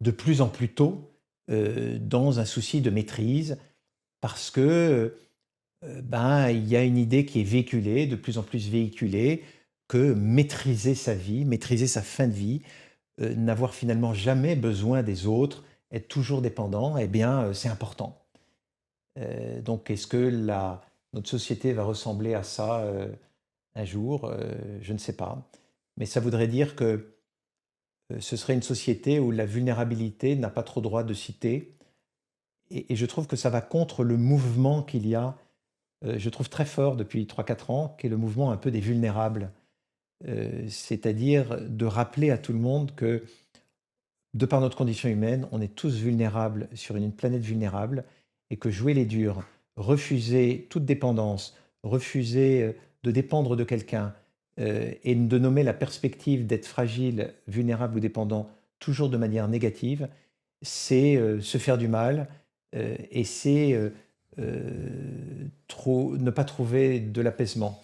de plus en plus tôt, dans un souci de maîtrise, parce que ben, il y a une idée qui est véhiculée, de plus en plus véhiculée, que maîtriser sa vie, maîtriser sa fin de vie, n'avoir finalement jamais besoin des autres, être toujours dépendant, eh bien, c'est important. Donc, est-ce que notre société va ressembler à ça un jour? Je ne sais pas. Mais ça voudrait dire que ce serait une société où la vulnérabilité n'a pas trop droit de citer. Et je trouve que ça va contre le mouvement qu'il y a, je trouve très fort depuis 3 4 ans, qui est le mouvement un peu des vulnérables. C'est-à-dire de rappeler à tout le monde que, de par notre condition humaine, on est tous vulnérables sur une planète vulnérable et que jouer les durs, refuser toute dépendance, refuser de dépendre de quelqu'un et de nommer la perspective d'être fragile, vulnérable ou dépendant toujours de manière négative, c'est se faire du mal et c'est ne pas trouver de l'apaisement.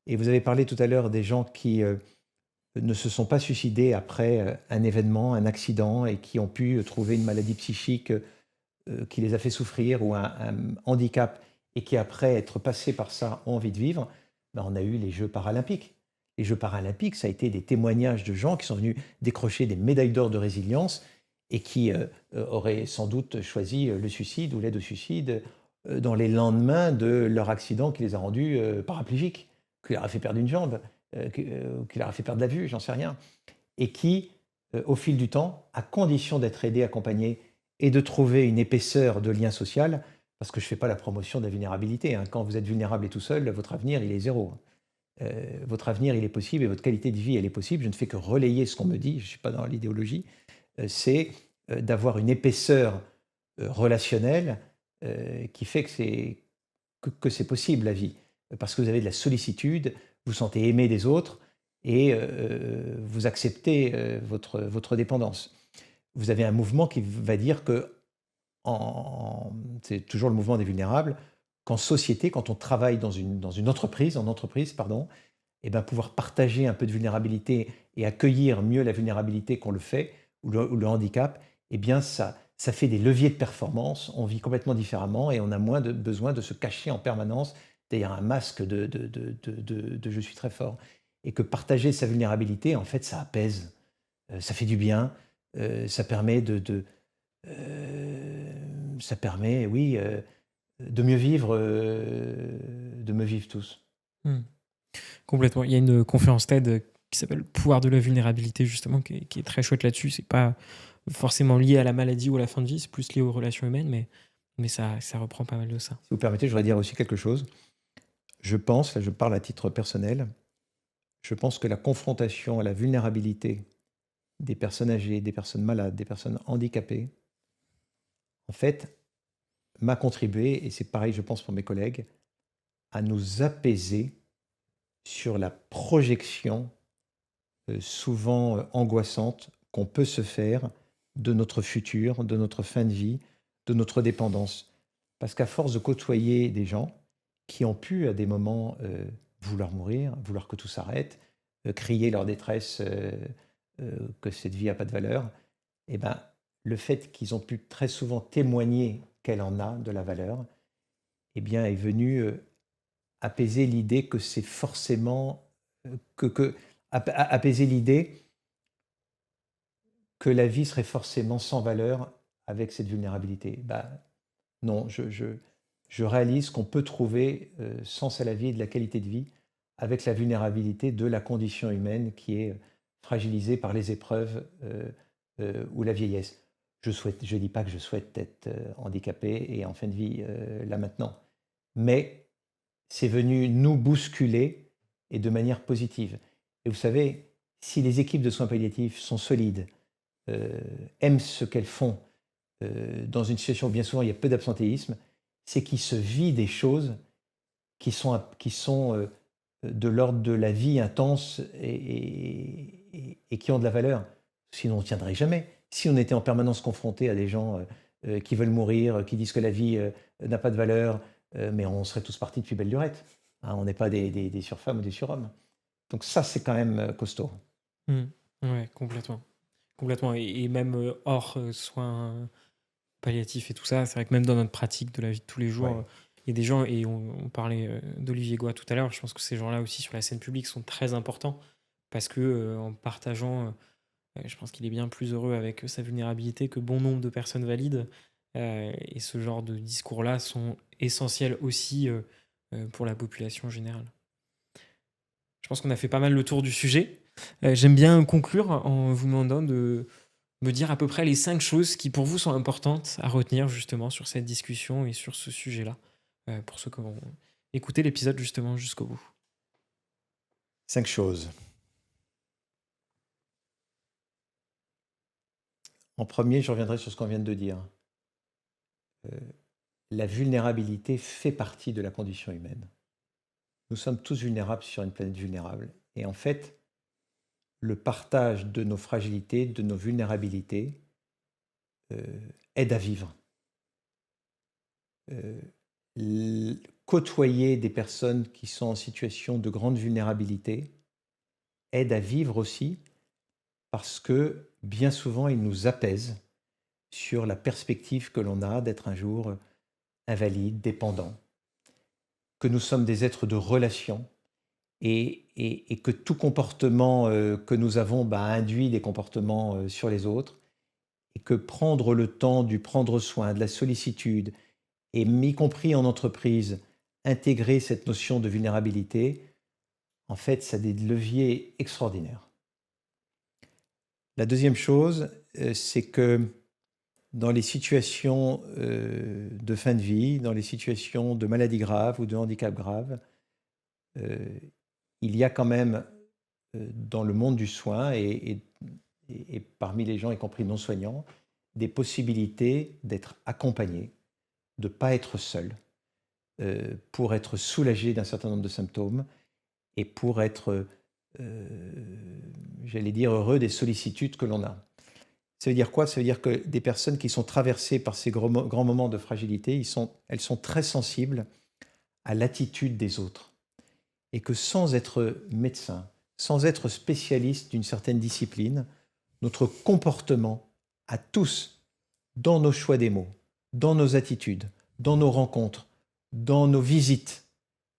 Et vous avez parlé tout à l'heure des gens qui ne se sont pas suicidés après un événement, un accident, et qui ont pu trouver une maladie psychique qui les a fait souffrir ou un handicap, et qui après être passés par ça ont envie de vivre. Ben, on a eu les Jeux paralympiques. Les Jeux paralympiques, ça a été des témoignages de gens qui sont venus décrocher des médailles d'or de résilience et qui auraient sans doute choisi le suicide ou l'aide au suicide dans les lendemains de leur accident qui les a rendus paraplégiques, qui leur a fait perdre une jambe, qui leur a fait perdre la vue, j'en sais rien, et qui, au fil du temps, à condition d'être aidé, accompagné et de trouver une épaisseur de lien social, parce que je ne fais pas la promotion de la vulnérabilité, hein. Quand vous êtes vulnérable et tout seul, votre avenir, il est zéro. Votre avenir, il est possible et votre qualité de vie, elle est possible. Je ne fais que relayer ce qu'on me dit, je ne suis pas dans l'idéologie. C'est d'avoir une épaisseur relationnelle qui fait que c'est possible la vie. Parce que vous avez de la sollicitude, vous sentez aimé des autres et vous acceptez votre dépendance. Vous avez un mouvement qui va dire que, c'est toujours le mouvement des vulnérables, qu'en société, quand on travaille dans une entreprise, pardon, et ben pouvoir partager un peu de vulnérabilité et accueillir mieux la vulnérabilité qu'on le fait, ou le handicap, eh bien ça fait des leviers de performance, on vit complètement différemment et on a moins besoin de se cacher en permanence derrière un masque de je suis très fort. Et que partager sa vulnérabilité, en fait, ça apaise, ça fait du bien, ça permet ça permet, oui, de mieux vivre tous. Hmm. Complètement. Il y a une conférence TED qui s'appelle Pouvoir de la vulnérabilité, justement, qui est très chouette là-dessus. C'est pas forcément lié à la maladie ou à la fin de vie, c'est plus lié aux relations humaines, mais ça reprend pas mal de ça. Si vous permettez, je voudrais dire aussi quelque chose. Je pense, là je parle à titre personnel, je pense que la confrontation à la vulnérabilité des personnes âgées, des personnes malades, des personnes handicapées, en fait, m'a contribué, et c'est pareil, je pense, pour mes collègues, à nous apaiser sur la projection souvent angoissante qu'on peut se faire de notre futur, de notre fin de vie, de notre dépendance. Parce qu'à force de côtoyer des gens qui ont pu, à des moments, vouloir mourir, vouloir que tout s'arrête, crier leur détresse, que cette vie n'a pas de valeur, eh ben, le fait qu'ils ont pu très souvent témoigner qu'elle en a de la valeur, eh bien, est venu apaiser l'idée que c'est forcément apaiser l'idée que la vie serait forcément sans valeur avec cette vulnérabilité. Bah, non, je réalise qu'on peut trouver sens à la vie et de la qualité de vie avec la vulnérabilité de la condition humaine qui est fragilisée par les épreuves ou la vieillesse. Je dis pas que je souhaite être handicapé et en fin de vie là maintenant, mais c'est venu nous bousculer et de manière positive. Et vous savez, si les équipes de soins palliatifs sont solides, aiment ce qu'elles font, dans une situation où bien souvent il y a peu d'absentéisme, c'est qu'il se vit des choses qui sont de l'ordre de la vie intense et qui ont de la valeur. Sinon, on ne tiendrait jamais. Si on était en permanence confronté à des gens qui veulent mourir, qui disent que la vie n'a pas de valeur, mais on serait tous partis depuis belle lurette. Hein, on n'est pas des surfemmes ou des surhommes. Donc ça, c'est quand même costaud. Mmh. Ouais, complètement. Complètement. Et même hors soins palliatifs et tout ça, c'est vrai que même dans notre pratique de la vie de tous les jours, Ouais. il y a des gens, et on parlait d'Olivier Goy tout à l'heure, je pense que ces gens-là aussi sur la scène publique sont très importants parce que en partageant, je pense qu'il est bien plus heureux avec sa vulnérabilité que bon nombre de personnes valides. Et ce genre de discours-là sont essentiels aussi pour la population générale. Je pense qu'on a fait pas mal le tour du sujet. J'aime bien conclure en vous demandant de me dire à peu près les 5 choses qui pour vous sont importantes à retenir justement sur cette discussion et sur ce sujet-là, pour ceux qui vont écouter l'épisode justement jusqu'au bout. 5 choses. En premier, je reviendrai sur ce qu'on vient de dire. La vulnérabilité fait partie de la condition humaine. Nous sommes tous vulnérables sur une planète vulnérable. Et en fait, le partage de nos fragilités, de nos vulnérabilités, aide à vivre. Côtoyer des personnes qui sont en situation de grande vulnérabilité aide à vivre aussi parce que bien souvent, il nous apaise sur la perspective que l'on a d'être un jour invalide, dépendant, que nous sommes des êtres de relation et que tout comportement que nous avons induit des comportements sur les autres et que prendre le temps du prendre soin, de la sollicitude, et y compris en entreprise, intégrer cette notion de vulnérabilité, en fait, ça a des leviers extraordinaires. La deuxième chose, c'est que dans les situations de fin de vie, dans les situations de maladie grave ou de handicap grave, il y a quand même dans le monde du soin et parmi les gens, y compris non soignants, des possibilités d'être accompagnés, de ne pas être seul, pour être soulagé d'un certain nombre de symptômes et pour être, j'allais dire, heureux des sollicitudes que l'on a. Ça veut dire quoi? Ça veut dire que des personnes qui sont traversées par ces grands moments de fragilité, elles sont très sensibles à l'attitude des autres. Et que sans être médecin, sans être spécialiste d'une certaine discipline, notre comportement à tous, dans nos choix des mots, dans nos attitudes, dans nos rencontres, dans nos visites,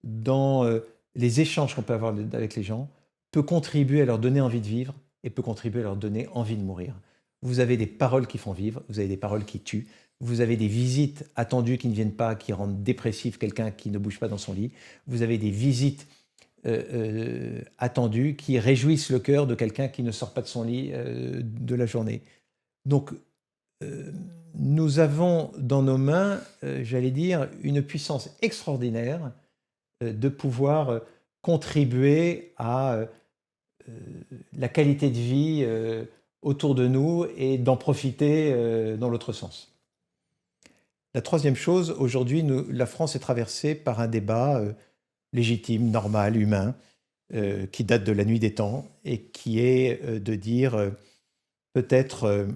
dans les échanges qu'on peut avoir avec les gens, peut contribuer à leur donner envie de vivre et peut contribuer à leur donner envie de mourir. Vous avez des paroles qui font vivre, vous avez des paroles qui tuent, vous avez des visites attendues qui ne viennent pas, qui rendent dépressif quelqu'un qui ne bouge pas dans son lit, vous avez des visites attendues qui réjouissent le cœur de quelqu'un qui ne sort pas de son lit de la journée. Donc, nous avons dans nos mains, j'allais dire, une puissance extraordinaire de pouvoir contribuer à la qualité de vie autour de nous et d'en profiter dans l'autre sens. La troisième chose, aujourd'hui, la France est traversée par un débat légitime, normal, humain, qui date de la nuit des temps et qui est de dire peut-être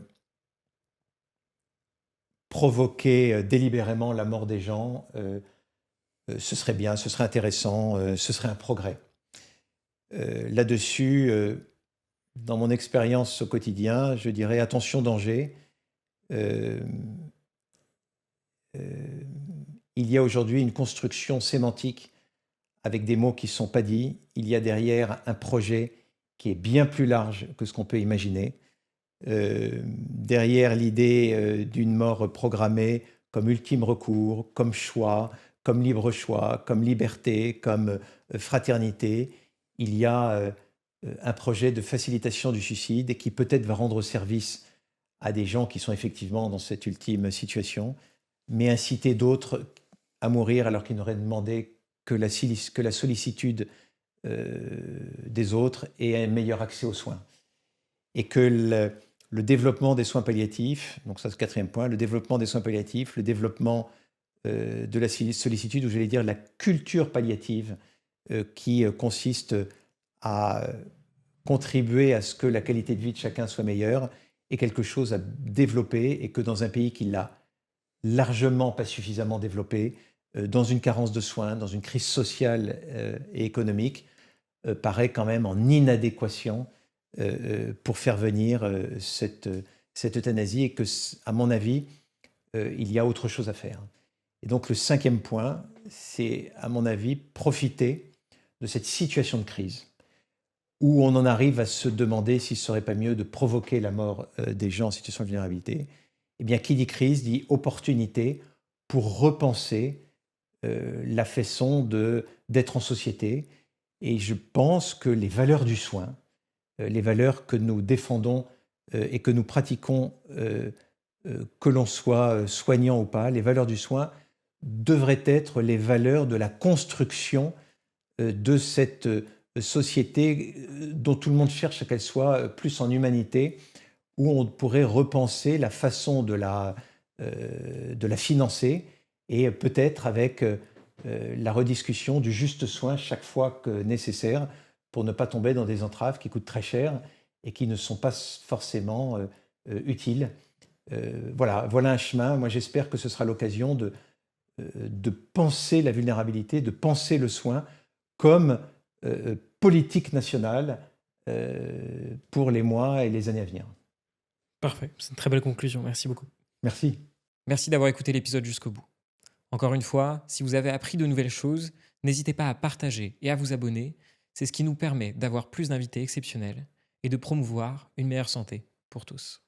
provoquer délibérément la mort des gens, ce serait bien, ce serait intéressant, ce serait un progrès. Là-dessus, dans mon expérience au quotidien, je dirais attention danger. Il y a aujourd'hui une construction sémantique avec des mots qui ne sont pas dits. Il y a derrière un projet qui est bien plus large que ce qu'on peut imaginer. Derrière l'idée d'une mort programmée comme ultime recours, comme choix, comme libre choix, comme liberté, comme fraternité. Il y a un projet de facilitation du suicide et qui peut-être va rendre service à des gens qui sont effectivement dans cette ultime situation, mais inciter d'autres à mourir alors qu'ils n'auraient demandé que la sollicitude des autres et un meilleur accès aux soins. Et que le développement des soins palliatifs, donc ça c'est le quatrième point, le développement des soins palliatifs, le développement de la sollicitude, ou j'allais dire la culture palliative, qui consiste à contribuer à ce que la qualité de vie de chacun soit meilleure, est quelque chose à développer et que dans un pays qui l'a largement pas suffisamment développé, dans une carence de soins, dans une crise sociale et économique, paraît quand même en inadéquation pour faire venir cette euthanasie et que, à mon avis, il y a autre chose à faire. Et donc le cinquième point, c'est, à mon avis, profiter de cette situation de crise où on en arrive à se demander s'il ne serait pas mieux de provoquer la mort des gens en situation de vulnérabilité. Eh bien, qui dit crise dit opportunité pour repenser la façon d'être en société. Et je pense que les valeurs du soin, les valeurs que nous défendons et que nous pratiquons, que l'on soit soignant ou pas, les valeurs du soin devraient être les valeurs de la construction de cette société dont tout le monde cherche à qu'elle soit plus en humanité, où on pourrait repenser la façon de la financer et peut-être avec la rediscussion du juste soin chaque fois que nécessaire pour ne pas tomber dans des entraves qui coûtent très cher et qui ne sont pas forcément utiles. Voilà un chemin. Moi, j'espère que ce sera l'occasion de penser la vulnérabilité, de penser le soin comme politique nationale pour les mois et les années à venir. Parfait, c'est une très belle conclusion, merci beaucoup. Merci. Merci d'avoir écouté l'épisode jusqu'au bout. Encore une fois, si vous avez appris de nouvelles choses, n'hésitez pas à partager et à vous abonner. C'est ce qui nous permet d'avoir plus d'invités exceptionnels et de promouvoir une meilleure santé pour tous.